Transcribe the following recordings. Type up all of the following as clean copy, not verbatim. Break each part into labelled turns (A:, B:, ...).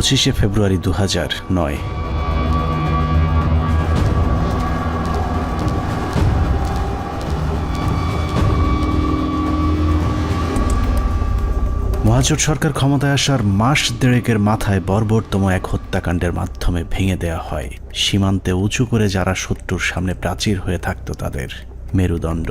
A: 25শে ফেব্রুয়ারি 2009। মহাজোট সরকার ক্ষমতায় আসার মাস দেড়েকের মাথায় বর্বরতম এক হত্যাকাণ্ডের মাধ্যমে ভেঙে দেয়া হয় সীমান্তে উঁচু করে যারা শত্রুর সামনে প্রাচীর হয়ে থাকত তাদের মেরুদণ্ড।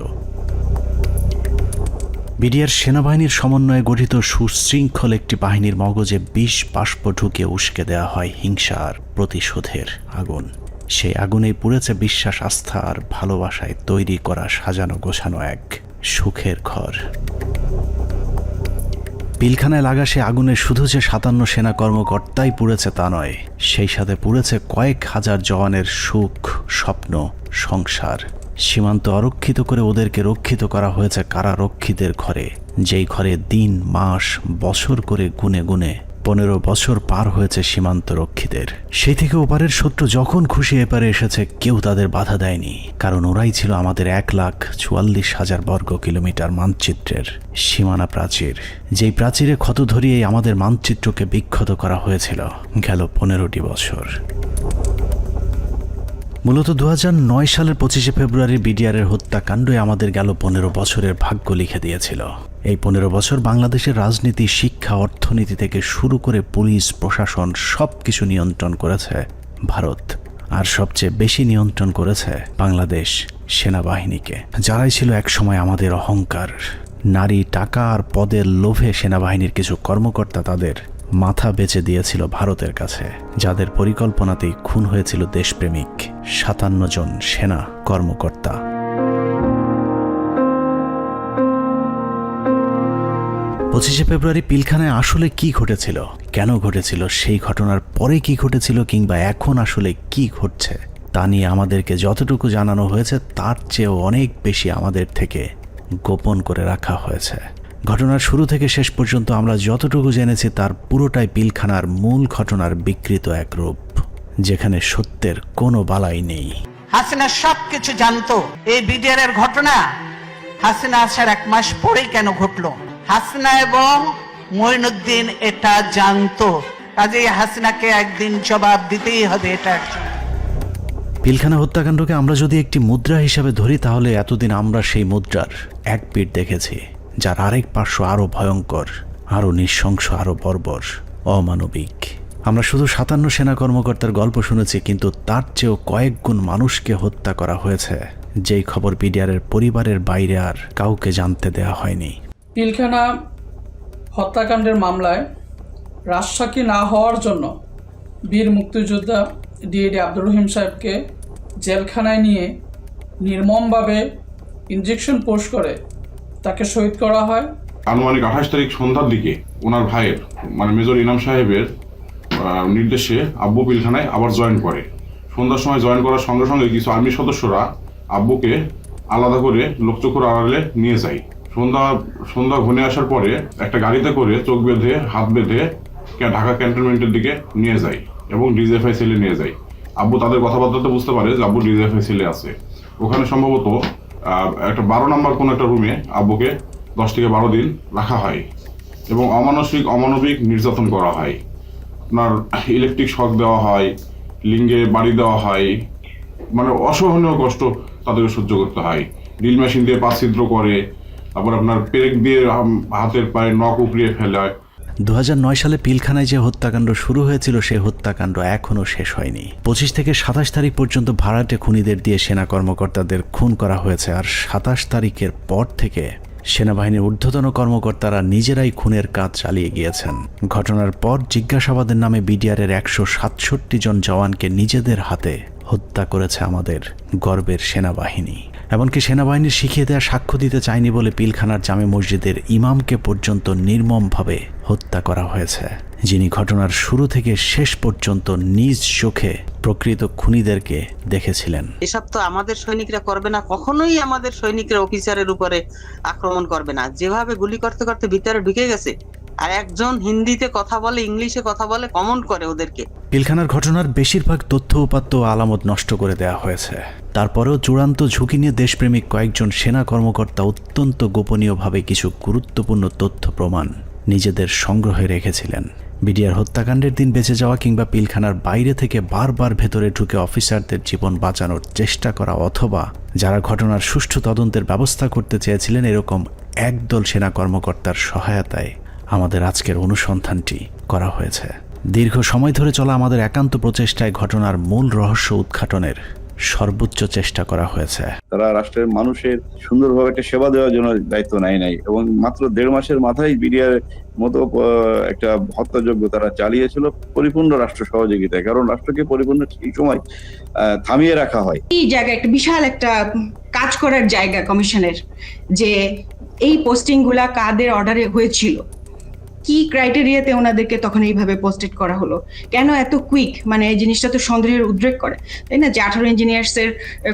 A: বিডিআর সেনাবাহিনীর সমন্বয়ে গঠিত সুশৃঙ্খল একটি বাহিনীর মগজে বিষ বাষ্প ঢুকে উস্কে দেওয়া হয় হিংসা আর প্রতিশোধের আগুন। সেই আগুনেই পুড়েছে বিশ্বাস, আস্থা আর ভালোবাসায় তৈরি করা সাজানো গোছানো এক সুখের ঘর। পিলখানায় লাগা সে আগুনে শুধু যে 57 সেনা কর্মকর্তাই পুড়েছে তা নয়, সেই সাথে পুড়েছে কয়েক হাজার জওয়ানের সুখ, স্বপ্ন, সংসার। সীমান্ত অরক্ষিত করে ওদেরকে রক্ষিত করা হয়েছে কারারক্ষীদের ঘরে, যেই ঘরে দিন, মাস, বছর করে গুনে গুনে 15 বছর পার হয়েছে সীমান্ত রক্ষীদের। সেই থেকে ওপারের শত্রু যখন খুশি এপারে এসেছে কেউ তাদের বাধা দেয়নি, কারণ ওরাই ছিল আমাদের 1,44,000 বর্গ কিলোমিটার মানচিত্রের সীমানা প্রাচীর, যেই প্রাচীরে ক্ষত ধরিয়েই আমাদের মানচিত্রকে বিক্ষত করা হয়েছিল গেল 15টি বছর। মূলত 2009 সালের 25শে ফেব্রুয়ারি বিডিআরের হত্যাকাণ্ডই আমাদের গেল 15 বছরের ভাগ্য লিখে দিয়েছিল। এই 15 বছর বাংলাদেশের রাজনীতি, শিক্ষা, অর্থনীতি থেকে শুরু করে পুলিশ, প্রশাসন সবকিছু নিয়ন্ত্রণ করেছে ভারত, আর সবচেয়ে বেশি নিয়ন্ত্রণ করেছে বাংলাদেশ সেনাবাহিনীকে, যারাই ছিল একসময় আমাদের অহংকার। নারী, টাকা আর পদের লোভে সেনাবাহিনীর কিছু কর্মকর্তা তাদের মাথা বেচে দিয়েছিল ভারতের কাছে, যাদের পরিকল্পনাতেই খুন হয়েছিল দেশপ্রেমিক 57 জন সেনা কর্মকর্তা। পঁচিশে ফেব্রুয়ারি পিলখানায় আসলে কি ঘটেছিল, কেন ঘটেছিল, সেই ঘটনার পরে কি ঘটেছিল, কিংবা এখন আসলে কি ঘটছে তা নিয়ে আমাদেরকে যতটুকু জানানো হয়েছে তার চেয়েও অনেক বেশি আমাদের থেকে গোপন করে রাখা হয়েছে। ঘটনার শুরু থেকে শেষ পর্যন্ত আমরা যতটুকু জেনেছি তার পুরোটাই পিলখানার মূল ঘটনার বিকৃত এক রূপ, যেখানে সত্যের কোনো বালাই নেই।
B: হাসিনা সবকিছু জানতো। এই বিডিআর এর ঘটনা হাসিনা আসার 1 মাস পরেই কেন ঘটলো, হাসিনা এবং মঈনুদ্দিন এটা জানতো। কাজেই হাসিনাকে একদিন জবাব দিতেই হবে এটা।
A: পিলখানা হত্যাকাণ্ডকে আমরা যদি একটি মুদ্রা হিসাবে ধরি তাহলে এতদিন আমরা সেই মুদ্রার এক পিঠ দেখেছি, যার আরেক পার্শ্ব আরো ভয়ঙ্কর, আরো নৃশংস, আরো বর্বর, অমানবিক। আমরা শুধু 57 সেনা কর্মকর্তার গল্প শুনেছি, কিন্তু তার চেয়েও কয়েক গুণ মানুষকে হত্যা করা হয়েছে, যেই খবর বিডিআরের পরিবারের বাইরে আর কাউকে জানতে দেওয়া হয়নি।
C: পিলখানা হত্যাকাণ্ডের মামলায় রাজসাক্ষী না হওয়ার জন্য বীর মুক্তিযোদ্ধা ডিএডি আব্দুর রহিম সাহেবকে জেলখানায় নিয়ে নির্মমভাবে ইনজেকশন পোস্ট করে তাকে শহীদ করা হয়।
D: আনুমানিক 28 তারিখ সন্ধ্যার দিকে ওনার ভাইয়ের মানে মেজর ইনাম সাহেবের নির্দেশে আব্বু পিলখানায় আবার জয়েন করে। সন্ধ্যার সময় জয়েন করার সঙ্গে সঙ্গে কিছু আর্মি সদস্যরা আব্বুকে আলাদা করে লোকচক্ষুর আড়ালে নিয়ে যায়। সন্ধ্যা ঘনিয়ে আসার পরে একটা গাড়িতে করে চোখ বেঁধে হাত বেঁধে ঢাকা ক্যান্টনমেন্টের দিকে নিয়ে যায় এবং ডিজিএফআই সেলে নিয়ে যায়। আব্বু তাদের কথাবার্তাতে বুঝতে পারে যে আব্বু ডিজিএফআই সেলে আছে। ওখানে সম্ভবত একটা 12 নম্বর কোনো একটা রুমে আব্বুকে 10 থেকে 12 দিন রাখা হয় এবং অমানবিক নির্যাতন করা হয়। আপনার ইলেকট্রিক শক দেওয়া হয়, লিঙ্গে বাড়ি দেওয়া হয়, মানে অসহনীয় কষ্ট তাদেরকে সহ্য করতে হয়। ড্রিল মেশিন দিয়ে পা ছিদ্র করে, তারপর আপনার পেরেক দিয়ে হাতের পায়ে নখ উপড়িয়ে ফেলে।
A: 2009 সালে পিলখানায় যে হত্যাকাণ্ড শুরু হয়েছিল সেই হত্যাকাণ্ড এখনও শেষ হয়নি। 25 থেকে 27 তারিখ পর্যন্ত ভাড়াটে খুনিদের দিয়ে সেনা কর্মকর্তাদের খুন করা হয়েছে, আর 27 তারিখের পর থেকে সেনাবাহিনীর ঊর্ধ্বতন কর্মকর্তারা নিজেরাই খুনের কাজ চালিয়ে গিয়েছেন। ঘটনার পর জিজ্ঞাসাবাদের নামে বিডিআরের 167 জন জওয়ানকে নিজেদের হাতে হত্যা করেছে আমাদের গর্বের সেনাবাহিনী। এমনকি সেনাবাহিনী শিখিয়ে দেওয়া সাক্ষ্য দিতে চায়নি বলে পিলখানার জামে মসজিদের ইমামকে পর্যন্ত নির্মমভাবে হত্যা করা হয়েছে, যিনি ঘটনার শুরু থেকে শেষ পর্যন্ত নিজ চোখে প্রকৃত খুনিদেরকে দেখেছিলেন।
E: এসব তো আমাদের সৈনিকরা করবে না, কখনোই আমাদের সৈনিকরা অফিসারের উপরে আক্রমণ করবে না। যেভাবে গুলি করতে করতে ভিতরে ঢুকে গেছে, আর একজন হিন্দিতে কথা বলে, ইংলিশে কথা বলে, কমেন্ট করে ওদেরকে।
A: পিলখানার ঘটনার বেশিরভাগ তথ্য উপাত্ত আলামত নষ্ট করে দেওয়া হয়েছে। তারপরেও চূড়ান্ত ঝুঁকি নিয়ে দেশপ্রেমিক কয়েকজন সেনা কর্মকর্তা অত্যন্ত গোপনীয়ভাবে কিছু গুরুত্বপূর্ণ তথ্য প্রমাণ নিজেদের সংগ্রহে রেখেছিলেন। বিডিআর হত্যাকাণ্ডের দিন বেঁচে যাওয়া কিংবা পিলখানার বাইরে থেকে বারবার ভেতরে ঢুকে অফিসারদের জীবন বাঁচানোর চেষ্টা করা, অথবা যারা ঘটনার সুষ্ঠু তদন্তের ব্যবস্থা করতে চেয়েছিলেন, এরকম একদল সেনা কর্মকর্তার সহায়তায় আমাদের আজকের অনুসন্ধানটি করা হয়েছে। দীর্ঘ সময় ধরে চলা আমাদের একান্ত প্রচেষ্টায় ঘটনার মূল রহস্য উদ্ঘাটনের সর্বোচ্চ চেষ্টা করা হয়েছে।
F: তারা রাষ্ট্রের মানুষের সুন্দরভাবে একটা সেবা দেওয়ার জন্য দায়িত্ব নাই এবং মাত্র 1.5 মাসের মাথায় বিডিআর মতো একটা হত্যাযজ্ঞ তারা চালিয়েছিল পরিপূর্ণ রাষ্ট্র সহযোগিতায়। কারণ রাষ্ট্রকে পরিপূর্ণ এই সময় থামিয়ে রাখা হয়।
G: এই জায়গায় একটা বিশাল একটা কাজ করার জায়গা কমিশনের, যে এই পোস্টিং গুলা কাদের অর্ডারে হয়েছিল, কি ক্রাইটেরিয়াতে ওনাদেরকে তখন এইভাবে পোস্টেড করা হলো, কেন এত কুইক, মানে এই জিনিসটা তো সন্দেহের উদ্রেক করে, তাই না? যে 18 ইঞ্জিনিয়ার্স এর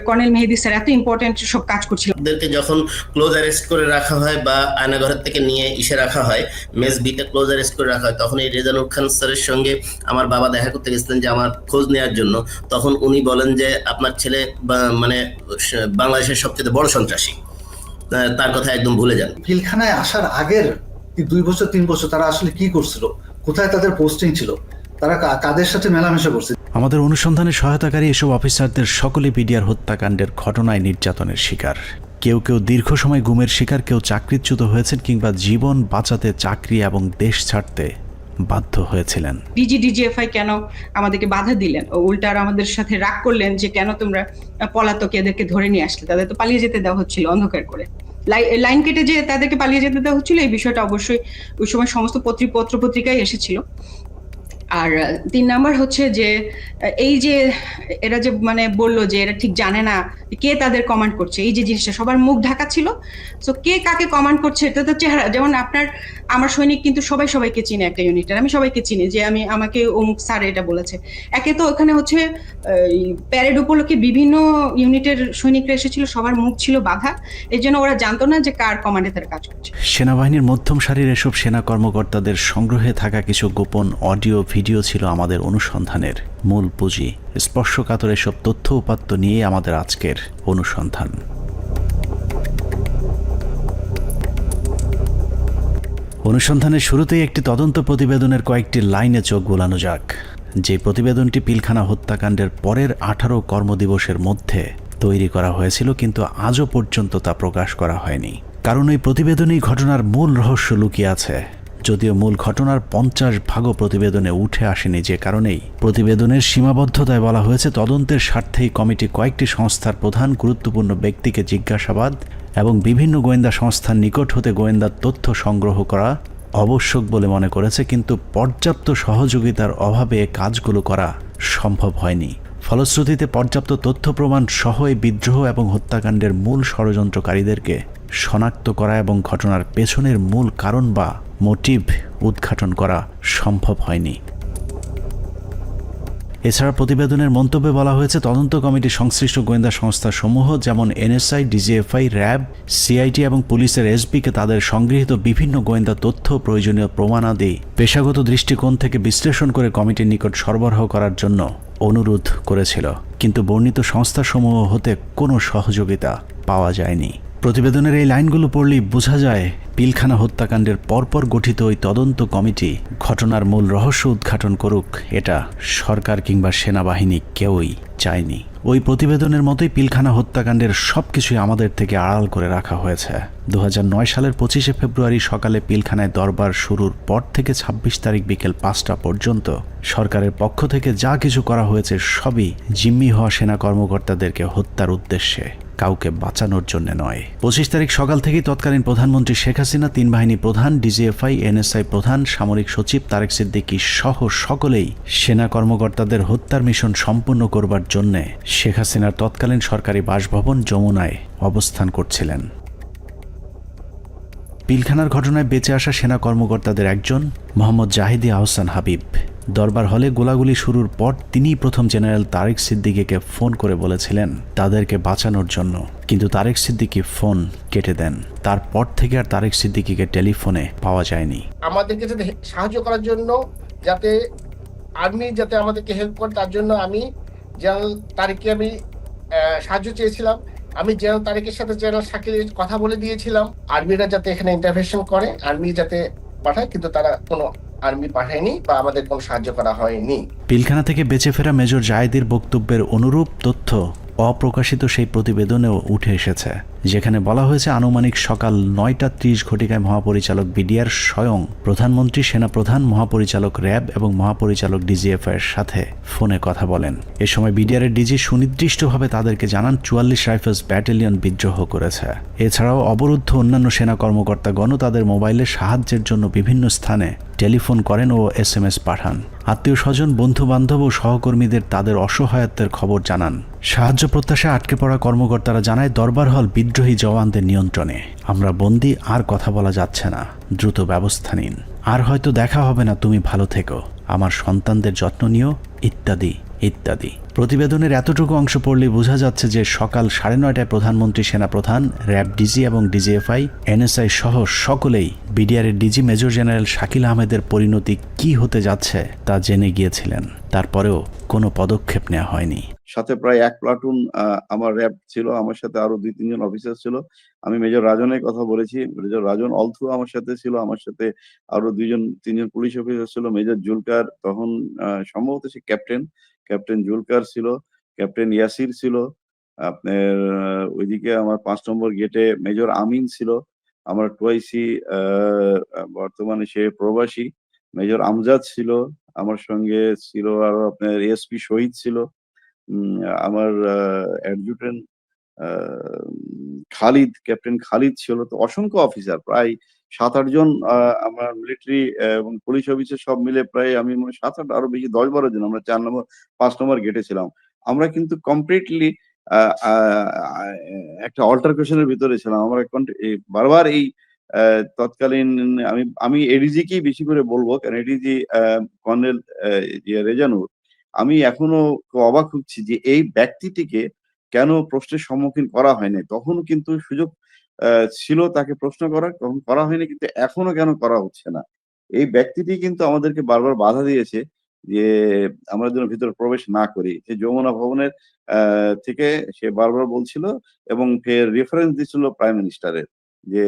G: কর্নেল মেহেদী স্যার এত ইম্পর্টেন্ট সব কাজ করছিল,
H: ওদেরকে যখন ক্লোজ অ্যারেস্ট করে রাখা হয় বা আয়নাঘর থেকে নিয়ে ইসে রাখা হয়, মেস বিতে ক্লোজ অ্যারেস্ট করে রাখা হয়, তখন এই রেজানুর খান স্যারের সঙ্গে আমার বাবা দেখা করতে গেছিলেন যে আমার খোঁজ নেওয়ার জন্য। তখন উনি বলেন যে আপনার ছেলে মানে বাংলাদেশের সবচেয়ে বড় সন্ত্রাসী, তার কথা একদম ভুলে যান।
I: পিলখানায় আসার আগের 2 বছর 3 বছর তারা আসলে কি করছিল, কোথায় তাদের পোস্টিং ছিল, তারা কাদের সাথে মেলামেশা করছে।
A: আমাদের অনুসন্ধানে সহায়তাকারী এসব অফিসারদের সকলে বিডিআর হত্যাকাণ্ডের ঘটনায় নির্যাতনের শিকার। কেউ কেউ দীর্ঘ সময় গুমের শিকার, কেউ চাকরিচ্যুত হয়েছেন কিংবা জীবন বাঁচাতে চাকরি এবং দেশ ছাড়তে বাধ্য হয়েছিলেন।
G: ডিজিএফআই কেন আমাদেরকে বাধা দিলেন, ও উল্টা আর আমাদের সাথে রাগ করলেন যে কেন তোমরা পলাতক এদেরকে ধরে নিয়ে আসলে, তাদের তো পালিয়ে যেতে দেওয়া হচ্ছিল অন্ধকার করে, লাইন কেটে যে তাদেরকে পালিয়ে যেতে দেওয়া হচ্ছিল। এই বিষয়টা অবশ্যই ওই সময় সমস্ত পত্রিকায় এসেছিল। আর 3 নাম্বার হচ্ছে যে এই যে এরা যে মানে বললো যে এরা ঠিক জানে না কে তাদের কমান্ড করছে, এই যে জিনিসটা সবার মুখ ঢাকা ছিল। সো কে কাকে কমান্ড করছে এটা তো চেহারা, যেমন আমার সৈনিক কিন্তু সবাইকে চিনে একটা ইউনিটের, আমি সবাইকে চিনি যে আমাকে অমুক স্যার এটা বলেছে। একে তো ওখানে হচ্ছে প্যারেড উপলক্ষে বিভিন্ন ইউনিটের সৈনিকরা এসেছিল, সবার মুখ ছিল বাধা, এই জন্য ওরা জানতো না যে কার কমান্ডে তারা কাজ করছে।
A: সেনাবাহিনীর মধ্যম সারির এসব সেনা কর্মকর্তাদের সংগ্রহে থাকা কিছু গোপন অডিও ভিডিও ছিল আমাদের অনুসন্ধানের মূল পুঁজি। স্পর্শকাতর এসব তথ্য উপাত্ত নিয়ে আমাদের আজকের অনুসন্ধান। অনুসন্ধানের শুরুতেই একটি তদন্ত প্রতিবেদনের কয়েকটি লাইনে চোখ বোলানো যাক। যে প্রতিবেদনটি পিলখানা হত্যাকাণ্ডের পরের 18 কর্মদিবসের মধ্যে তৈরি করা হয়েছিল, কিন্তু আজও পর্যন্ত তা প্রকাশ করা হয়নি। কারণ এই প্রতিবেদনেই ঘটনার মূল রহস্য লুকিয়ে আছে। যদিও মূল ঘটনার 50 ভাগও প্রতিবেদনে উঠে আসেনি, যে কারণেই প্রতিবেদনের সীমাবদ্ধতায় বলা হয়েছে তদন্তের স্বার্থেই কমিটি কয়েকটি সংস্থার প্রধান গুরুত্বপূর্ণ ব্যক্তিকে জিজ্ঞাসাবাদ এবং বিভিন্ন গোয়েন্দা সংস্থার নিকট হতে গোয়েন্দা তথ্য সংগ্রহ করা আবশ্যক বলে মনে করেছে, কিন্তু পর্যাপ্ত সহযোগিতার অভাবে কাজগুলো করা সম্ভব হয়নি। ফলশ্রুতিতে পর্যাপ্ত তথ্য প্রমাণ সহ এই বিদ্রোহ এবং হত্যাকাণ্ডের মূল ষড়যন্ত্রকারীদেরকে শনাক্ত করা এবং ঘটনার পেছনের মূল কারণ বা মোটিভ উদ্ঘাটন করা সম্ভব হয়নি। এছাড়া প্রতিবেদনের মন্তব্যে বলা হয়েছে তদন্ত কমিটি সংশ্লিষ্ট গোয়েন্দা সংস্থাসমূহ যেমন এনএসআই, ডিজিএফআই, র্যাব, সিআইটি এবং পুলিশের এসবিকে তাদের সংগৃহীত বিভিন্ন গোয়েন্দা তথ্য প্রয়োজনীয় প্রমাণাদি পেশাগত দৃষ্টিকোণ থেকে বিশ্লেষণ করে কমিটির নিকট সরবরাহ করার জন্য অনুরোধ করেছিল, কিন্তু বর্ণিত সংস্থাসমূহ হতে কোনো সহযোগিতা পাওয়া যায়নি। প্রতিবেদনের এই লাইনগুলো পড়লেই বোঝা যায় পিলখানা হত্যাকাণ্ডের পরপর গঠিত ওই তদন্ত কমিটি ঘটনার মূল রহস্য উদ্ঘাটন করুক, এটা সরকার কিংবা সেনাবাহিনী কেউই চায়নি। ওই প্রতিবেদনের মতোই পিলখানা হত্যাকাণ্ডের সবকিছুই আমাদের থেকে আড়াল করে রাখা হয়েছে। 2009 সালের 25শে ফেব্রুয়ারি সকালে পিলখানায় দরবার শুরুর পর থেকে 26 তারিখ বিকেল 5টা পর্যন্ত সরকারের পক্ষ থেকে যা কিছু করা হয়েছে সবই জিম্মি হওয়া সেনা কর্মকর্তাদেরকে হত্যার উদ্দেশ্যে, কাউকে বাঁচানোর জন্য নয়। 25 তারিখ সকাল থেকেই তৎকালীন প্রধানমন্ত্রী শেখ হাসিনা, 3 বাহিনী প্রধান, ডিজিএফআই, এনএসআই প্রধান, সামরিক সচিব তারেক সিদ্দিকী সহ সকলেই সেনা কর্মকর্তাদের হত্যার মিশন সম্পূর্ণ করবার জন্যে শেখ হাসিনার তৎকালীন সরকারি বাসভবন যমুনায় অবস্থান করছিলেন। পিলখানার ঘটনায় বেঁচে আসা সেনা কর্মকর্তাদের একজন মোহাম্মদ জাহিদি আহসান হাবিব দরবার হলে গোলাগুলি শুরুর পর তিনিই প্রথম জেনারেল তারেক সিদ্দিকীকে ফোন করে বলেছিলেন তাদেরকে বাঁচানোর জন্য, কিন্তু তারেক সিদ্দিকী ফোন কেটে দেন। তারপর থেকে আর তারেক সিদ্দিকীকে টেলিফোনে পাওয়া যায়নি।
J: আমাদেরকে যাতে সাহায্য করার জন্য, যাতে আর্মি যাতে আমাদেরকে হেল্প করে, তার জন্য আমি জেনারেল তারেককে আমি সাহায্য চেয়েছিলাম। আমি জেনারেল তারেকের সাথে জেনারেল শাকিলের কথা বলে দিয়েছিলাম আর্মিরা যাতে এখানে ইন্টারভেনশন করে, আর্মি যাতে পাঠায়, কিন্তু তারা কোনো আর্মি পাঠায়নি বা আমাদের কোনো সাহায্য করা হয়নি।
A: পিলখানা থেকে বেঁচে ফেরা মেজর জায়েদের বক্তব্যের অনুরূপ তথ্য অপ্রকাশিত সেই প্রতিবেদনেও উঠে এসেছে, যেখানে বলা হয়েছে আনুমানিক সকাল 9:30 ঘটিকায় মহাপরিচালক বিডিআর স্বয়ং প্রধানমন্ত্রী, সেনাপ্রধান, মহাপরিচালক র্যাব এবং মহাপরিচালক ডিজিএফআই এর সাথে ফোনে কথা বলেন। এ সময় বিডিআরের ডিজি সুনির্দিষ্টভাবে তাদেরকে জানান 44 রাইফেলস ব্যাটালিয়ন বিদ্রোহ করেছে। এছাড়াও অবরুদ্ধ অন্যান্য সেনা কর্মকর্তাগণও তাদের মোবাইলে সাহায্যের জন্য বিভিন্ন স্থানে টেলিফোন করেন ও SMS পাঠান। আত্মীয় স্বজন, বন্ধু বান্ধব ও সহকর্মীদের তাদের অসহায়ত্বের খবর জানান। সাহায্য প্রত্যাশায় আটকে পড়া কর্মকর্তারা জানায় দরবার হল বিদ্রোহী জওয়ানদের নিয়ন্ত্রণে, আমরা বন্দী, আর কথা বলা যাচ্ছে না, দ্রুত ব্যবস্থা নিন, আর হয়তো দেখা হবে না, তুমি ভালো থেকো, আমার সন্তানদের যত্ন নিও, ইত্যাদি ইত্যাদি। প্রতিবেদনের এতটুকু অংশ পড়লে বোঝা যাচ্ছে যে সকাল 9:30টায় প্রধানমন্ত্রী, সেনাপ্রধান, র্যাব ডিজি এবং ডিজিএফআই, NSI সহ সকলেই বিডিআরের ডিজি মেজর জেনারেল শাকিল আহমেদের পরিণতি কি হতে যাচ্ছে তা জেনে গিয়েছিলেন। তারপরেও কোনো পদক্ষেপ নেওয়া হয়নি।
F: সাথে প্রায় 1 প্লাটুন আমার র্যাব ছিল, আমার সাথে আরো 2-3 জন অফিসার ছিল। আমি মেজর রাজনের কথা বলেছি, মেজর রাজন অলথু আমার সাথে ছিল, আমার সাথে আরো 2-3 জন পুলিশ অফিসার ছিল। মেজর জুলকার তখন সম্ভবত সে ক্যাপ্টেন জুলকার ছিল, ক্যাপ্টেন ইয়াসির ছিল। আপনার ওইদিকে আমার 5 নম্বর গেটে মেজর আমিন ছিল, আমার টুয়াইসি বর্তমানে সে প্রবাসী। মেজর আমজাদ ছিল, আমার সঙ্গে ছিল আরো আপনার এসপি শহীদ ছিল, আমার অ্যাডজুটেন্ট খালিদ, ক্যাপ্টেন খালিদ ছিল। তো অসংখ্য অফিসার, প্রায় 7-8 জন আমার মিলিটারি এবং পুলিশ অফিসার সব মিলে প্রায় আমি মনে 7-8 আরো বেশি 10-12 জন আমরা 4 নম্বর 5 নম্বর গেটে ছিলাম। আমরা কিন্তু কমপ্লিটলি একটা অল্টারকেশনের ভিতরে ছিলাম। আমরা বারবার এই তৎকালীন আমি এডিজিকেই বেশি করে বলবো, কারণ এডিজি কর্নেল রেজানুর, আমি এখনো অবাক হচ্ছি যে এই ব্যক্তিটিকে কেন প্রশ্নের সম্মুখীন করা হয়নি। তখন কিন্তু সুযোগ ছিল তাকে প্রশ্ন করার, তখন করা হয়নি, কিন্তু এখনো কেন করা হচ্ছে না। এই ব্যক্তিটি কিন্তু আমাদেরকে বারবার বাধা দিয়েছে যে আমরা যেন ভিতরে প্রবেশ না করি। যে যমুনা ভবনের থেকে সে বারবার বলছিল এবং ফের রেফারেন্স দিচ্ছিল প্রাইম মিনিস্টারের, যে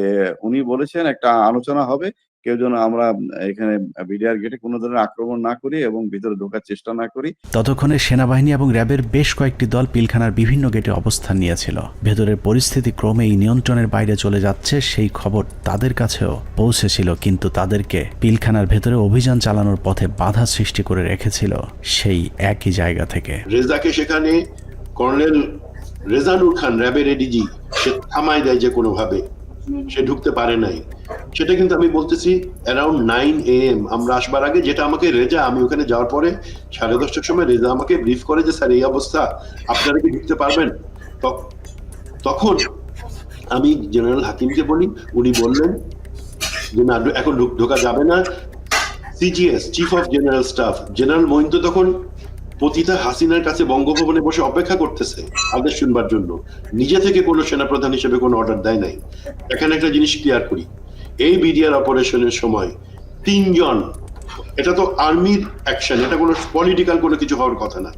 F: উনি বলেছেন একটা আলোচনা হবে, কেউ যেন আমরা এখানে বিডিআর গেটে কোনো ধরনের আক্রমণ না করি এবং ভিতরে ঢোকার চেষ্টা না করি।
A: ততক্ষণে সেনাবাহিনী এবং র্যাবের বেশ কয়েকটি দল পিলখানার বিভিন্ন গেটে অবস্থান নিয়েছিল। ভেতরের পরিস্থিতি ক্রমেই নিয়ন্ত্রণের বাইরে চলে যাচ্ছে সেই খবর তাদের কাছেও পৌঁছেছিল, কিন্তু তাদেরকে পিলখানার ভেতরে অভিযান চালানোর পথে বাধা সৃষ্টি করে রেখেছিল সেই একই জায়গা থেকে।
K: রেজাকে সেখানে কর্নেল রেজানুর খান, র্যাবের এডিজি, সে থামায় দেয় যে কোনোভাবে, সে ঢুকতে পারে নাই। সেটা কিন্তু আমি বলতেছি অ্যারাউন্ড 9 AM আমরা আসবার আগে, যেটা আমাকে রেজা, আমি ওখানে যাওয়ার পরে 10:30টার সময় রেজা আমাকে ব্রিফ করে যে স্যার এই অবস্থা, আপনারা কি ঢুকতে পারবেন? তখন আমি জেনারেল হাকিমকে বলি, উনি বললেন যে না, এখন ঢোকা যাবে না। CGS, chief of general staff, general Moeen তো তখন পতিতা হাসিনার কাছে বঙ্গভবনে বসে অপেক্ষা করতেছে আদেশ শুনবার জন্য, নিজে থেকে কোনো সেনাপ্রধান হিসেবে কোনো অর্ডার দেয় নাই। এখানে একটা জিনিস ক্লিয়ার করি, এই বিডিআর অপারেশনের সময় 3 জন, এটা তো আর্মির অ্যাকশন, এটা কোনো পলিটিক্যাল কোনো কিছু হওয়ার কথা না,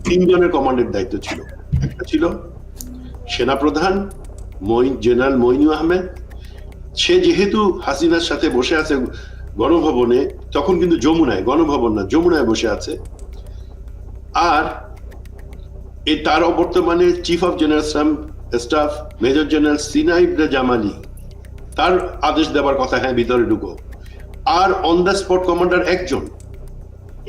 K: 3 জনের কমান্ডের দায়িত্ব ছিল। একটা ছিল সেনাপ্রধান জেনারেল মইনু আহমেদ, সে যেহেতু হাসিনার সাথে বসে আছে গণভবনে, তখন কিন্তু যমুনায়, গণভবন না যমুনায় বসে আছে। আর তার বর্তমানে chief of general staff major general সিনাইব জামালি, তার আদেশ দেওয়ার কথা, হ্যাঁ ভিতরে ঢুকো। আর অন দ্য স্পট কমান্ডার একজন।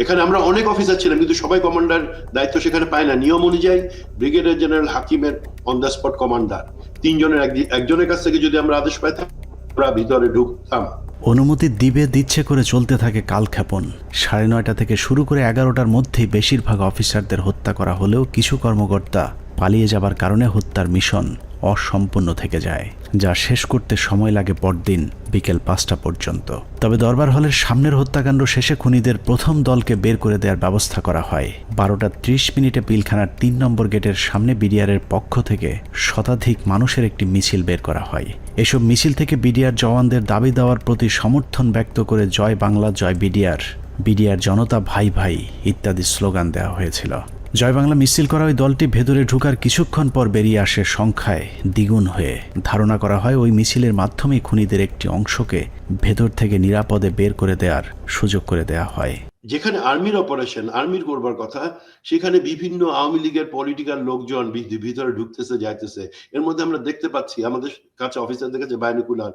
K: এখানে আমরা অনেক অফিসার ছিলাম, কিন্তু সবাই কমান্ডার দায়িত্ব সেখানে পায় না। নিয়ম অনুযায়ী ব্রিগেডিয়ার জেনারেল হাকিমের অন দ্য স্পট কমান্ডার, 3 জনের একজনের কাছ থেকে যদি আমরা আদেশ পাইতাম, আমরা ভিতরে ঢুকতাম।
A: অনুমতি দিচ্ছে করে চলতে থাকে কালক্ষেপণ। 9:30 থেকে শুরু করে 11টার মধ্যেই বেশিরভাগ অফিসারদের হত্যা করা হলেও কিছু কর্মকর্তা পালিয়ে যাবার কারণে হত্যার মিশন অসম্পূর্ণ থেকে যায়, যা শেষ করতে সময় লাগে পরদিন বিকেল 5টা পর্যন্ত। তবে দরবার হলের সামনের হত্যাকাণ্ড শেষে খুনিদের প্রথম দলকে বের করে দেওয়ার ব্যবস্থা করা হয়। 12:30 পিলখানার 3 নম্বর গেটের সামনে বিডিআরের পক্ষ থেকে শতাধিক মানুষের একটি মিছিল বের করা হয়। এসব মিছিল থেকে বিডিআর জওয়ানদের দাবি দেওয়ার প্রতি সমর্থন ব্যক্ত করে জয় বাংলা, জয় বিডিআর, বিডিআর জনতা ভাই ভাই ইত্যাদি স্লোগান দেওয়া হয়েছিল। জয় বাংলা মিছিল করা ওই দলটি ভেতরে ঢুকার কিছুক্ষণ পর বেরিয়ে আসে সংখ্যায় দ্বিগুণ হয়ে। ধারণা করা হয় ওই মিছিলের মাধ্যমেই খুনিদের একটি অংশকে ভেতর থেকে নিরাপদে বের করে দেওয়ার সুযোগ করে দেওয়া হয়।
K: যেখানে আর্মির অপারেশন, আর্মির করবার কথা, সেখানে বিভিন্ন আওয়ামী লীগের পলিটিক্যাল লোকজন ভিতরে ঢুকতেছে যাইতেছে। এর মধ্যে আমরা দেখতে পাচ্ছি আমাদের কাছে অফিসারদের কাছে বাইনকুলার,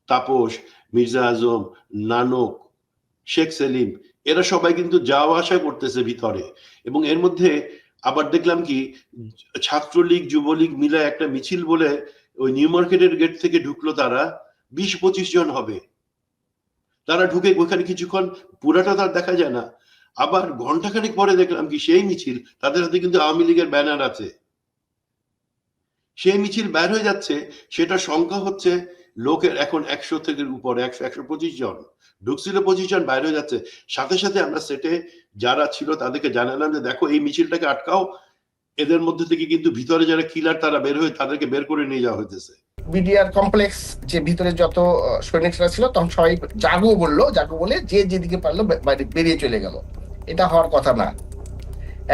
K: তাপস, মির্জা আজম, নানক, শেখ সেলিম, এরা সবাই কিন্তু যাওয়া আসা করতেছে ভিতরে। এবং এর মধ্যে আবার দেখলাম কি ছাত্রলীগ যুবলীগ মিলে একটা মিছিল বলে ওই নিউ মার্কেটের গেট থেকে ঢুকলো, তারা 20-25 জন হবে। তারা ঢুকে ওখানে কিছুক্ষণ, পুরাটা তার দেখা যায় না। আবার ঘন্টাখানেক পরে দেখলাম কি সেই মিছিল, তাদের হাতে কিন্তু আওয়ামী লীগের ব্যানার আছে। সেই মিছিল বের হয়ে যাচ্ছে, সেটা সংখ্যা হচ্ছে লোকের এখন 100 থেকে উপরে, 100-125 জন ঢুকছিল, 25 জন বাইরে হয়ে যাচ্ছে। সাথে সাথে আমরা সেটে যারা ছিল তাদেরকে জানালাম যে দেখো এই মিছিলটাকে আটকাও, এদের মধ্যে থেকে কিন্তু ভিতরে যারা কিলার তারা বের হয়ে তাদেরকে বের করে নিয়ে যাওয়া হইতেছে।
J: বিডিআর কমপ্লেক্স যে ভিতরে যত সৈনিকরা ছিল তখন সবাই জাগো বলে যে যেদিকে পারলো বাইরে বেরিয়ে চলে গেল। এটা হওয়ার কথা না।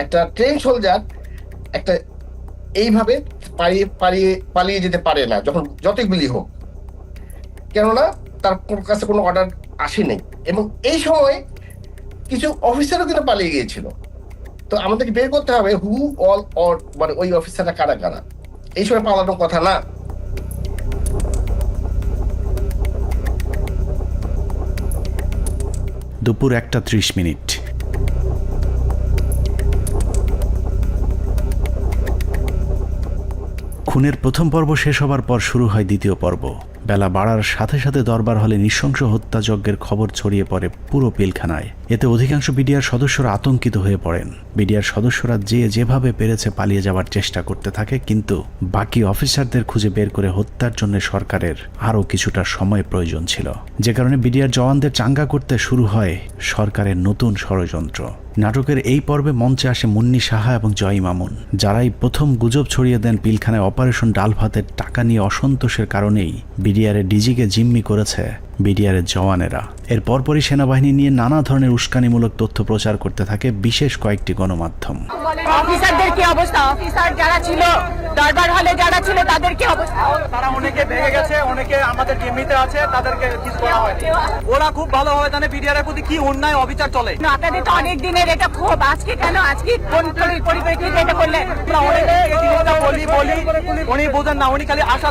J: একটা ট্রেন সোলজার একটা এইভাবে পালিয়ে যেতে পারে না, যখন যতই গুলি হোক, কেননা তার কাছে কোনো অর্ডার আসেনি। এবং এই সময় কিছু অফিসারও কিন্তু পালিয়ে গিয়েছিল। তো আমাদেরকে বের করতে হবে হু অল অর, মানে ওই অফিসাররা কারা কারা। এই সময় পালানোর কথা না।
A: দুপুর 1:30। খুনের প্রথম পর্ব শেষ হবার পর শুরু হয় দ্বিতীয় পর্ব। বেলা বাড়ার সাথে সাথে দরবার হলে নৃশংস হত্যাযজ্ঞের খবর ছড়িয়ে পড়ে পুরো পিলখানায়। এতে অধিকাংশ বিডিআর সদস্যরা আতঙ্কিত হয়ে পড়েন। বিডিআর সদস্যরা যেভাবে পেরেছে পালিয়ে যাওয়ার চেষ্টা করতে থাকে, কিন্তু বাকি অফিসারদের খুঁজে বের করে হত্যার জন্য সরকারের আরও কিছুটা সময় প্রয়োজন ছিল, যে কারণে বিডিআর জওয়ানদের চাঙ্গা করতে শুরু হয় সরকারের নতুন ষড়যন্ত্র। নাটকের এই পর্বে মঞ্চে আসে মুন্নি সাহা এবং জয় মামুন, যারাই প্রথম গুজব ছড়িয়ে দেন পিলখানায় অপারেশন ডাল ভাতের টাকা নিয়ে অসন্তোষের কারণেই বিডিআরের ডিজিকে জিম্মি করেছে বিডিআরের জওয়ানেরা। এর পরপরই সেনাবাহিনী নিয়ে নানা ধরনের উস্কানিমূলক তথ্য প্রচার করতে থাকে বিশেষ কয়েকটি গণমাধ্যম।
L: অফিসারদের কি অবস্থা? অফিসার যারা ছিল দরবার হলে যারা ছিল তাদের কি অবস্থা?
M: তারা অনেকে ভেঙে গেছে, অনেকে আমাদের জিম্মিতে আছে, তাদেরকে কিছু করা হয়নি। ওরা খুব ভালোভাবে জানে বিডিআর এর প্রতি কি অন্যায় অবিচার চলে।
L: আপনাদের তো অনেক দিনের এটা ক্ষোভ, আজকে কেন? আজকে কোন পরিপ্রেক্ষিতে এটা করলেন?
M: উনি বোঝেন না, উনি খালি আশা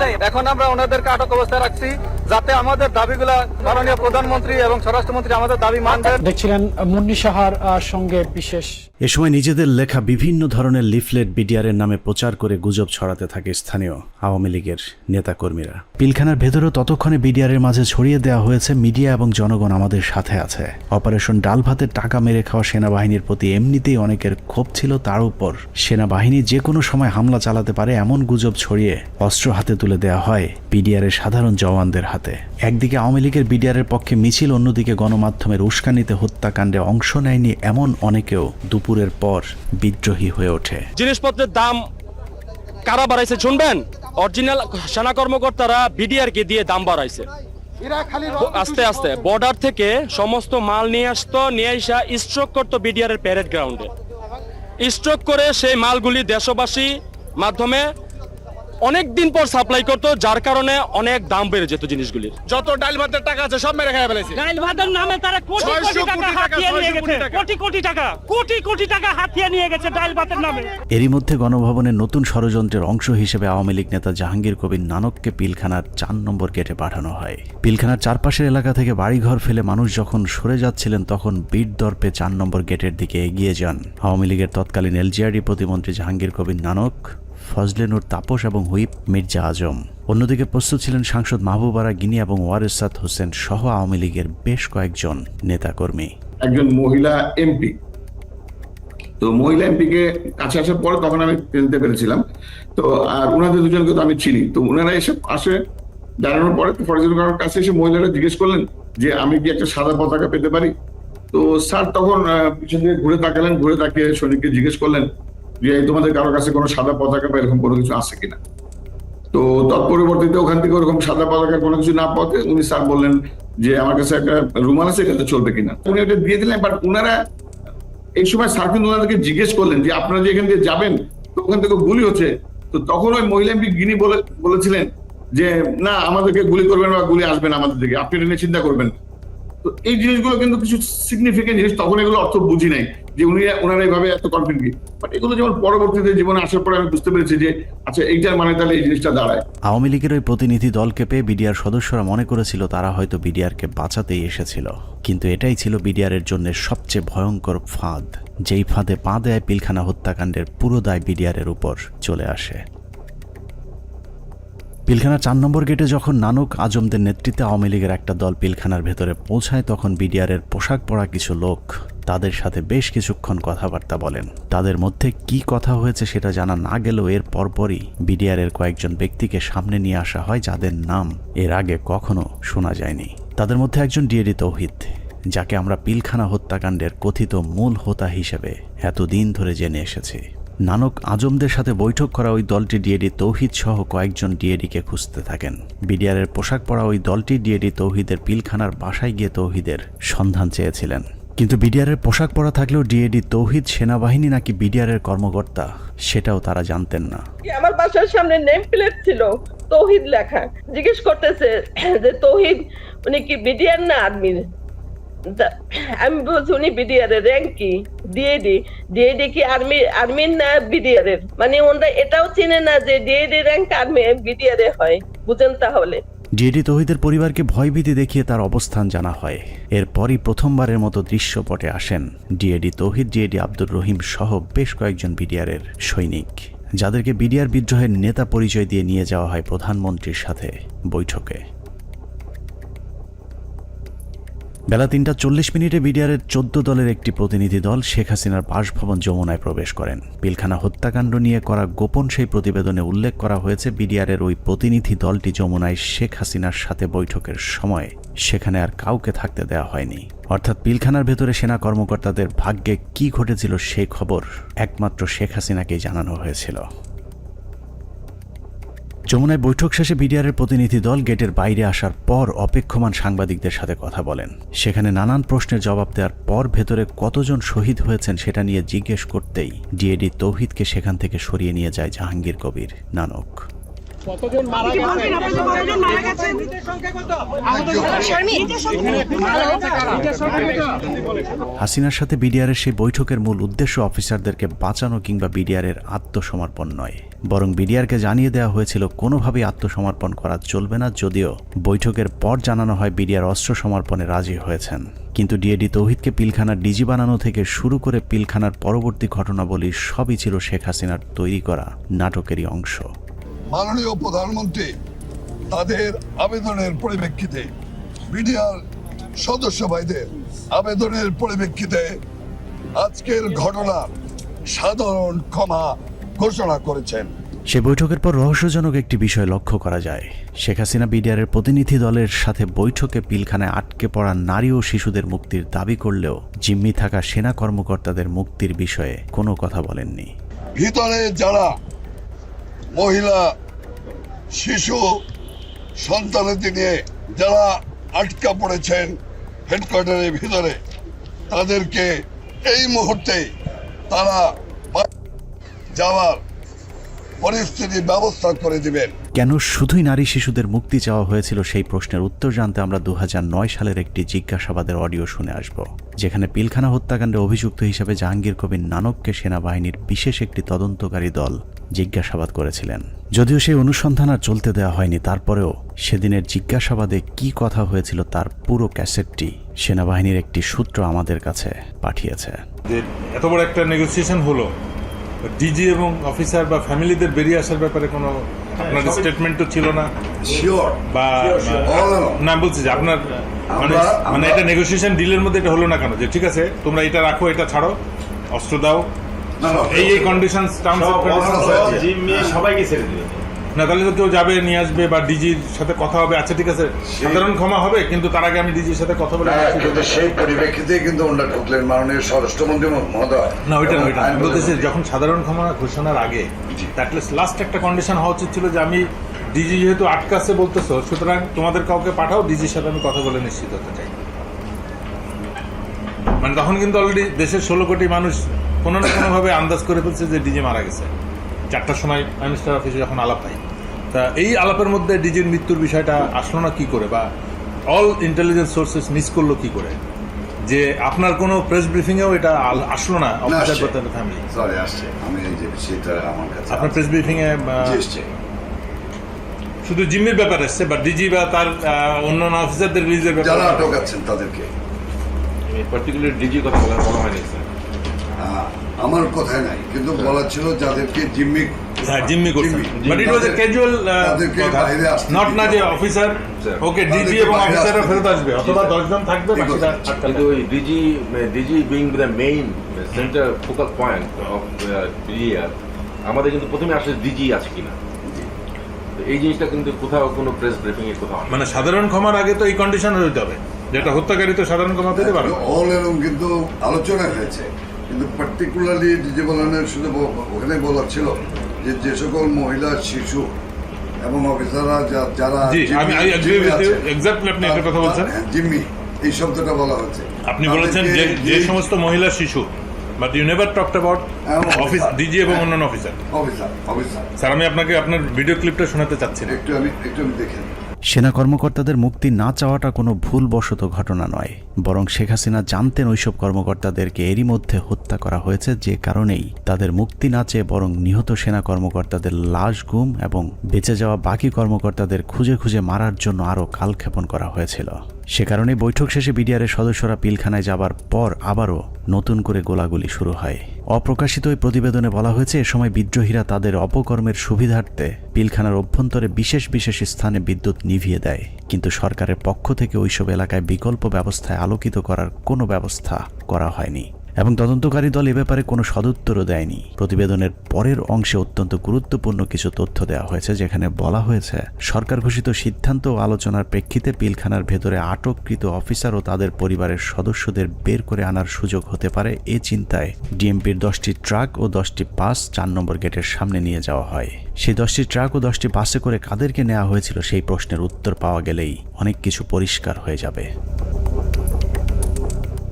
M: দেয়। এখন আমরা ওনাদেরকে আটক অবস্থায় রাখছি যাতে আমাদের দাবিগুলা মাননীয় প্রধানমন্ত্রী এবং স্বরাষ্ট্রমন্ত্রী আমাদের দাবি মানবেন।
N: দেখছিলেন মুন্নি সাহার সঙ্গে বিশেষ।
A: এ সময় নিজেদের লেখা বিভিন্ন ধরনের লিফলেট বিডিআরের নামে প্রচার করে গুজব ছড়াতে থাকে স্থানীয় আওয়ামী লীগের নেতাকর্মীরা। পিলখানার ভেতরেও ততক্ষণে বিডিআরের মাঝে ছড়িয়ে দেওয়া হয়েছে মিডিয়া এবং জনগণ আমাদের সাথে আছে। অপারেশন ডাল ভাতের টাকা মেরে খাওয়া সেনাবাহিনীর প্রতি এমনিতেই অনেকের ক্ষোভ ছিল, তার উপর সেনাবাহিনী যে কোনো সময় হামলা চালাতে পারে এমন গুজব ছড়িয়ে অস্ত্র হাতে তুলে দেওয়া হয় বিডিআরের সাধারণ জওয়ানদের হাতে। একদিকে আওয়ামী লীগের বিডিআরের পক্ষে মিছিল, অন্যদিকে গণমাধ্যমের উস্কানিতে হত্যাকাণ্ডে অংশ নেয়নি এমন অনেকেও দুপুরের পর বিদ্রোহী হয়ে ওঠে।
O: জিনিসপত্রের দাম কারা বাড়াইছে শুনবেন? অরিজিনাল সেনা কর্মকর্তারা বিডিআর কে দিয়ে দাম বাড়াইছে। আস্তে আস্তে বর্ডার থেকে সমস্ত মাল নিয়ে আসতো, নিয়ে আসা স্ট্রোক করতো বিডিআর এর প্যারেড গ্রাউন্ডে। স্ট্রোক করে সেই মালগুলি দেশবাসী মাধ্যমে অনেক দিন পর সাপ্লাই করতো, যার কারণে অনেক দাম বেড়ে যেত জিনিসগুলির।
M: যত ডাল ভাতের টাকা আছে সব মেরে খাইয়া ফেলেছে।
O: ডাল ভাতের নামে তারা কোটি কোটি টাকা হাতিয়ে নিয়ে গেছে, কোটি টাকা হাতিয়ে নিয়ে গেছে ডাল ভাতের নামে।
A: এরই মধ্যে গণভবনের নতুন ষড়যন্ত্রের অংশ হিসেবে আওয়ামী লীগ নেতা জাহাঙ্গীর কবির নানককে পিলখানার 4 নম্বর গেটে পাঠানো হয়। পিলখানার চারপাশের এলাকা থেকে বাড়িঘর ফেলে মানুষ যখন সরে যাচ্ছিলেন, তখন বীর দর্পে 4 নম্বর গেটের দিকে এগিয়ে যান আওয়ামী লীগের তৎকালীন এলজিআরডি প্রতিমন্ত্রী জাহাঙ্গীর কবির নানক, ফজলে নূর তাপস এবং হুইপ মির্জা আজম। অন্যদিকে প্রস্তুত ছিলেন সাংসদ মাহবুবারা গিনি এবং ওয়ারেসাত হোসেন সহ আওয়ামী লীগের বেশ কয়েকজন নেতাকর্মী।
P: একজন মহিলা এমপি, তো মহিলা এমপিকে কাছে আসার পরে তখন আমি চিনতে পেরেছিলাম। তো আর ওনাদের দুজনকে তো আমি চিনি। তো ওনারা এসে পাশে দাঁড়ানোর পরে ফরজুল কারোর কাছে এসে মহিলারা জিজ্ঞেস করলেন যে আমি কি একটা সাদা পতাকা পেতে পারি? তো স্যার তখন পিছন দিকে ঘুরে তাকালেন, ঘুরে তাকিয়ে সৈনিককে জিজ্ঞেস করলেন যে তোমাদের কারোর কাছে কোনো সাদা পতাকা বা এরকম কোনো কিছু আছে কিনা। তো তৎপরবর্তীতে ওখান থেকে ওরকম সাদা পতাকার কোনো কিছু না পাওয়াতে উনি স্যার বললেন যে আমার কাছে একটা রুমাল আছে, এটাতে চলবে কিনা। উনি ওটা দিয়ে দিলেন। বাট ওনারা এই সময় স্যার কিন্তু ওনাদেরকে জিজ্ঞেস করলেন যে আপনারা যে এখান দিয়ে যাবেন তো ওখান থেকে গুলি হচ্ছে, তো তখন ওই মহিলা এমপি গিনি বলেছিলেন যে না আমাদেরকে গুলি করবেন বা গুলি আসবেন আমাদের দিকে, আপনি এটা নিয়ে চিন্তা করবেন। তো এই জিনিসগুলো কিন্তু কিছু সিগনিফিকেন্ট জিনিস, তখন এগুলো অর্থ বুঝি নাই যে ওনারা এইভাবে এত কনফিডেন্ট, বাট এগুলো যেমন পরবর্তীতে জীবনে আসার পরে আমি বুঝতে পেরেছি যে আচ্ছা এইটার মানে তাহলে এই জিনিসটা দাঁড়ায়।
A: আওয়ামী লীগের ওই প্রতিনিধি দলকে পেয়ে বিডিআর সদস্যরা মনে করেছিল তারা হয়তো বিডিআরকে বাঁচাতেই এসেছিল, কিন্তু এটাই ছিল বিডিআরের জন্য সবচেয়ে ভয়ঙ্কর ফাঁদ, যেই ফাঁদে পা দেয় পিলখানা হত্যাকাণ্ডের পুরো দায় বিডিআরের উপর চলে আসে। পিলখানা 4 নম্বর গেটে যখন নানক আজমদের নেতৃত্বে আওয়ামী লীগের একটা দল পিলখানার ভেতরে পৌঁছায়, তখন বিডিআরের পোশাক পরা কিছু লোক তাদের সাথে বেশ কিছুক্ষণ কথাবার্তা বলেন। তাদের মধ্যে কি কথা হয়েছে সেটা জানা না গেলেও এর পরপরই বিডিআরের কয়েকজন ব্যক্তিকে সামনে নিয়ে আসা হয় যাদের নাম এর আগে কখনো শোনা যায়নি। তাদের মধ্যে একজন ডিএডি তৌহিদ, যাকে আমরা পিলখানা হত্যাকাণ্ডের কথিত মূল হোতা হিসেবে এতদিন ধরে জেনে এসেছি। নানক আজমদের সাথে বৈঠক করা ওই দলটি ডিএডি তৌহিদ সহ কয়েকজন ডিএডিকে খুঁজতে থাকেন। বিডিআরের পোশাক পরা ওই দলটি ডিএডি তৌহিদের পিলখানার বাসায় গিয়ে তৌহিদের সন্ধান চেয়েছিলেন, কিন্তু বিডিআরের পোশাক পরা থাকলেও ডিএডি তৌহিদ সেনাবাহিনী নাকি বিডিআরের কর্মকর্তা সেটাও তারা জানতেন না।
L: আমার বাসার সামনে নেম প্লেট ছিল তৌহিদ লেখা, জিজ্ঞেস করতেছে যে তৌহিদ উনি কি বিডিআর না আর্মির? আমি বলছি উনি বিডিআর এর র্যাঙ্ক কি? ডিএডি কি আর্মির না বিডিআর এর? মানে ওনারা এটাও চিনে না যে ডিএডি র্যাঙ্ক আর্মি বিডিআর এ হয়, বুঝেন? তাহলে
A: ডিএডি তৌহিদের পরিবারকে ভয়ভীতি দেখিয়ে তার অবস্থান জানা হয়। এরপরই প্রথমবারের মতো দৃশ্যপটে আসেন ডিএডি তৌহিদ, ডিএডি আব্দুর রহিম সহ বেশ কয়েকজন বিডিআরের সৈনিক, যাদেরকে বিডিআর বিদ্রোহের নেতা পরিচয় দিয়ে নিয়ে যাওয়া হয় প্রধানমন্ত্রীর সাথে বৈঠকে। বেলা 3:40 বিডিআরের 14 দলের একটি প্রতিনিধি দল শেখ হাসিনার বাসভবন যমুনায় প্রবেশ করেন। পিলখানা হত্যাকাণ্ড নিয়ে করা গোপন সেই প্রতিবেদনে উল্লেখ করা হয়েছে বিডিআরের ওই প্রতিনিধি দলটি যমুনায় শেখ হাসিনার সাথে বৈঠকের সময় সেখানে আর কাউকে থাকতে দেওয়া হয়নি। অর্থাৎ পিলখানার ভেতরে সেনা কর্মকর্তাদের ভাগ্যে কি ঘটেছিল সেই খবর একমাত্র শেখ হাসিনাকেই জানানো হয়েছিল। যমুনায় বৈঠক শেষে বিডিআরের প্রতিনিধি দল গেটের বাইরে আসার পর অপেক্ষমান সাংবাদিকদের সাথে কথা বলেন। সেখানে নানান প্রশ্নের জবাব দেওয়ার পর ভেতরে কতজন শহীদ হয়েছেন সেটা নিয়ে জিজ্ঞেস করতেই ডিএডি তৌহিদকে সেখান থেকে সরিয়ে নিয়ে যায় জাহাঙ্গীর কবির নানক। হাসিনার সাথে বিডিআরের সেই বৈঠকের মূল উদ্দেশ্য অফিসারদেরকে বাঁচানো কিংবা বিডিআরের আত্মসমর্পণ নয়, বরং বিডিআরকে জানিয়ে দেওয়া হয়েছিল কোনোভাবেই আত্মসমর্পণ করা চলবে না। যদিও বৈঠকের পর জানানো হয় বিডিআর অস্ত্র সমর্পণে রাজি হয়েছেন, কিন্তু ডিএডি তৌহিদকে পিলখানার ডিজি বানানো থেকে শুরু করে পিলখানার পরবর্তী ঘটনাবলী সবই ছিল শেখ হাসিনার তৈরি করা নাটকেরই অংশ।
Q: মাননীয় প্রধানমন্ত্রী তাদের আবেদনের পরিপ্রেক্ষিতে, বিডিআর সদস্য ভাইদের আবেদনের পরিপ্রেক্ষিতে আজকের ঘটনার সাধারণ ক্ষমা ঘোষণা করেছেন।
A: সে বৈঠকের পর রহস্যজনক একটি বিষয় লক্ষ্য করা যায়। শেখ হাসিনা বিডিআরের প্রতিনিধি দলের সাথে বৈঠকে পিলখানায় আটকে পড়া নারী ও শিশুদের মুক্তির দাবি করলেও জিম্মি থাকা সেনা কর্মকর্তাদের মুক্তির বিষয়ে কোনো কথা বলেননি।
Q: ভিতরে যারা মহিলা, শিশু, সন্তানদের নিয়ে যারা আটকা পড়েছেন হেডকোয়ার্টারের ভিতরে, তাদেরকে এই মুহূর্তে তারা যাওয়ার পরিস্থিতি ব্যবস্থা করে দিবেন।
A: কেন শুধুই নারী শিশুদের মুক্তি চাওয়া হয়েছিল সেই প্রশ্নের উত্তর জানতে আমরা 2009 সালের একটি জিজ্ঞাসাবাদের অডিও শুনে আসব, যেখানে পিলখানা হত্যাকাণ্ডে অভিযুক্ত হিসেবে জাহাঙ্গীর কবির নানককে সেনাবাহিনীর বিশেষ একটি তদন্তকারী দল জিজ্ঞাসাবাদ করেছিলেন। যদিও সেই অনুসন্ধান আর চলতে দেওয়া হয়নি, তারপরেও সেদিনের জিজ্ঞাসাবাদে কি কথা হয়েছিল তার পুরো ক্যাসেটটি সেনাবাহিনীর একটি সূত্র আমাদের কাছে পাঠিয়েছে।
R: এত বড় একটা নেগোসিয়েশন হলো, ডিজি এবং অফিসার বা ফ্যামিলিদের বেরিয়ে আসার ব্যাপারে কোনো আপনার স্টেটমেন্টও ছিল না, বা না বলছি যে আপনার মানে এটা নেগোসিয়েশন ডিলের মধ্যে এটা হলো না কেন যে ঠিক আছে তোমরা এটা রাখো, এটা ছাড়ো, অস্ত্র দাও, এই কন্ডিশনস সবাইকে ছেড়ে দিবে না, তাহলে তো কেউ যাবে নিয়ে আসবে বা ডিজির সাথে কথা হবে, আচ্ছা ঠিক আছে সাধারণ ক্ষমা হবে, কিন্তু তার আগে আমি ডিজির সাথে কথা বলে
Q: সেই পরিপ্রেক্ষিতে কিন্তু ওনারা ঢুকলেন মাননীয় স্বরাষ্ট্রমন্ত্রী মহোদয়।
R: না ওইটা আমি বলতেছি যখন সাধারণ ক্ষমা ঘোষণার আগে অ্যাটলিস্ট লাস্ট একটা কন্ডিশন হওয়া উচিত ছিল যে আমি ডিজি যেহেতু আটকাছে বলতেছো, সুতরাং তোমাদের কাউকে পাঠাও, ডিজির সাথে আমি কথা বলে নিশ্চিত হতে চাই। মানে তখন কিন্তু অলরেডি দেশের 16 কোটি মানুষ কোনো না কোনোভাবে আন্দাজ করে ফেলছে যে ডিজি মারা গেছে 4টার সময় প্রাইম মিনিস্টার অফিসে যখন আলাপ হয়। তা এই আলাপের মধ্যে ডিজির মৃত্যুর বিষয়টা আসলো না কি করে, বা অল ইন্টেলিজেন্স সোর্সেস মিস করলো কি করে, যে আপনার কোনো প্রেস ব্রিফিংয়েও এটা আসলো না অফিসার বা তার ফ্যামিলি?
Q: সরি, আসছে। আমি এই যে বিষয়টা আমার কাছে
R: আপনার প্রেস ব্রিফিংয়ে শুধু জিম্মির ব্যাপার এসছে, বা ডিজি বা তার অন্যান্য অফিসারদের রিলিজের ব্যাপার
Q: যারা আটক আছেন তাদেরকে
D: পার্টিকুলার ডিজি কথা বলা হয়নি স্যার।
Q: আমার কথাই নাই, কিন্তু বলা ছিল যাদেরকে জিম্মি
R: করছেন, but it was A casual কথা, নট না যে অফিসার ওকে ডিজি এবং অফিসাররা ফেরত আসবে অথবা 10 জন থাকবে বাকিরা।
S: কিন্তু ওই DG being the main centre focal point of PDR, আমাদের কিন্তু প্রথমে আসলে ডিজি আছে কিনা এই জিনিসটা কিন্তু কোথাও কোনো প্রেস ব্রিফিং এ কোথাও,
R: মানে সাধারণ ক্ষমার আগে তো এই কন্ডিশন হইতে হবে, যেটা হত্যাকারী তো সাধারণ ক্ষমা পেতে পারে।
Q: অল এরকম কিন্তু আলোচনা হয়েছে, কিন্তু পার্টিকুলারলি ডিজি বলানের শুধু ওখানে বলা ছিল যে যে সকল মহিলা, শিশু এবং অফিসাররা যারা জিম্মি, এই শব্দটা বলা হচ্ছে।
R: আপনি বলেছেন যে সমস্ত মহিলা, শিশু, but you never talked about office DG এবং অন্যান্য অফিসার। স্যার, আমি আপনাকে আপনার ভিডিও ক্লিপটা শোনাতে চাচ্ছি না,
Q: একটু আমি দেখে।
A: সেনা কর্মকর্তাদের মুক্তি না চাওয়াটা কোনো ভুলবশত ঘটনা নয়, বরং শেখ হাসিনা জানতেন ওইসব কর্মকর্তাদেরকে এরই মধ্যে হত্যা করা হয়েছে, যে কারণেই তাদের মুক্তি না চেয়ে বরং নিহত সেনা কর্মকর্তাদের লাশ গুম এবং বেঁচে যাওয়া বাকি কর্মকর্তাদের খুঁজে খুঁজে মারার জন্য আরও কালক্ষেপণ করা হয়েছিল। সে কারণে বৈঠক শেষে বিডিআরের সদস্যরা পিলখানায় যাবার পর আবারও নতুন করে গোলাগুলি শুরু হয়। অপ্রকাশিত ওই প্রতিবেদনে বলা হয়েছে, এ সময় বিদ্রোহীরা তাদের অপকর্মের সুবিধার্থে পিলখানার অভ্যন্তরে বিশেষ বিশেষ স্থানে বিদ্যুৎ নিভিয়ে দেয়, কিন্তু সরকারের পক্ষ থেকে ওইসব এলাকায় বিকল্প ব্যবস্থায় আলোকিত করার কোনো ব্যবস্থা করা হয়নি এবং তদন্তকারী দল এ ব্যাপারে কোনো সদুত্তরও দেয়নি। প্রতিবেদনের পরের অংশে অত্যন্ত গুরুত্বপূর্ণ কিছু তথ্য দেওয়া হয়েছে, যেখানে বলা হয়েছে সরকার ঘোষিত সিদ্ধান্ত ও আলোচনার প্রেক্ষিতে পিলখানার ভেতরে আটককৃত অফিসার ও তাদের পরিবারের সদস্যদের বের করে আনার সুযোগ হতে পারে, এ চিন্তায় ডিএমপির 10টি ট্রাক ও 10টি বাস 4 নম্বর গেটের সামনে নিয়ে যাওয়া হয়। সেই 10টি ট্রাক ও 10টি বাসে করে কাদেরকে নেওয়া হয়েছিল সেই প্রশ্নের উত্তর পাওয়া গেলেই অনেক কিছু পরিষ্কার হয়ে যাবে।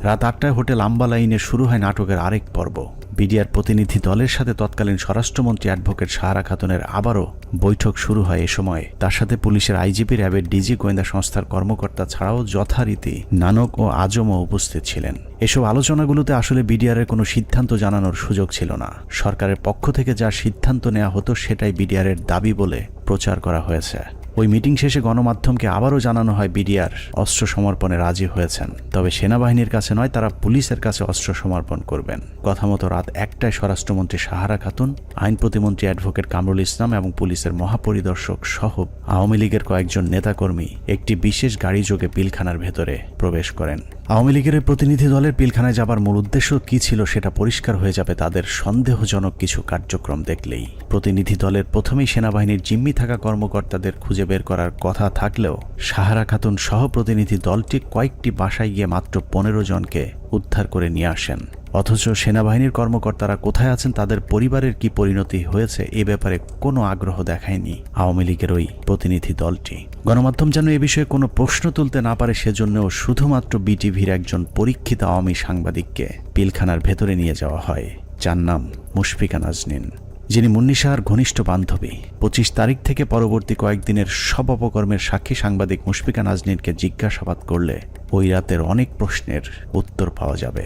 A: রাত 8টায় হোটেল আম্বালাইনে শুরু হয় নাটকের আরেক পর্ব। বিডিআর প্রতিনিধি দলের সাথে তৎকালীন স্বরাষ্ট্রমন্ত্রী অ্যাডভোকেট সাহারা খাতুনের আবারও বৈঠক শুরু হয়। এ সময় তার সাথে পুলিশের আইজিপি, র্যাবের ডিজি, গোয়েন্দা সংস্থার কর্মকর্তা ছাড়াও যথারীতি নানক ও আজমও উপস্থিত ছিলেন। এসব আলোচনাগুলোতে আসলে বিডিআরের কোনো সিদ্ধান্ত জানানোর সুযোগ ছিল না। সরকারের পক্ষ থেকে যা সিদ্ধান্ত নেওয়া হতো সেটাই বিডিআরের দাবি বলে প্রচার করা হয়েছে। ওই মিটিং শেষে গণমাধ্যমকে আবারও জানানো হয় বিডিআর অস্ত্র সমর্পণে রাজি হয়েছেন, তবে সেনাবাহিনীর কাছে নয়, তারা পুলিশের কাছে অস্ত্র সমর্পণ করবেন। কথা মতো রাত 1টায় স্বরাষ্ট্রমন্ত্রী সাহারা খাতুন, আইন প্রতিমন্ত্রী অ্যাডভোকেট কামরুল ইসলাম এবং পুলিশের মহাপরিদর্শক সহ আওয়ামী লীগের কয়েকজন নেতাকর্মী একটি বিশেষ গাড়ি যোগে পিলখানার ভেতরে প্রবেশ করেন। আওয়ামী লীগের প্রতিনিধি দলের পিলখানায় যাবার মূল উদ্দেশ্য কি ছিল সেটা পরিষ্কার হয়ে যাবে তাদের সন্দেহজনক কিছু কার্যক্রম দেখলেই। প্রতিনিধি দলের প্রথমেই সেনাবাহিনীর জিম্মি থাকা কর্মকর্তাদের খুঁজে বের করার কথা থাকলেও সাহারা খাতুন সহ প্রতিনিধি দলটি কয়েকটি বাসায় গিয়ে মাত্র 15 জনকে উদ্ধার করে নিয়ে আসেন। অথচ সেনাবাহিনীর কর্মকর্তারা কোথায় আছেন, তাদের পরিবারের কি পরিণতি হয়েছে, এ ব্যাপারে কোনো আগ্রহ দেখায়নি আওয়ামী লীগের ওই প্রতিনিধি দলটি। গণমাধ্যম যেন এ বিষয়ে কোনো প্রশ্ন তুলতে না পারে সেজন্যও শুধুমাত্র বিটিভির একজন পরীক্ষিত আওয়ামী সাংবাদিককে পিলখানার ভেতরে নিয়ে যাওয়া হয়, যার নাম মুশফিকা নাজনীন, যিনি মুন্নী শাহর ঘনিষ্ঠ বান্ধবী। 25 তারিখ থেকে পরবর্তী কয়েকদিনের সব অপকর্মের সাক্ষী সাংবাদিক মুশফিকা নাজনীনকে জিজ্ঞাসাবাদ করলে ওই রাতের অনেক প্রশ্নের উত্তর পাওয়া যাবে।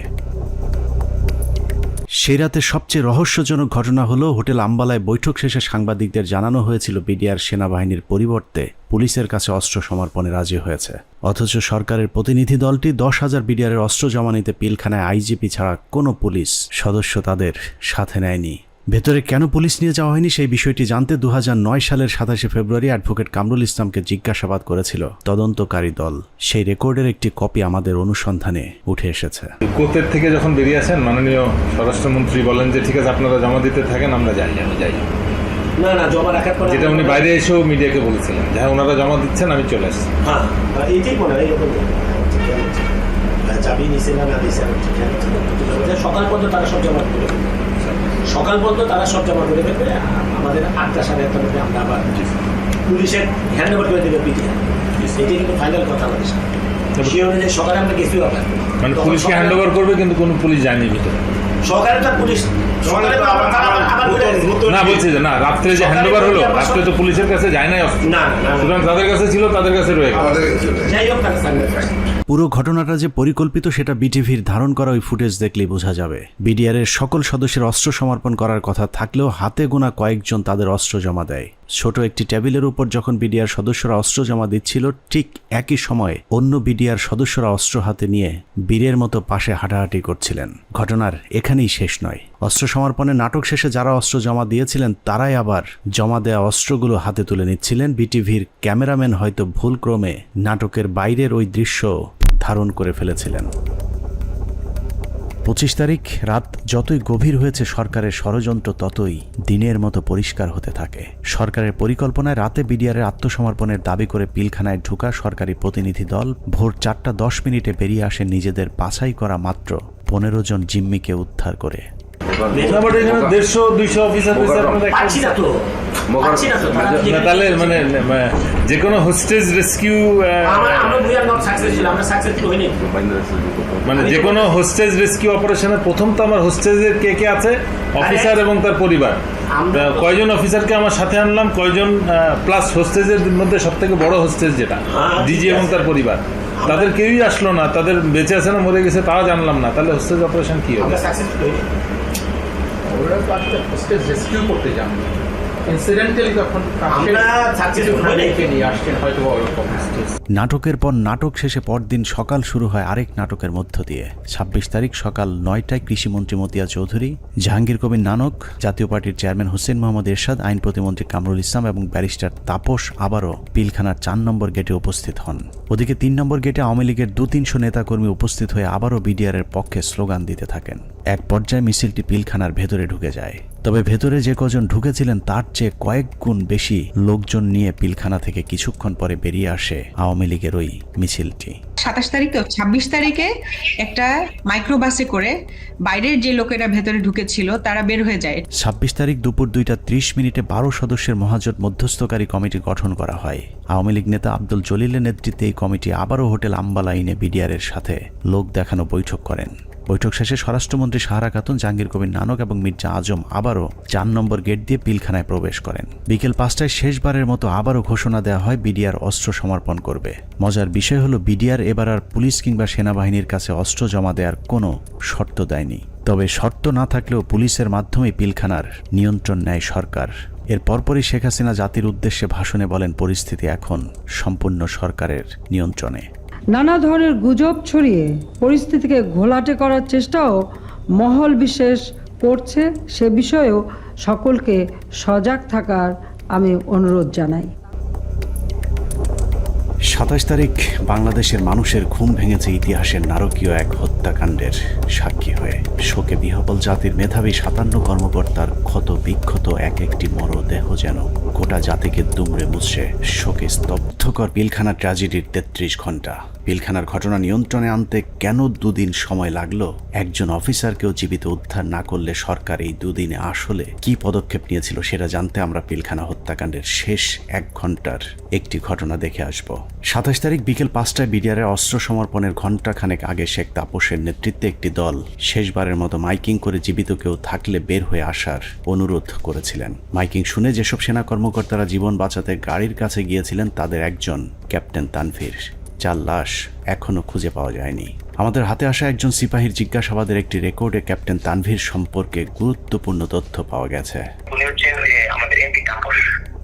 A: সেই রাতে সবচেয়ে রহস্যজনক ঘটনা হলো, হোটেল আম্বালায় বৈঠক শেষে সাংবাদিকদের জানানো হয়েছিল বিডিআর সেনাবাহিনীর পরিবর্তে পুলিশের কাছে অস্ত্র সমর্পণে রাজি হয়েছে। অথচ সরকারের প্রতিনিধি দলটি 10,000 বিডিআরের অস্ত্র জমা নিতে পিলখানায় আইজিপি ছাড়া কোনো পুলিশ সদস্য তাদের সাথে নেয়নি। ভেতরে কেন পুলিশ নিয়ে যাওয়া হয়নি সেই বিষয়টি জানতে 2009 সালের 27 ফেব্রুয়ারি অ্যাডভোকেট কামরুল ইসলামকে জিজ্ঞাসাবাদ করেছিল তদন্তকারী দল। সেই রেকর্ডের একটি কপি আমাদের অনুসন্ধানে উঠে এসেছে।
R: কোর্টের থেকে যখন বেরিয়ে আসেন মাননীয় স্বরাষ্ট্রমন্ত্রী বলেন যে ঠিক আছে আপনারা জমা দিতে থাকেন, আমরা যাই।
T: না জমা রাখার পরে
R: যেটা উনি বাইরে এসেও মিডিয়াকে বলেছিলেন, হ্যাঁ ওনারা জমা দিচ্ছেন, আমি চলে আসছি।
T: হ্যাঁ এইটাই মনে হয় চাবি নিছে না দিছে, সকাল পর্যন্ত তারা সব জমা করে দেবে, সকাল পর্যন্ত তারা সব জমা করে দেবে। আমাদের 8টা সাড়ে 8টার মধ্যে আমরা আবার পুলিশের হ্যান্ড ওভার করে দেবে পিটিআর। এটাই কিন্তু ফাইনাল কথা আমাদের সাথে। সেই অনুযায়ী সকালে আমরা গেছি ওখানে।
R: মানে পুলিশকে হ্যান্ড ওভার করবে, কিন্তু কোনো পুলিশ যায়নি ভিতরে।
T: সকালে তো পুলিশ সকালে তো আবার
R: না বলছি যে না, রাত্রে যে হ্যান্ড ওভার হলো, রাত্রে তো পুলিশের কাছে যায় নাই অস্ত্র, সুতরাং তাদের কাছে ছিল, তাদের কাছে রয়ে গেল।
T: যাই হোক
A: পুরো ঘটনাটা যে পরিকল্পিত সেটা বিটিভির ধারণ করা ওই ফুটেজ দেখলেই বোঝা যাবে। বিডিআরের সকল সদস্যের অস্ত্র সমর্পণ করার কথা থাকলেও হাতে গোনা কয়েকজন তাদের অস্ত্র জমা দেয়। ছোট একটি টেবিলের উপর যখন বিডিআর সদস্যরা অস্ত্র জমা দিচ্ছিল, ঠিক একই সময়ে অন্য বিডিআর সদস্যরা অস্ত্র হাতে নিয়ে বীরের মতো পাশে হাঁটাহাঁটি করছিলেন। ঘটনার এখানেই শেষ নয়। অস্ত্র সমর্পণের নাটক শেষে যারা অস্ত্র জমা দিয়েছিলেন তারাই আবার জমা দেওয়া অস্ত্রগুলো হাতে তুলে নিচ্ছিলেন। বিটিভির ক্যামেরাম্যান হয়তো ভুলক্রমে নাটকের বাইরের ওই দৃশ্য ধারণ করে ফেলেছিলেন। 25 তারিখ রাত যতই গভীর হয়েছে, সরকারের ষড়যন্ত্র ততই দিনের মতো পরিষ্কার হতে থাকে। সরকারের পরিকল্পনায় রাতে বিডিআরের আত্মসমর্পণের দাবি করে পিলখানায় ঢোকা সরকারি প্রতিনিধি দল ভোর 4:10 বেরিয়ে আসে নিজেদের বাছাই করা মাত্র 15 জন জিম্মিকে উদ্ধার করে।
R: তাহলে মানে যে কোনো হোস্টেজ রেস্কিউ, মানে যে কোনো হোস্টেজ রেস্কিউ অপারেশনে প্রথম তো আমার হোস্টেজের কে কে আছে, অফিসার এবং তার পরিবার, কয়জন অফিসারকে আমার সাথে আনলাম, কয়জন প্লাস হোস্টেজের মধ্যে সব থেকে বড় হোস্টেজ যেটা ডিজি এবং তার পরিবার, তাদের কেউই আসলো না। তাদের বেঁচে আছে না মরে গেছে তাও জানলাম না। তাহলে হোস্টেজ অপারেশন কি হবে?
C: হোস্টেজ রেস্কিউ করতে যান, ইনসিডেন্টালি তখন
A: নাটকের পর নাটক শেষে পরদিন সকাল শুরু হয় আরেক নাটকের মধ্য দিয়ে। 26 তারিখ সকাল 9টায় কৃষিমন্ত্রী মতিয়া চৌধুরী, জাহাঙ্গীর কবির নানক, জাতীয় পার্টির চেয়ারম্যান হোসেন মোহাম্মদ এরশাদ, আইন প্রতিমন্ত্রী কামরুল ইসলাম এবং ব্যারিস্টার তাপস আবারও পিলখানার 4 নম্বর গেটে উপস্থিত হন। ওদিকে 3 নম্বর গেটে আওয়ামী লীগের 200-300 নেতাকর্মী উপস্থিত হয়ে আবারও বিডিআরের পক্ষে স্লোগান দিতে থাকেন। এক পর্যায়ে মিছিলটি পিলখানার ভেতরে ঢুকে যায়। তবে ভেতরে যে কজন ঢুকেছিলেন তার চেয়ে কয়েক গুণ বেশি লোকজন নিয়ে পিলখানা থেকে কিছুক্ষণ পরে বেরিয়ে আসে আওয়ামী লীগের ওই মিছিলটি।
G: 27 তারিখ তো 26 তারিখে একটা মাইক্রোবাসে করে বাইরের যে লোকেরা ভেতরে ঢুকেছিল তারা বের হয়ে যায়।
A: 26 তারিখ দুপুর 2:30 12 সদস্যের মহাজোট মধ্যস্থকারী কমিটি গঠন করা হয়। আওয়ামী লীগ নেতা আব্দুল জলিলের নেতৃত্বে এই কমিটি আবারও হোটেল আম্বালাইনে বিডিআরের সাথে লোক দেখানো বৈঠক করেন। বৈঠক শেষে স্বরাষ্ট্রমন্ত্রী সাহারা খাতুন, জাহাঙ্গীর কবির নানক এবং মির্জা আজম আবারও 4 নম্বর গেট দিয়ে পিলখানায় প্রবেশ করেন। বিকেল 5টায় শেষবারের মতো আবারও ঘোষণা দেওয়া হয় বিডিআর অস্ত্র সমর্পণ করবে। মজার বিষয় হলো বিডিআর এবার আর পুলিশ কিংবা সেনাবাহিনীর কাছে অস্ত্র জমা দেওয়ার কোনো শর্ত দেয়নি। তবে শর্ত না থাকলেও পুলিশের মাধ্যমে পিলখানার নিয়ন্ত্রণ নেয় সরকার। এর পরপরই শেখ হাসিনা জাতির উদ্দেশ্যে ভাষণে বলেন, পরিস্থিতি এখন সম্পূর্ণ সরকারের নিয়ন্ত্রণে।
U: নানা ধরনের গুজব ছড়িয়ে পরিস্থিতিকে ঘোলাটে করার চেষ্টাও মহল বিশেষ করছে, সে বিষয়েও সকলকে সজাগ থাকার আমি অনুরোধ জানাই।
A: 27 তারিখ বাংলাদেশের মানুষের ঘুম ভেঙেছে ইতিহাসের নারকীয় এক হত্যাকাণ্ডের সাক্ষী হয়ে। শোকে বিহ্বল জাতির মেধাবী 57 কর্মকর্তার ক্ষত বিক্ষত এক একটি মরদেহ যেন গোটা জাতিকে দুমড়ে মুছছে। শোকে স্তব্ধকর পিলখানা ট্র্যাজেডির 33 ঘন্টা। পিলখানার ঘটনা নিয়ন্ত্রণে আনতে কেন 2 দিন সময় লাগলো? একজন অফিসারকেও জীবিত উদ্ধার না করলে সরকার এই 2 দিনে আসলে কি পদক্ষেপ নিয়েছিল সেটা জানতে আমরা পিলখানা হত্যাকাণ্ডের শেষ 1 ঘন্টার একটি ঘটনা দেখে আসব। 27 তারিখ বিকেল 5টায় বিডিআরের অস্ত্র সমর্পণের ঘণ্টাখানেক আগে শেখ তাপসের নেতৃত্বে একটি দল শেষবারের মতো মাইকিং করে জীবিত কেউ থাকলে বের হয়ে আসার অনুরোধ করেছিলেন। মাইকিং শুনে যেসব সেনা কর্মকর্তারা জীবন বাঁচাতে গাড়ির কাছে গিয়েছিলেন তাদের একজন ক্যাপ্টেন তানভীর, যার লাশ এখনো খুঁজে পাওয়া যায়নি। আমাদের হাতে আসা একজন সিপাহীর জিজ্ঞাসাবাদের একটি রেকর্ডে ক্যাপ্টেন তানভীর সম্পর্কে গুরুত্বপূর্ণ তথ্য পাওয়া গেছে।
V: উনি হচ্ছেন আমাদের এমপি তাপস।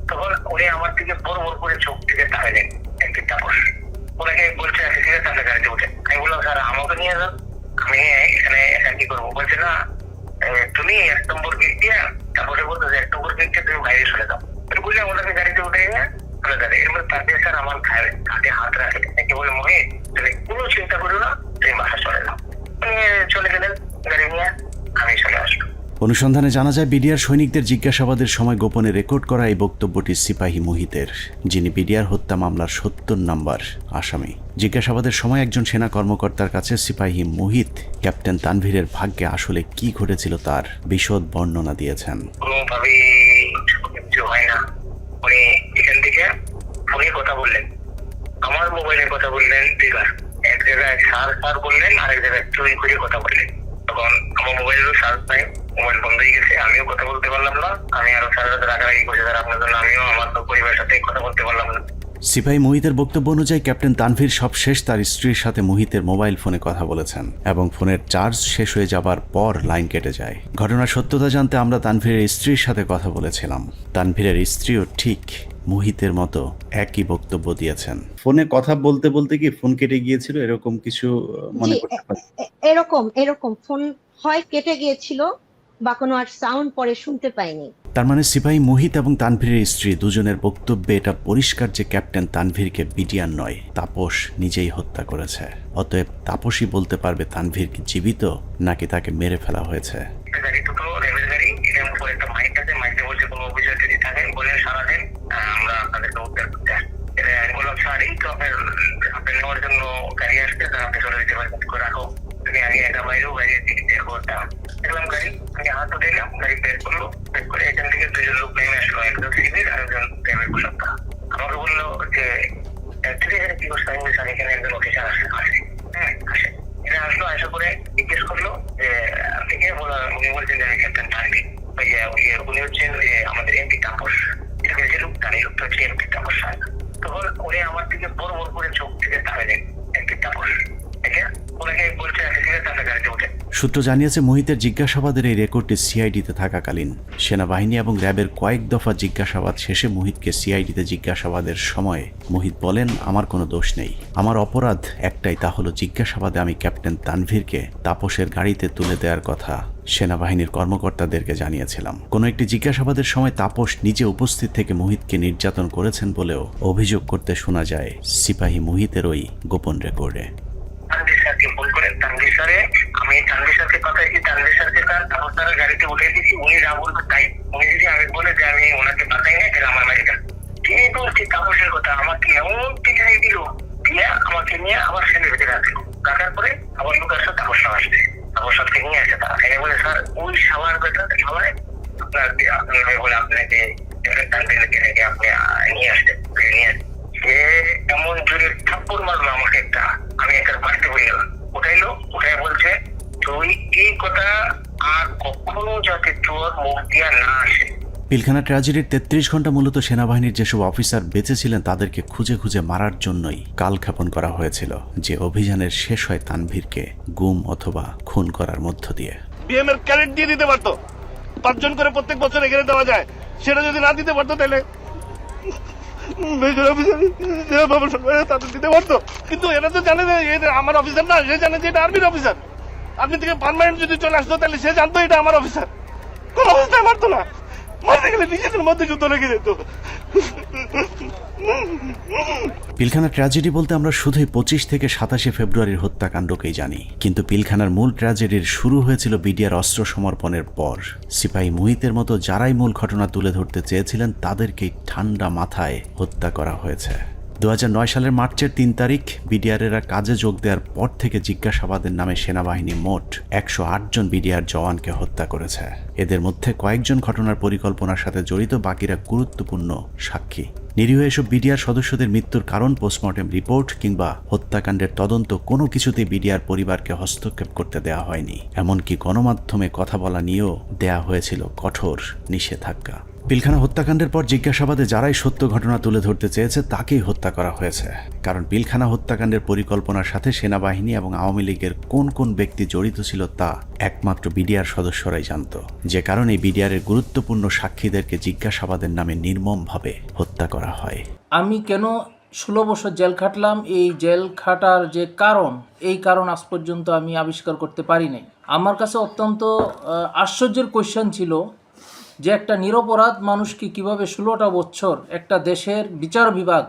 V: তখন উনি আমার দিকে বড় বড় করে চোখ থেকে তাকালেন, এমপি তাপস। ওনাকে বলছে ঠিক আছে তাহলে গাড়িতে উঠে। আমি বললাম স্যার আমাকে নিয়ে যান, আমি এখানে একা কি করবো? বলছে না তুমি 1 নম্বর গেট দিয়ে, তারপরে বলতো যে 1 নম্বর গেট দিয়ে তুমি বাইরে চলে যাও। বুঝলে ওনাকে গাড়িতে উঠে এর মধ্যে তার স্যার আমার ঘাটে হাত রাখে একে বলে মনে তুমি কোনো চিন্তা করো না, তুমি বাসা চলে যাও। চলে গেলেন গাড়ি নিয়ে, আমি চলে আসলো।
A: অনুসন্ধানে জানা যায় বিডিআর সৈনিকদের জিজ্ঞাসাবাদের সময় গোপনে রেকর্ড করা এই বক্তব্যটি সিপাহী মুহিতের, যিনি বিডিআর হত্যা মামলার 70 নম্বর আসামি। জিজ্ঞাসাবাদের সময় একজন সেনা কর্মকর্তার কাছে সিপাহী মুহিত ক্যাপ্টেন তানভীরের ভাগ্যে আসলে কি ঘটেছিল তার বিশদ বর্ণনা দিয়েছেন।
V: কোনোভাবেই কিছু হয় না। উনি এখান থেকে ফোনে কথা বললেন, আমার মোবাইলে কথা বললেন 2বার। জায়গায় স্যার স্যার বললেন, আরেক জায়গায় চুরি করে কথা বললেন। তখন আমার মোবাইলেরও চার্জ নাই, মোবাইল বন্ধ হয়ে গেছে, আমিও কথা বলতে পারলাম না। আমি আরো স্যারের সাথে রাগারাগি করছি, স্যার আপনার জন্য আমিও আমার পরিবারের সাথে কথা বলতে পারলাম না।
A: সিপাহী মুহিতের বক্তব্য অনুযায়ী ক্যাপ্টেন তানভীর সবশেষ তার স্ত্রীর সাথে মুহিতের মোবাইল ফোনে কথা বলেছেন এবং ফোনের চার্জ শেষ হয়ে যাবার পর লাইন কেটে যায়। ঘটনার সত্যতা জানতে আমরা তানভীরের স্ত্রীর সাথে কথা বলেছিলাম। তানভীরের স্ত্রীও ঠিক মুহিতের মতো একই বক্তব্য দিয়েছেন। ফোনে কথা বলতে বলতে কি ফোন কেটে গিয়েছিল, এরকম কিছু মনে করতে পারি?
B: এরকম ফোন হয় কেটে গিয়েছিল বা কোনো আর সাউন্ড পরে শুনতে পাইনি।
A: তার মানে সিপাহী মুহিত এবং তানভীরের স্ত্রী দুজনের বক্তব্যে এটা পরিষ্কার যে ক্যাপ্টেন তানভীরকে বিডিআর নয়, তাপস নিজেই হত্যা করেছে। অতএব তাপসই বলতে পারবে তানভীর কি জীবিত নাকি তাকে মেরে ফেলা হয়েছে।
V: আমাকে বললো যে তুই এখানে কি করছো? আমি বলছি এখানে একজন অফিসার আসে। হ্যাঁ আসে, এটা আসলো, আসা করে জিজ্ঞেস করলো যে আপনি কে? উনি বলছেন যে আমি ক্যাপ্টেন তানভীর। উনি হচ্ছেন যে আমাদের এমপি তাপস। যে লোকটা, এই লোকটা হচ্ছে এমপি তাপস সাহেব। তখন উনি আমার দিকে বড় বড় করে চোখ থেকে তাকালেন এমপি তাপস। ওনাকে বলছে তাদের গাড়িতে উঠে।
A: সূত্র জানিয়েছে মুহিতের জিজ্ঞাসাবাদের এই রেকর্ডটি সিআইডিতে থাকাকালীন সেনাবাহিনী এবং র্যাবের কয়েক দফা জিজ্ঞাসাবাদ শেষে মুহিতকে সিআইডিতে জিজ্ঞাসাবাদের সময় মুহিত বলেন, আমার কোনো দোষ নেই, আমার অপরাধ একটাই, তা হলো জিজ্ঞাসাবাদে আমি ক্যাপ্টেন তানভীরকে তাপসের গাড়িতে তুলে দেওয়ার কথা সেনাবাহিনীর কর্মকর্তাদেরকে জানিয়েছিলাম। কোনো একটি জিজ্ঞাসাবাদের সময় তাপস নিজে উপস্থিত থেকে মুহিতকে নির্যাতন করেছেন বলেও অভিযোগ করতে শোনা যায় সিপাহী মুহিতের ওই গোপন রেকর্ডে।
V: তানভীর স্যারকে ফোন করেন, তানভীর স্যারে আমি তানভীর স্যারকে কথা দিচ্ছি, তানভীর স্যারকে তাপস স্যারের গাড়িতে উঠে দিচ্ছি, উনি যা বলতো তাই। উনি যদি আমি বলে যে আমি ওনাকে পাতাই না, তাহলে আমার মারি যান। তিনি বলছি তাপসের কথা, আমাকে এমন টিকাই দিল, দিয়ে আমাকে নিয়ে আবার সেলের ভিতরে রাখলো। রাখার পরে আবার লোক আসলো, তাপস সাহেব আসছে, তাপস সাহেবকে নিয়ে আসে। তারা এনে বলে স্যার ওই সামার কথা সবাই আপনার বলে আপনাকে তানভীরকে রেখে আপনি নিয়ে আসতেন, নিয়ে আসতেন। সে এমন জোরে থাপ্পড় মারলো আমাকে একটা, আমি একটা বাড়িতে বলে গেলাম। উঠাইলো, উঠাই বলছে তুই এই কথা আর কখনো যাতে তোর মুখ দিয়া না আসে।
A: পিলখানা ট্র্যাজেডির ৩৩ ঘন্টা মূলত সেনাবাহিনীর যেসব অফিসার বেঁচে ছিলেন তাদেরকে খুঁজে খুঁজে মারার জন্যই কালক্ষেপণ করা হয়েছিল, যে অভিযানের শেষ হয় তানভীরকে গুম অথবা খুন করার মধ্য দিয়ে।
E: বিএম এর ক্যারেট দিয়ে দিতে পারতো, 5 জন করে প্রত্যেক বছর এখানে দেওয়া যায়, সেটা যদি না দিতে পারতো তাহলে মেজর অফিসার তাদের দিতে পারতো। কিন্তু এরা তো জানে যে আমার অফিসার না, সে জানে যে এটা আর্মির অফিসার। আর্মি থেকে পার্মানেন্ট যদি চলে আসতো তাহলে সে জানতো এটা আমার অফিসার। কোন অবস্থায় মারতো না, মারতে গেলে নিজেদের মধ্যে যুদ্ধ লেগে যেত।
A: পিলখানা ট্র্যাজেডি বলতে আমরা শুধুই 25 থেকে 27 ফেব্রুয়ারির হত্যাকাণ্ডকেই জানি, কিন্তু পিলখানার মূল ট্র্যাজেডির শুরু হয়েছিল বিডিআর অস্ত্র সমর্পণের পর। সিপাহী মুহিতের মতো যারাই মূল ঘটনা তুলে ধরতে চেয়েছিলেন তাদেরকেই ঠান্ডা মাথায় হত্যা করা হয়েছে। 2009 সালের মার্চের 3 তারিখ বিডিআরেরা কাজে যোগ দেওয়ার পর থেকে জিজ্ঞাসাবাদের নামে সেনাবাহিনী মোট 108 জন বিডিআর জওয়ানকে হত্যা করেছে। এদের মধ্যে কয়েকজন ঘটনার পরিকল্পনার সাথে জড়িত, বাকিরা গুরুত্বপূর্ণ সাক্ষী। নিরীহ এসব বিডিআর সদস্যদের মৃত্যুর কারণ, পোস্টমর্টেম রিপোর্ট কিংবা হত্যাকাণ্ডের তদন্ত কোনো কিছুতেই বিডিআর পরিবারকে হস্তক্ষেপ করতে দেওয়া হয়নি। এমনকি গণমাধ্যমে কথা বলা নিয়েও দেয়া হয়েছিল কঠোর নিষেধাজ্ঞা। পিলখানা হত্যাকাণ্ডের পর জিজ্ঞাসাবাদে যারাই সত্য ঘটনা তুলে ধরতে চেয়েছে তাকেই হত্যা করা হয়েছে, কারণ পিলখানা হত্যাকাণ্ডের পরিকল্পনার সাথে সেনাবাহিনী এবং আওয়ামী লীগের কোন কোন ব্যক্তি জড়িত ছিল তা একমাত্র বিডিআর সদস্যরাই জানত। যে কারণে বিডিআরের গুরুত্বপূর্ণ সাক্ষীদেরকে জিজ্ঞাসাবাদের নামে নির্মমভাবে হত্যা করা হয়।
W: আমি কেন 16 বছর জেল খাটলাম, এই জেল খাটার যে কারণ, এই কারণ আজ পর্যন্ত আমি আবিষ্কার করতে পারি নাই। আমার কাছে অত্যন্ত আশ্চর্যের কোয়েশ্চেন ছিল যে একটা নিরপরাধ মানুষকে কিভাবে 16টা বছর একটা দেশের বিচার বিভাগ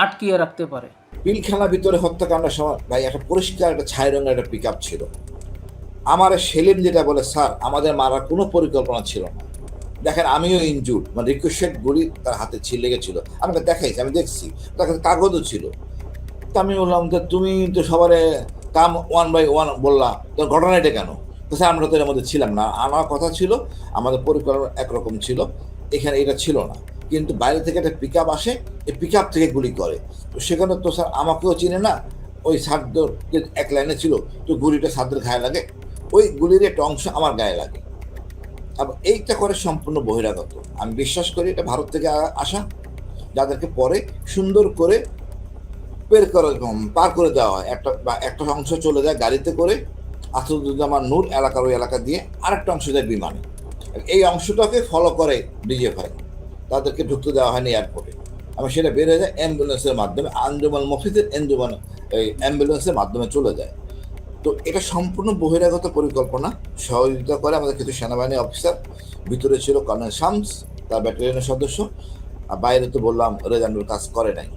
W: আটকিয়ে রাখতে পারে।
X: পিলখানার ভিতরে হত্যাকাণ্ডের সময় ভাই একটা পরিষ্কার একটা ছাই রঙের একটা পিক আপ ছিল। আমার সেলিম যেটা বলে, স্যার আমাদের মারার কোনো পরিকল্পনা ছিল না। দেখেন আমিও ইনজুর্ড, মানে রিকোয়েস্টেড গুলি তার হাতে লেগেছিল, আমাকে দেখাইছে, আমি দেখছি, তার কাছে কাগজও ছিল। তো আমি বললাম যে তুমি তো সবার কাম 1 বাই 1 বললা, তোর ঘটনা এটা কেন? তো স্যার আমরা তো এর মধ্যে ছিলাম না, আমার কথা ছিল আমাদের পরিকল্পনা একরকম ছিল, এখানে এটা ছিল না। কিন্তু বাইরে থেকে একটা পিক আপ আসে, এই পিক আপ থেকে গুলি করে। তো সেখানে তো স্যার আমাকেও চিনে না, ওই ছাত্র এক লাইনে ছিল, তো গুলিটা ছাত্রের গায়ে লাগে, ওই গুলির একটা অংশ আমার গায়ে লাগে। এবং এইটা করে সম্পূর্ণ বহিরাগত। আমি বিশ্বাস করি এটা ভারত থেকে আসা, যাদেরকে পরে সুন্দর করে পার করে দেওয়া হয়। একটা অংশ চলে যায় গাড়িতে করে আসাদুজ্জামান নূর এলাকার ওই এলাকা দিয়ে, আরেকটা অংশ যায় বিমানে। এই অংশটাকে ফলো করে ডিজিএফআই, তাদেরকে ঢুকতে দেওয়া হয়নি এয়ারপোর্টে। এবং সেটা বের হয়ে যায় অ্যাম্বুলেন্সের মাধ্যমে, আঞ্জুমান মফিজের এই অ্যাম্বুলেন্সের মাধ্যমে চলে যায়। তো এটা সম্পূর্ণ বহিরাগত পরিকল্পনা। সহযোগিতা করে আমাদের কিছু সেনাবাহিনী অফিসার, ভিতরে ছিল কর্নেল শামস, তার ব্যাটালিয়নের সদস্য, আর বাইরে তো বললাম রেজানুর কাজ করে নাই।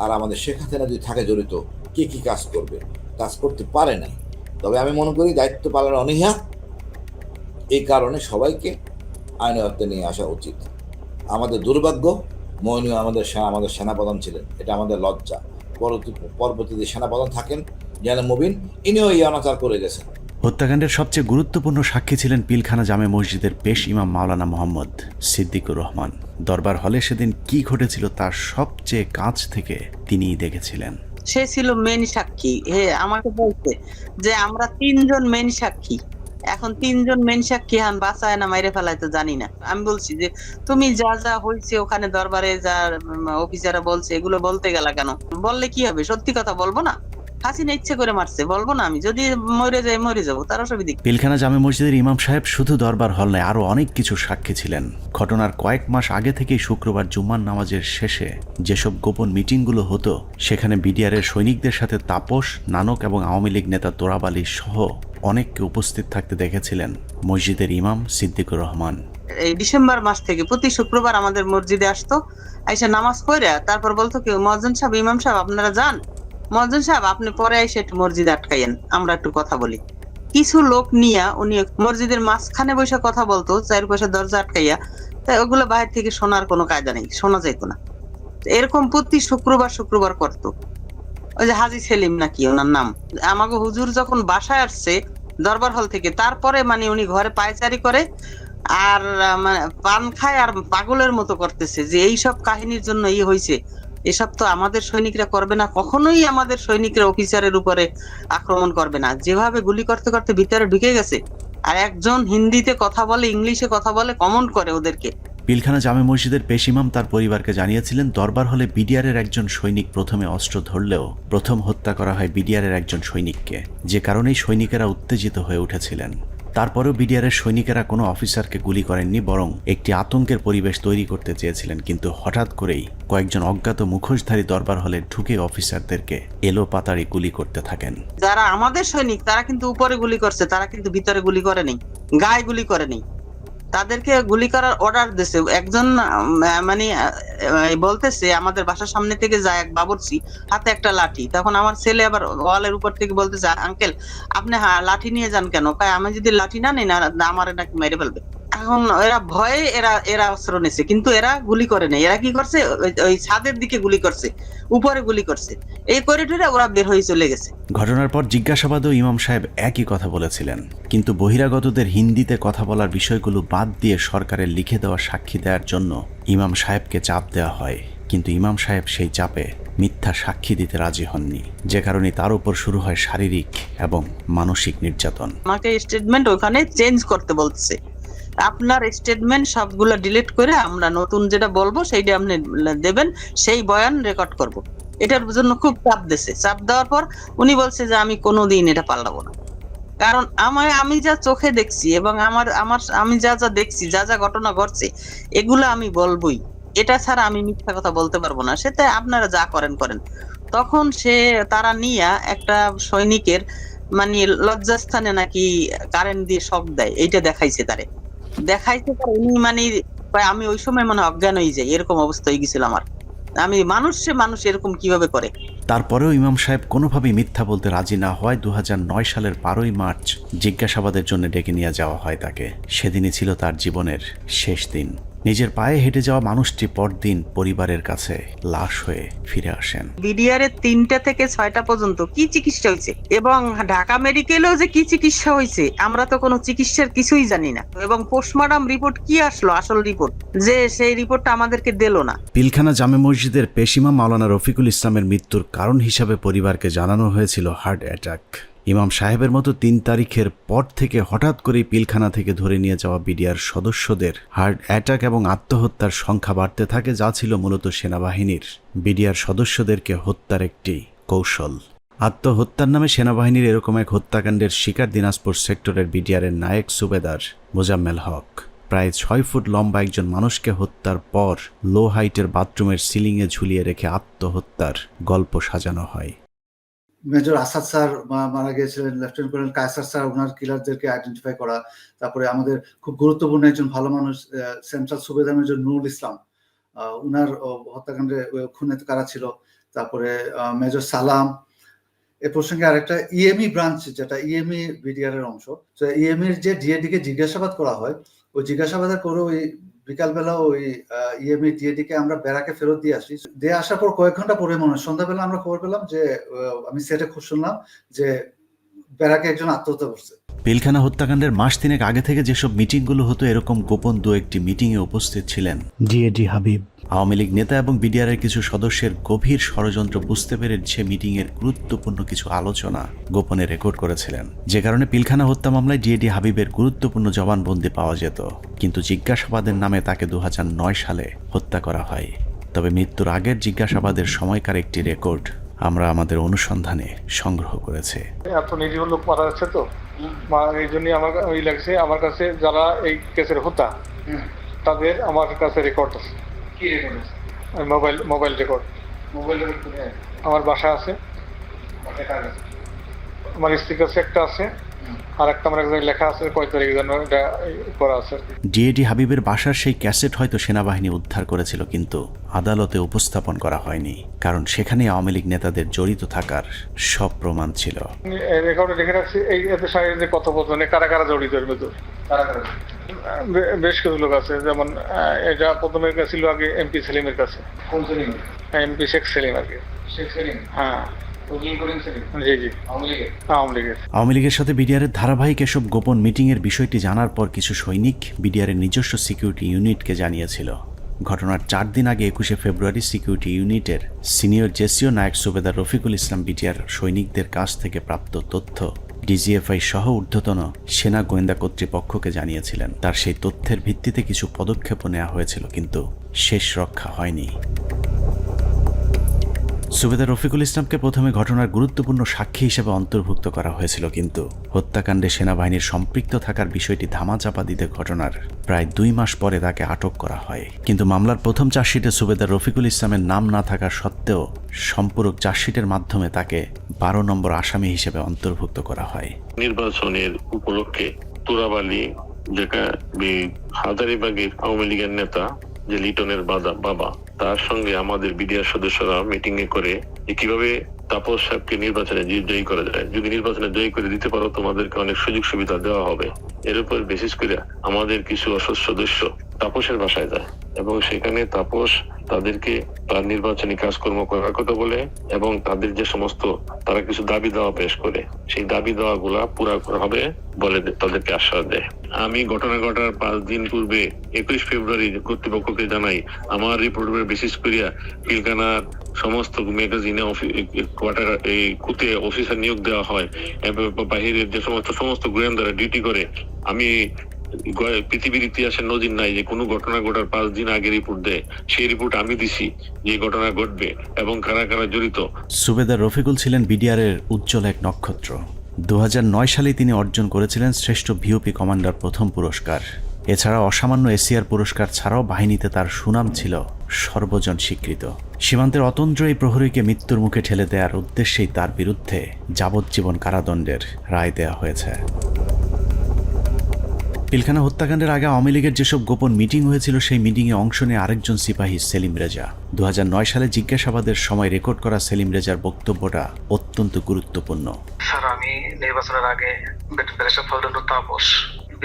X: আর আমাদের শেখ হাসিনা যদি থাকে জড়িত, কি কি কাজ করবে, কাজ করতে পারে নাই। তবে আমি মনে করি দায়িত্ব পালনের অনীহা, এই কারণে সবাইকে আইনের আওতায় নিয়ে আসা উচিত। আমাদের দুর্ভাগ্য, মইনুল আমাদের সেনাপ্রধান ছিলেন, এটা আমাদের লজ্জা। পরবর্তীতে সেনাপ্রধান থাকেন যেন মুবিন, ইনিও এই অনাচার করে গেছেন।
A: হত্যাকাণ্ডের সবচেয়ে গুরুত্বপূর্ণ সাক্ষী ছিলেন পিলখানা জামে মসজিদের পেশ ইমাম মাওলানা মোহাম্মদ সিদ্দিকুর রহমান। দরবার হলে সেদিন কি ঘটেছিল তার সবচেয়ে কাছ থেকে তিনিই দেখেছিলেন।
F: সে ছিল মেন সাক্ষী। আমাকে বলছে যে আমরা 3 জন মেন সাক্ষী, এখন 3 জন মেন সাক্ষী হান বাঁচায় না মাইরে ফেলায় তো জানি না। আমি বলছি যে তুমি যা যা হয়েছে ওখানে দরবারে যা অফিসাররা বলছে এগুলো বলতে গেলা কেন? বললে কি হবে? সত্যি কথা বলবো না? হাসিনা ইচ্ছে করে মারছে, বলবো না? আমি যদি মরে যাই মরে যাবো, তার অসুবিধা।
A: পিলখানা জামে মসজিদের ইমাম সাহেব শুধু দরবার হল নয়, আরো অনেক কিছু সাক্ষী ছিলেন। ঘটনার কয়েক মাস আগে থেকেই শুক্রবার জুম্মার নামাজের শেষে যেসব গোপন মিটিংগুলো হতো, সেখানে বিডিআরের সৈনিকদের সাথে তাপস, নানক এবং আওয়ামী লীগ নেতা তোরাব আলী সহ অনেককে উপস্থিত থাকতে দেখেছিলেন মসজিদের ইমাম সিদ্দিকুর রহমান।
F: এই ডিসেম্বর মাস থেকে প্রতি শুক্রবার আমাদের মসজিদে আসতো, আইসা নামাজ পড়ে তারপর বলতো কি, মুয়াজ্জিন সাহেব, ইমাম সাহেব আপনারা যান, মুয়াজ্জিন সাহেব আপনি পরে এসে একটু মসজিদ আটকাইয়েন, আমরা একটু কথা বলি। কিছু লোক নিয়া উনি মসজিদের মাঝখানে বসে কথা বলতো, 4 পাশে দরজা আটকাইয়া। তাই ওগুলো বাইরে থেকে শোনার কোনো কায়দা নেই, শোনা যেত না। এরকম প্রতি শুক্রবার করতো। ওই যে হাজী সেলিম নাকি ওনার নাম, আমাকে হুজুর যখন বাসায় আসছে দরবার হল থেকে, তারপরে মানে উনি ঘরে পায়চারি করে আর মানে পান খায় আর পাগলের মতো করতেছে যে এইসব কাহিনীর জন্য হয়েছে, এসব তো আমাদের সৈনিকরা করবে না, কখনোই আমাদের সৈনিকরা অফিসারের উপরে আক্রমণ করবে না। যেভাবে গুলি করতে করতে ভিতরে ঢুকে গেছে, আর একজন হিন্দিতে কথা বলে, ইংলিশে কথা বলে, কমেন্ট করে ওদেরকে।
A: পিলখানা জামে মসজিদের পেশ ইমাম তার পরিবারকে জানিয়েছিলেন, দরবার হলে বিডিআরের একজন সৈনিক প্রথমে অস্ত্র ধরলেও প্রথম হত্যা করা হয় বিডিআরের একজন সৈনিককে, যে কারণেই সৈনিকেরা উত্তেজিত হয়ে উঠেছিলেন। তারপরেও বিডিআরের সৈনিকেরা কোনো অফিসারকে গুলি করেননি, বরং একটি আতঙ্কের পরিবেশ তৈরি করতে চেয়েছিলেন। কিন্তু হঠাৎ করেই কয়েকজন অজ্ঞাত মুখোশধারী দরবার হলে ঢুকে অফিসারদেরকে এলো পাতাড়ি গুলি করতে থাকেন।
F: যারা আমাদের সৈনিক তারা কিন্তু উপরে গুলি করছে, তারা কিন্তু ভিতরে গুলি করেনি, গায়ে গুলি করেনি। তাদেরকে গুলি করার অর্ডার দিয়েছে একজন, মানে বলতেছে আমাদের বাসার সামনে থেকে যায় এক বাবুর্চি, হাতে একটা লাঠি। তখন আমার ছেলে আবার ওয়ালের উপর থেকে বলতেছে, আঙ্কেল আপনি লাঠি নিয়ে যান কেন? আমি যদি লাঠি না নিই না আমার নাকি মেরে ফেলবে। এখন এরা ভয়ে এরা অস্ত্র নিছে, কিন্তু এরা গুলি করে নেই। এরা কি করছে, ওই ছাদের দিকে গুলি করছে, উপরে গুলি করছে, এই করিডোরে ওরা বের হয়ে চলে গেছে।
A: ঘটনার পর জিজ্ঞাসাবাদেও ইমাম সাহেব একই কথা বলেছিলেন, কিন্তু বহিরাগতদের হিন্দিতে কথা বলার বিষয়গুলো বাদ দিয়ে সরকারের লিখে দেওয়া সাক্ষী দেওয়ার জন্য ইমাম সাহেবকে চাপ দেওয়া হয়। কিন্তু ইমাম সাহেব সেই চাপে মিথ্যা সাক্ষী দিতে রাজি হননি, যে কারণে তার উপর শুরু হয় শারীরিক এবং মানসিক নির্যাতন।
F: আমাকে স্টেটমেন্ট ওখানে চেঞ্জ করতে বলছে, আপনার স্টেটমেন্ট সবগুলো ডিলিট করে আমরা নতুন যেটা বলবো সেইটা আপনি দেবেন, সেই বয়ান রেকর্ড করব। এটার জন্য খুব চাপ দিয়েছে। চাপ দেওয়ার পর উনি বলছে যে আমি কোনোদিন এটা পাল্টাবো না, কারণ আমি যা চোখে দেখছি এবং আমি যা যা দেখছি, যা যা ঘটনা ঘটছে, এগুলো আমি বলবোই। এটা ছাড়া আমি মিথ্যা কথা বলতে পারবো না, সেটা আপনারা যা করেন। তখন তারা নিয়ে একটা সৈনিকের মানে লজ্জাস্থানে নাকি কারেন্ট দিয়ে শক দেয়, এইটা দেখাইছে তারে। উনি মানে আমি ওই সময় মানে অজ্ঞান হয়ে যাই, এরকম অবস্থা হয়ে গেছিল আমার। আমি মানুষ এরকম কিভাবে করে?
A: তারপরেও ইমাম সাহেব কোনোভাবেই মিথ্যা বলতে রাজি না হয় 2009 সালের 12ই মার্চ জিজ্ঞাসাবাদের জন্য ডেকে নিয়ে যাওয়া হয় তাকে। সেদিনই ছিল তার জীবনের শেষ দিন। নিজের পায়ে হেঁটে যাওয়া মানুষটি পরদিন পরিবারের কাছে লাশ হয়ে ফিরে আসেন।
F: বিডিআর এর 3টা থেকে 6টা পর্যন্ত কি চিকিৎসা হয়েছে এবং ঢাকা মেডিকেলেও যে কি চিকিৎসা হয়েছে আমরা তো কোনো চিকিৎসার কিছুই জানি না, এবং পোস্টমর্টম রিপোর্ট কি আসলো আসল রিপোর্ট, যে সেই রিপোর্টটা আমাদেরকে দিল না।
A: পিলখানা জামে মসজিদের পেশিমা মাওলানা রফিকুল ইসলামের মৃত্যুর কারণ হিসাবে পরিবারকে জানানো হয়েছিল হার্ট অ্যাটাক। ইমাম সাহেবের মতো 3 তারিখের পর থেকে হঠাৎ করেই পিলখানা থেকে ধরে নিয়ে যাওয়া বিডিআর সদস্যদের হার্ট অ্যাটাক এবং আত্মহত্যার সংখ্যা বাড়তে থাকে, যা ছিল মূলত সেনাবাহিনীর বিডিআর সদস্যদেরকে হত্যার একটি কৌশল। আত্মহত্যার নামে সেনাবাহিনীর এরকম এক হত্যাকাণ্ডের শিকার দিনাজপুর সেক্টরের বিডিআরের নায়েক সুবেদার মোজাম্মেল হক। প্রায় 6 ফুট লম্বা একজন মানুষকে হত্যার পর লো হাইটের বাথরুমের সিলিংয়ে ঝুলিয়ে রেখে আত্মহত্যার গল্প সাজানো হয়।
H: মেজর আসাদ স্যার মারা গিয়েছিলেন, লেফটেন্যান্ট কর্নেল কায়সার স্যার ওনার কিলারদেরকে আইডেন্টিফাই করা, তারপরে আমাদের খুব গুরুত্বপূর্ণ একজন ভালো মানুষ সেন্ট্রাল সুবেদার মেজর নুরুল ইসলাম, উনার হত্যাকাণ্ডে খুনে কারা ছিল, তারপরে মেজর সালাম। এ প্রসঙ্গে আরেকটা ইএমই ব্রাঞ্চ, যেটা ইএমই বিডিআর এর অংশ, তো ইএমইর যে ডিএডি কে জিজ্ঞাসাবাদ করা হয়, ওই জিজ্ঞাসাবাদের করে ওই বিকালবেলা ওই ইএমই ডিএডি কে আমরা ব্যারাকে ফেরত দিয়ে আসি। দিয়ে আসার পর কয়েক ঘন্টা পরে মনে হয় সন্ধ্যাবেলা আমরা খবর পেলাম যে আমি সেটে খুব শুনলাম যে ব্যারাকে একজন আত্মহত্যা করছে।
A: পিলখানা হত্যাকাণ্ডের মাস 3 আগে থেকে যেসব মিটিংগুলো হতো, এরকম গোপন 2-1টি মিটিংয়ে উপস্থিত ছিলেন ডিএডি হাবিব। আওয়ামী লীগ নেতা এবং বিডিআরের কিছু সদস্যের গভীর ষড়যন্ত্র বুঝতে পেরে সে মিটিংয়ের গুরুত্বপূর্ণ কিছু আলোচনা গোপনে রেকর্ড করেছিলেন, যে কারণে পিলখানা হত্যা মামলায় ডিএডি হাবিবের গুরুত্বপূর্ণ জবানবন্দি পাওয়া যেত। কিন্তু জিজ্ঞাসাবাদের নামে তাকে 2009 সালে হত্যা করা হয়। তবে মৃত্যুর আগের জিজ্ঞাসাবাদের সময়কার একটি রেকর্ড আমরা আমাদের অনুসন্ধানে সংগ্রহ করেছি।
M: এত নিরীহ লোক মারা যাচ্ছে, তো এই জন্যই আমার ওই লাগছে। আমার কাছে যারা এই কেসের হোতা তাদের আমার কাছে রেকর্ড আছে। কি রেকর্ড আছে? Mobile record. মোবাইল রেকর্ড কোথায়? আমার বাসা আছে। আমার স্ত্রীর কাছে একটা আছে, আর একটা আমার একজন লেখা আছে কয় তারিখ যেন এটা করা আছে।
A: ডিএডি হাবিবের বাসার সেই ক্যাসেট হয়তো সেনাবাহিনী উদ্ধার করেছিল, কিন্তু আদালতে উপস্থাপন করা হয়নি, কারণ সেখানে আওয়ামী লীগ নেতাদের জড়িত থাকার সব প্রমাণ ছিল।
M: রেকর্ডে লিখে রাখছি এই এতে সাহেবের যে কথোপকথনে কারা কারা জড়িত এর ভেতর। বেশ কিছু লোক আছে, যেমন এটা প্রথমে ছিল আগে এমপি সেলিমের কাছে। কোন সেলিম? এমপি শেখ সেলিম আগে। শেখ সেলিম? হ্যাঁ।
A: আওয়ামী লীগের সাথে বিডিআরের ধারাবাহিক এসব গোপন মিটিং এর বিষয়টি জানার পর কিছু সৈনিক বিডিআরের নিজস্ব সিকিউরিটি ইউনিটকে জানিয়েছিল। ঘটনার 4 দিন আগে 21শে ফেব্রুয়ারি সিকিউরিটি ইউনিটের সিনিয়র জেসিও নায়েক সুবেদার রফিকুল ইসলাম বিডিআর সৈনিকদের কাছ থেকে প্রাপ্ত তথ্য ডিজিএফআই সহ ঊর্ধ্বতন সেনা গোয়েন্দা কর্তৃপক্ষকে জানিয়েছিলেন। তার সেই তথ্যের ভিত্তিতে কিছু পদক্ষেপও নেওয়া হয়েছিল, কিন্তু শেষ রক্ষা হয়নি। সুবেদার রফিকুল ইসলামকে প্রথমে ঘটনার গুরুত্বপূর্ণ সাক্ষী হিসেবে অন্তর্ভুক্ত করা হয়েছিল, কিন্তু হত্যাকাণ্ডে সেনাবাহিনীর সম্পৃক্ত থাকার বিষয়টি ধামাচাপা দিতে ঘটনার প্রায় 2 মাস পরে তাকে আটক করা হয়। কিন্তু মামলার প্রথম চার্জশিটে সুবেদার রফিকুল ইসলামের নাম না থাকা সত্ত্বেও সম্পূরক চার্জশিটের মাধ্যমে তাকে 12 নম্বর আসামি হিসেবে অন্তর্ভুক্ত করা হয়।
I: নির্বাচনের উপলক্ষে তোরাবালি যেটা হাজারীবাগের আওয়ামী লীগের নেতা যে লিটনের বাবা, তার সঙ্গে আমাদের বিডিআর সদস্যরা মিটিং এ করে কিভাবে তাপস সাহেবকে নির্বাচনে জয়ী করা যায়। যদি নির্বাচনে জয়ী করে দিতে পারো তোমাদেরকে অনেক সুযোগ সুবিধা দেওয়া হবে। এর উপর বিশেষ করে আমাদের কিছু অসৎ সদস্য তাপসের বাসায় যায় এবং সেখানে তাপস তাদেরকে তার নির্বাচনী কাজকর্ম করার কথা বলে এবং তাদের যে সমস্ত তারা কিছু দাবি দেওয়া পেশ করে, সেই দাবি দেওয়া গুলা পুরা করা হবে বলে তাদেরকে আশ্বাস দেয়। আমি ঘটনা ঘটার 5 দিন পূর্বে 21 ফেব্রুয়ারি কর্তৃপক্ষকে জানাই আমার রিপোর্টের বিশেষ করিয়া পিলখানার সমস্ত ম্যাগাজিনে কোয়ার্টার এই কুতে অফিসার নিয়োগ দেওয়া হয় এবং বাহিরের যে সমস্ত গোয়েন্দারা ডিউটি করে। আমি পৃথিবীর ইতিহাসে নজির নাই যে কোনো ঘটনা ঘটার 5 দিন আগে রিপোর্ট দেয়। সেই রিপোর্ট আমি দিছি যে ঘটনা ঘটবে এবং কারা কারা জড়িত।
A: সুবেদার রফিকুল ছিলেন বিডিআরের উজ্জ্বল এক নক্ষত্র। 2009 সালে তিনি অর্জন করেছিলেন শ্রেষ্ঠ ভিওপি কমান্ডার প্রথম পুরস্কার। এছাড়া অসামান্য এসিআর পুরস্কার ছাড়াও বাহিনীতে তার সুনাম ছিল সর্বজন স্বীকৃত। সীমান্তের অতন্দ্র এই প্রহরীকে মৃত্যুর মুখে ঠেলে দেওয়ার উদ্দেশ্যেই তার বিরুদ্ধে যাবজ্জীবন কারাদণ্ডের রায় দেওয়া হয়েছে। পিলখানা হত্যাকাণ্ডের আগে আওয়ামী লীগের যেসব গোপন মিটিং হয়েছিল, সেই মিটিংয়ে অংশ নিয়ে আরেকজন সিপাহী সেলিম রেজা। 2009 সালে জিজ্ঞাসাবাদের সময় রেকর্ড করা সেলিম রেজার বক্তব্যটা অত্যন্ত গুরুত্বপূর্ণ।
J: স্যার, আমি নির্বাচনের আগে তাপস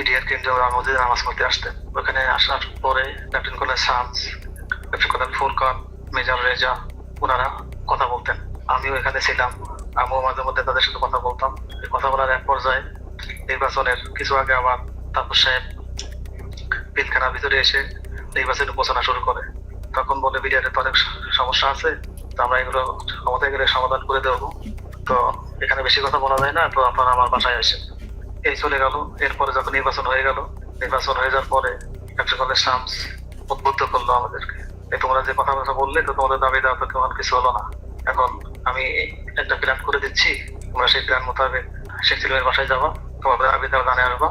J: বিডিআর কেন্দ্রে ওরা মসজিদে নামাজ পড়তে আসতেন। ওখানে আসার পরে lieutenant colonel Shams, lieutenant colonel Furqan, major Reza ওনারা কথা বলতেন। আমিও এখানে ছিলাম, আমিও মাঝে মধ্যে তাদের সাথে কথা বলতাম। কথা বলার এক পর্যায়ে নির্বাচনের কিছু আগে আবার তাপস সাহেব পিলখানার ভিতরে এসে নির্বাচনী ঘোষণা শুরু করে। তখন বলে বিডিআরের তো অনেক সমস্যা আছে, তো আমরা এগুলো ক্ষমতায় গেলে সমাধান করে দেবো, তো এখানে বেশি কথা বলা যায় না, তো আপনারা আমার বাসায় আসেন। এই চলে গেল। এরপরে যখন নির্বাচন হয়ে গেল, নির্বাচন হয়ে যাওয়ার পরে লেফটেন্যান্ট কর্নেল শামস উদ্বুদ্ধ করলো আমাদেরকে, তোমরা যে কথাবার্তা বললে তো তোমাদের দাবি দেওয়া তো তেমন কিছু হলো না। এখন আমি একটা প্ল্যান করে দিচ্ছি, তোমরা সেই প্ল্যান মোতাবেক শেখ সেলিমের বাসায় যাবা, তোমাদের দাবি দেওয়া জানিয়ে আসবা,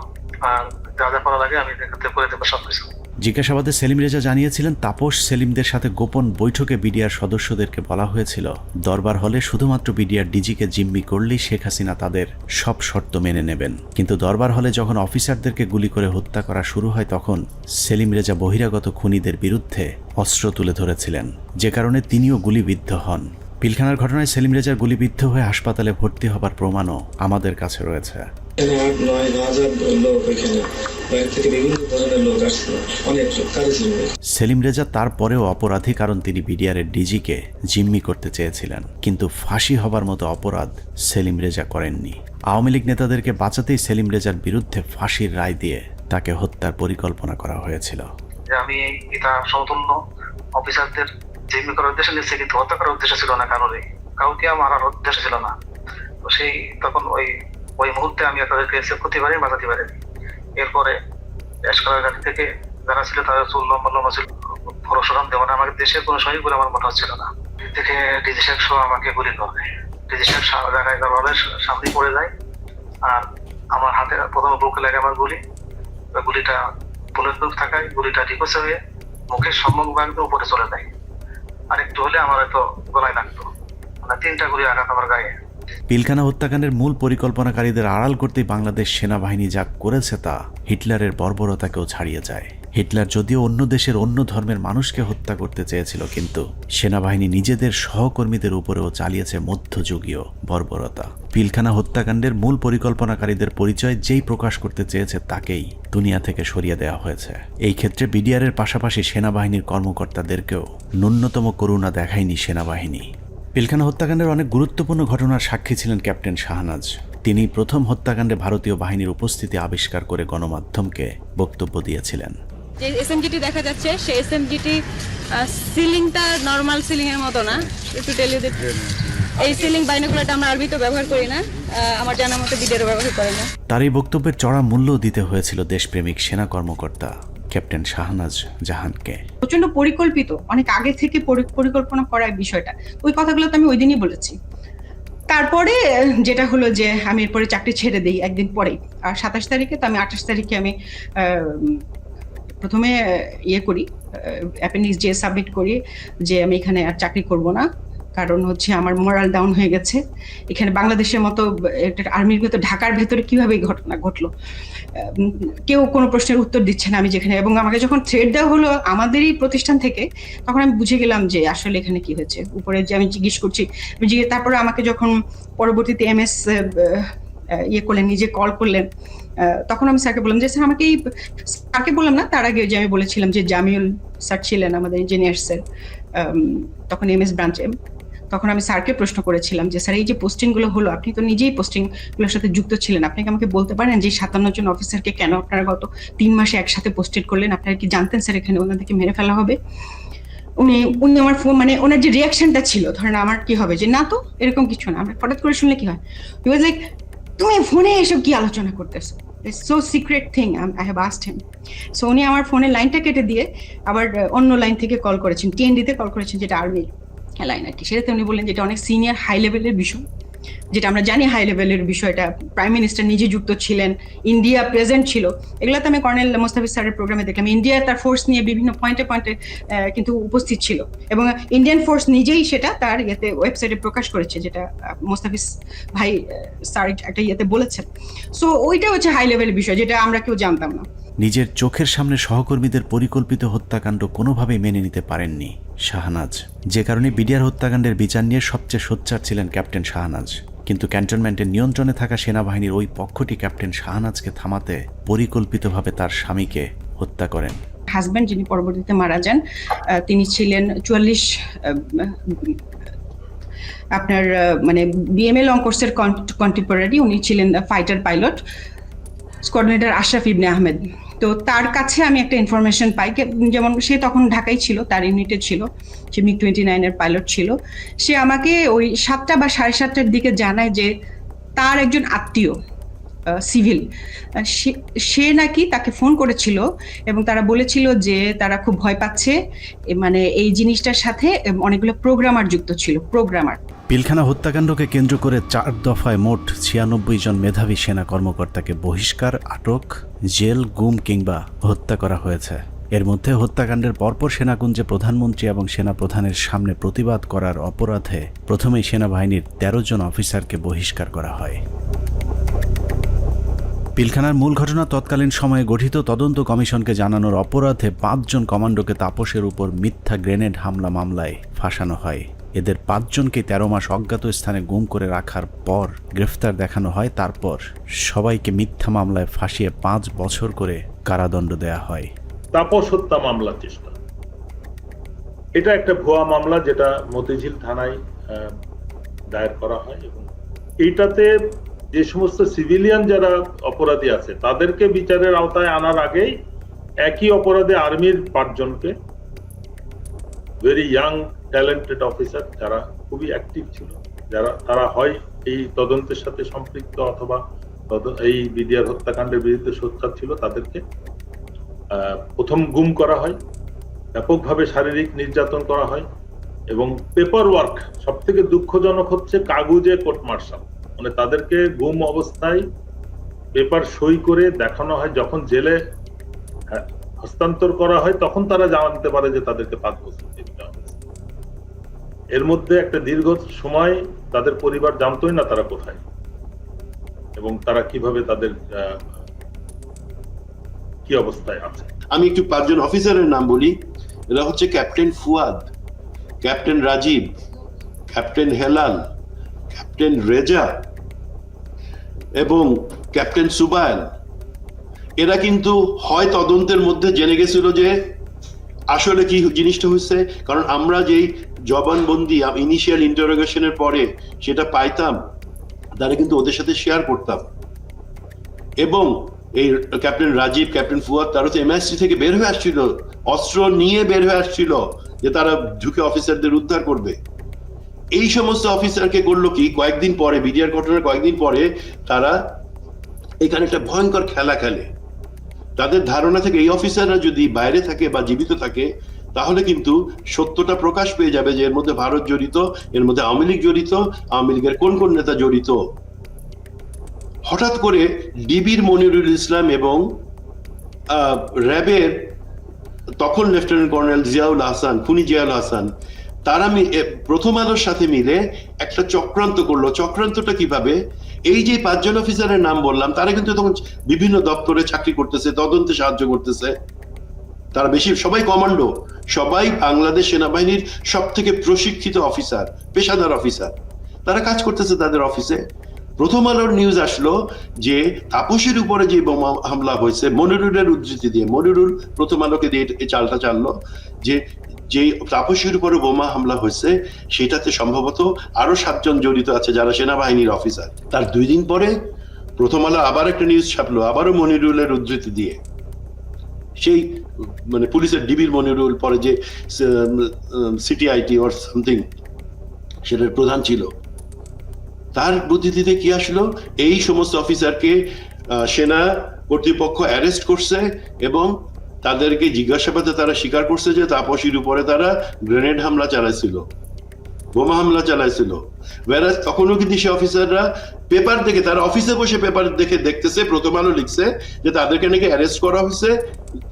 J: আর যা যা করা লাগে আমি করে দেবো সবকিছু।
A: জিজ্ঞাসাবাদে সেলিম রেজা জানিয়েছিলেন তাপস সেলিমদের সাথে গোপন বৈঠকে বিডিআর সদস্যদেরকে বলা হয়েছিল দরবার হলে শুধুমাত্র বিডিআর ডিজিকে জিম্মি করলেই শেখ হাসিনা তাদের সব শর্ত মেনে নেবেন। কিন্তু দরবার হলে যখন অফিসারদেরকে গুলি করে হত্যা করা শুরু হয় তখন সেলিম রেজা বহিরাগত খুনিদের বিরুদ্ধে অস্ত্র তুলে ধরেছিলেন, যে কারণে তিনিও গুলিবিদ্ধ হন। পিলখানার ঘটনায় সেলিম রেজার গুলিবিদ্ধ হয়ে হাসপাতালে ভর্তি হবার প্রমাণও আমাদের কাছে রয়েছে। সেলিম রেজা তারপরেও অপরাধী, কারণ তিনি বিডিআরের ডিজিকে জিম্মি করতে চেয়েছিলেন, কিন্তু ফাঁসি হবার মতো অপরাধ সেলিম রেজা করেননি। আওয়ামী লীগ নেতাদেরকে বাঁচাতেই সেলিম রেজার বিরুদ্ধে ফাঁসির রায় দিয়ে তাকে হত্যার পরিকল্পনা করা হয়েছিল।
J: আমি এটা সমতুল্য অফিসারদের জিম্মি করার উদ্দেশ্যে নিচ্ছে, কিন্তু হত্যা করার উদ্দেশ্য ছিল না, কাউকে মারার উদ্দেশ্য ছিল না। তো সেই তখন ওই মুহূর্তে আমি তাদেরকে সেভ করতে পারি, বাঁচাতে পারিনি। এরপরে এসকালার ঘাটি থেকে যারা ছিল তাদের চুল লম্বা লম্বা ছিল, ভরসরাম দেওয়া না, আমাকে দেশের কোনো সহি বলে আমার মনে হচ্ছিল না। দেখে ডিজি সাহেব সহ আমাকে গুলি করে। ডিজি সাহেব জায়গায় সামনে পড়ে যায়, আর আমার হাতে প্রথমে বুকে লাগে আমার গুলিটা বুলেট প্রুফ থাকায় গুলিটা রিকোয়েস্ট হয়ে মুখের সম্মুখ ভাগ উপরে চলে যায়। আর একটু হলে আমার হয়তো গলায় লাগতো, মানে 3টা গুলি আঘাত আমার গায়ে।
A: পিলখানা হত্যাকাণ্ডের মূল পরিকল্পনাকারীদের আড়াল করতেই বাংলাদেশ সেনাবাহিনী যা করেছে তা হিটলারের বর্বরতাকেও ছাড়িয়ে যায়। হিটলার যদিও অন্য দেশের অন্য ধর্মের মানুষকে হত্যা করতে চেয়েছিল, কিন্তু সেনাবাহিনী নিজেদের সহকর্মীদের উপরেও চালিয়েছে মধ্যযুগীয় বর্বরতা। পিলখানা হত্যাকাণ্ডের মূল পরিকল্পনাকারীদের পরিচয় যেই প্রকাশ করতে চেয়েছে তাকেই দুনিয়া থেকে সরিয়ে দেওয়া হয়েছে। এই ক্ষেত্রে বিডিআরের পাশাপাশি সেনাবাহিনীর কর্মকর্তাদেরকেও ন্যূনতম করুণা দেখায়নি সেনাবাহিনী। পিলখানা হত্যাকাণ্ডের অনেক গুরুত্বপূর্ণ ঘটনার সাক্ষী ছিলেন ক্যাপ্টেন শাহনাজ। তিনি প্রথম হত্যাকাণ্ডে ভারতীয় বাহিনীর উপস্থিতি আবিষ্কার করে গণমাধ্যমকে বক্তব্য দিয়েছিলেন।
K: যে এসএমজিটি দেখা যাচ্ছে সেই এসএমজিটি সিলিংটা নরমাল সিলিং এর মতো না, একটু টেল ইউ দ্যাট এই সিলিং বাইনোকুলারটা আমরা আরবিতে ব্যবহার করি না, আমার জানা মতে বিডিআর ব্যবহার করে না।
A: তার এই বক্তব্যের চড়া মূল্য দিতে হয়েছিল দেশপ্রেমিক সেনা কর্মকর্তা ক্যাপ্টেন শাহনাজ জাহানকে।
G: প্রচন্ড পরিকল্পিত, অনেক আগে থেকে পরিকল্পনা করার বিষয়টা, ওই কথাগুলো তো আমি ওই দিনই বলেছি। তারপরে যেটা হলো যে আমি এরপরে চাকরি ছেড়ে দিই একদিন পরেই, আর 27 তারিখে, তো আমি 28 তারিখে আমি প্রথমে করি অ্যাপেন্ডিক্স যে সাবমিট করি যে আমি এখানে আর চাকরি করব না, কারণ হচ্ছে আমার মোরাল ডাউন হয়ে গেছে। এখানে বাংলাদেশের মতো একটা আর্মির ভেতর, ঢাকার ভেতরে কিভাবে এই ঘটনা ঘটলো, কেউ কোনো প্রশ্নের উত্তর দিচ্ছে না আমি যেখানে। এবং আমাকে যখন থ্রেড দেওয়া হলো আমাদেরই প্রতিষ্ঠান থেকে, তখন আমি বুঝে গেলাম যে আসলে এখানে কি হয়েছে। উপরে যে আমি জিজ্ঞেস করছি, তারপরে আমাকে যখন পরবর্তীতে এমএস করলেন, নিজে কল করলেন, তখন আমি স্যারকে বললাম যে স্যার আমাকে স্যারকে বললাম না, তার আগে যে আমি বলেছিলাম যে জামিউল স্যার ছিলেন আমাদের ইঞ্জিনিয়ার্সের তখন এমএস ব্রাঞ্চে, তখন আমি স্যারকে প্রশ্ন করেছিলাম যে স্যার এই যে পোস্টিংগুলো হলো, আপনি তো নিজেই পোস্টিংগুলোর সাথে যুক্ত ছিলেন, আপনি কি আমাকে বলতে পারেন যে 57 জন অফিসারকে কেন আপনারা গত 3 মাসে একসাথে পোস্টেড করলেন? আপনারা কি জানতেন স্যার এখানে ওনাদেরকে মেরে ফেলা হবে? উনি আমার ফোন, মানে ওনার যে রিয়াকশনটা ছিল, ধরেন আমার কি হবে যে না তো এরকম কিছু না, আমরা হঠাৎ করে শুনলে কি হয়, হি ওয়াজ লাইক তুমি ফোনে এসব কি আলোচনা করতেছো, it's so secret thing, I have asked him. So উনি আমার ফোনের লাইনটা কেটে দিয়ে আবার অন্য লাইন থেকে কল করেছেন, টিএনডিতে কল করেছেন, যেটা আর্মির লাইন আর কি। সেটাতে উনি বললেন যেটা অনেক সিনিয়র হাই লেভেলের বিষয়, যেটা আমরা জানি হাই লেভেলের বিষয়টা, প্রাইম মিনিস্টার নিজে যুক্ত ছিলেন, ইন্ডিয়া প্রেজেন্ট ছিল, এগুলোতে আমি কর্নেল মোস্তাফিজ স্যারের প্রোগ্রামে দেখলাম। ইন্ডিয়া তার ফোর্স নিয়ে বিভিন্ন পয়েন্টে কিন্তু উপস্থিত ছিল, এবং ইন্ডিয়ান ফোর্স নিজেই সেটা তার ওয়েবসাইটে প্রকাশ করেছে, যেটা মোস্তাফিজ ভাই স্যার একটা বলেছেন। সো ওইটা হচ্ছে হাই লেভেলের বিষয়, যেটা আমরা কেউ জানতাম না।
A: নিজের চোখের সামনে সহকর্মীদের পরিকল্পিত হত্যাকাণ্ড কোনোভাবেই মেনে নিতে পারেননি শাহনাজ, যে কারণে বিডিআর হত্যাকাণ্ডের বিচার নিয়ে সবচেয়ে সোচ্চার ছিলেন ক্যাপ্টেন শাহনাজ। কিন্তু ক্যান্টনমেন্টের নিয়ন্ত্রণে থাকা সেনাবাহিনীর ওই পক্ষটি ক্যাপ্টেন শাহনাজকে থামাতে পরিকল্পিতভাবে তার স্বামীকে হত্যা করেন।
G: হাজব্যান্ড যিনি পরবর্তীতে মারা যান, তিনি ছিলেন 44 আপনার মানে বিএমএ লং কোর্সের কন্টেম্পোরারি। উনি ছিলেন ফাইটার পাইলট, কোঅর্ডিনেটর আশরাফ ইবনে আহমেদ। তো তার কাছে আমি একটা ইনফরমেশন পাই, যেমন সে তখন ঢাকায় ছিল, তার ইউনিটে ছিল, সে MiG-29 এর পাইলট ছিল। সে আমাকে ওই 7টা বা 7:30টার দিকে জানায় যে তার একজন আত্মীয় সিভিল, সে নাকি তাকে ফোন করেছিল এবং তারা বলেছিল যে তারা খুব ভয় পাচ্ছে, মানে এই জিনিসটার সাথে অনেকগুলো প্রোগ্রামার যুক্ত ছিল, প্রোগ্রামার।
A: পিলখানা হত্যাকাণ্ডকে কেন্দ্র করে 4 দফায় মোট 96 জন মেধাবী সেনা কর্মকর্তাকে বহিষ্কার, আটক, জেল, গুম কিংবা হত্যা করা হয়েছে। এর মধ্যে হত্যাকাণ্ডের পরপর সেনাকুঞ্জে প্রধানমন্ত্রী এবং সেনাপ্রধানের সামনে প্রতিবাদ করার অপরাধে প্রথমেই সেনাবাহিনীর 13 জন অফিসারকে বহিষ্কার করা হয়। পিলখানার মূল ঘটনা তৎকালীন সময়ে গঠিত তদন্ত কমিশনকে জানানোর অপরাধে 5 জন কমান্ডোকে তাপসের উপর মিথ্যা গ্রেনেড হামলা মামলায় ফাঁসানো হয়। এদের 5 জনকে 13 মাস অজ্ঞাত স্থানে গুম করে রাখার পর গ্রেফতার দেখানো হয়। তারপর সবাইকে মিথ্যা মামলায় ফাঁসিয়ে 5 বছর করে কারাদণ্ড দেয়া হয়।
R: তাপস হত্যা মামলা চেষ্টা, এটা একটা ভুয়া মামলা যেটা মতিঝিল থানায় দায়ের করা হয় এবং এইটাতে যে সমস্ত সিভিলিয়ান যারা অপরাধী আছে তাদেরকে বিচারের আওতায় আনার আগেই একই অপরাধে আর্মির 5 জনকে, ভেরি ইয়াং ট্যালেন্টেড অফিসার যারা খুবই অ্যাক্টিভ ছিল, তারা হয় এই তদন্তের সাথে সম্পৃক্ত অথবা এই বিডিআর হত্যাকাণ্ডের বিরুদ্ধে সোচ্চার ছিল, তাদেরকে প্রথম গুম করা হয়, ব্যাপকভাবে শারীরিক নির্যাতন করা হয় এবং পেপার ওয়ার্ক, সব থেকে দুঃখজনক হচ্ছে কাগজে কোর্ট মার্শাল, মানে তাদেরকে গুম অবস্থায় পেপার সই করে দেখানো হয়। যখন জেলে হস্তান্তর করা হয় তখন তারা জানতে পারে যে তাদেরকে 5 বছর জেলে দেওয়া হয়েছে। এর মধ্যে একটা দীর্ঘ সময় তাদের পরিবার জানতোই না তারা কোথায় এবং তারা কিভাবে তাদের কি অবস্থায় আছে।
L: আমি একটু 5 জন অফিসারের নাম বলি। এরা হচ্ছে captain Fuad, captain Rajib, captain Helal, captain Reza এবং ক্যাপ্টেন সুবাইল। এরা কিন্তু হয় তদন্তের মধ্যে জেনে গেছিল যে আসলে কি জিনিসটা হচ্ছে, কারণ আমরা যেই জবানবন্দি ইনিশিয়াল ইন্টারোগেশনের পরে সেটা পাইতাম, তারা কিন্তু ওদের সাথে শেয়ার করতাম। এবং এই ক্যাপ্টেন রাজীব, ক্যাপ্টেন ফুয়াদ, তারা তো MI3 থেকে বের হয়ে আসছিল, অস্ত্র নিয়ে বের হয়ে আসছিল যে তারা ঢুকে অফিসারদের উদ্ধার করবে। এই সমস্ত অফিসারকে করলো কি, কয়েকদিন পরে, বিডিআর ঘটনার কয়েকদিন পরে তারা এখানে একটা ভয়ঙ্কর খেলা খেলে। তাদের ধারণা থেকে এই অফিসাররা যদি বাইরে থাকে বা জীবিত থাকে তাহলে কিন্তু সত্যটা প্রকাশ পেয়ে যাবে যে এর মধ্যে ভারত জড়িত, এর মধ্যে আওয়ামী লীগ জড়িত, আওয়ামী লীগের কোন কোন নেতা জড়িত। হঠাৎ করে ডিবির মনিরুল ইসলাম এবং র্যাবের তখন লেফটেন্যান্ট কর্নেল জিয়াউল হাসান, খুনি জিয়াউল হাসান, তারা প্রথম আলোর সাথে মিলে একটা চক্রান্ত করলো। চক্রান্তটা কিভাবে, এই যে 5 জন অফিসারের নাম বললাম তারা কিন্তু তখন বিভিন্ন দপ্তরে চাকরি করতেছে, তদন্তে সাহায্য করতেছে, তারা বেশি সবাই কমান্ডো, সবাই বাংলাদেশ সেনাবাহিনীর সব থেকে প্রশিক্ষিত অফিসার, পেশাদার অফিসার, তারা কাজ করতেছে তাদের অফিসে। প্রথম আলোর নিউজ আসলো যে তাপসের উপরে যে বোমা হামলা হয়েছে, মনিরুলের উদ্ধৃতি দিয়ে, মনিরুল প্রথম আলোকে দিয়ে এই চালটা চাললো যে যে তাপসের উপরে বোমা হামলা হয়েছে সেটাতে সম্ভবত আরো 7 জন জড়িত আছে যারা সেনাবাহিনীর অফিসার। তার 2 দিন পরে প্রথম আলো আবার একটা নিউজ ছাপলো, আবারও মনিরুলের উদ্ধৃতি দিয়ে, সেই মানে পুলিশের ডিবির মনিরুল, পরে যে সিটিআইটি অর সামথিং সেটার প্রধান ছিল, তার বুদ্ধিতে কি আসলো, এই সমস্ত অফিসারকে সেনা কর্তৃপক্ষ অ্যারেস্ট করছে এবং তাদেরকে জিজ্ঞাসাবাদে তারা স্বীকার করছে যে তাপসীর উপরে তারা গ্রেনেড হামলা চালাইছিল, বোমা হামলা চালাইছিল। ওয়ারাস তখনও কিন্তু সে অফিসাররা পেপার দেখে, তারা অফিসে বসে পেপার দেখে দেখতেছে, প্রথম আলো লিখছে যে তাদেরকে নাকি অ্যারেস্ট করা হয়েছে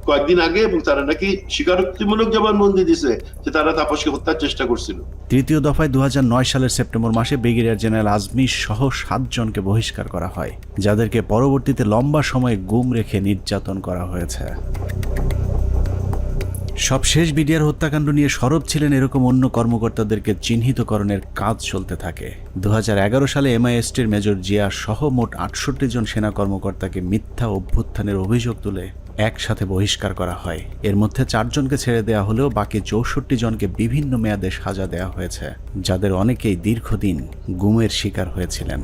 L: কয়েকদিন আগে এবং তারা নাকি স্বীকারোক্তিমূলক জবানবন্দি দিছে যে তারা তাপসকে হত্যার চেষ্টা করছিল।
A: তৃতীয় দফায় 2009 সালের সেপ্টেম্বর মাসে ব্রিগেডিয়ার জেনারেল আজমি সহ 7 জনকে বহিষ্কার করা হয়, যাদেরকে পরবর্তীতে লম্বা সময় গুম রেখে নির্যাতন করা হয়েছে। সবশেষ বিডিআর হত্যাকাণ্ড নিয়ে সরব ছিলেন এরকম অন্য কর্মকর্তাদেরকে চিহ্নিতকরণের কাজ চলতে থাকে। 2011 সালে MI-STর মেজর জিয়া সহ মোট 68 জন সেনা কর্মকর্তাকে মিথ্যা অভ্যুত্থানের অভিযোগ তুলে একসাথে বহিষ্কার করা হয়। এর মধ্যে 4 জনকে ছেড়ে দেওয়া হলেও বাকি 64 জনকে বিভিন্ন মেয়াদে সাজা দেওয়া হয়েছে, যাদের অনেকেই দীর্ঘদিন গুমের শিকার হয়েছিলেন।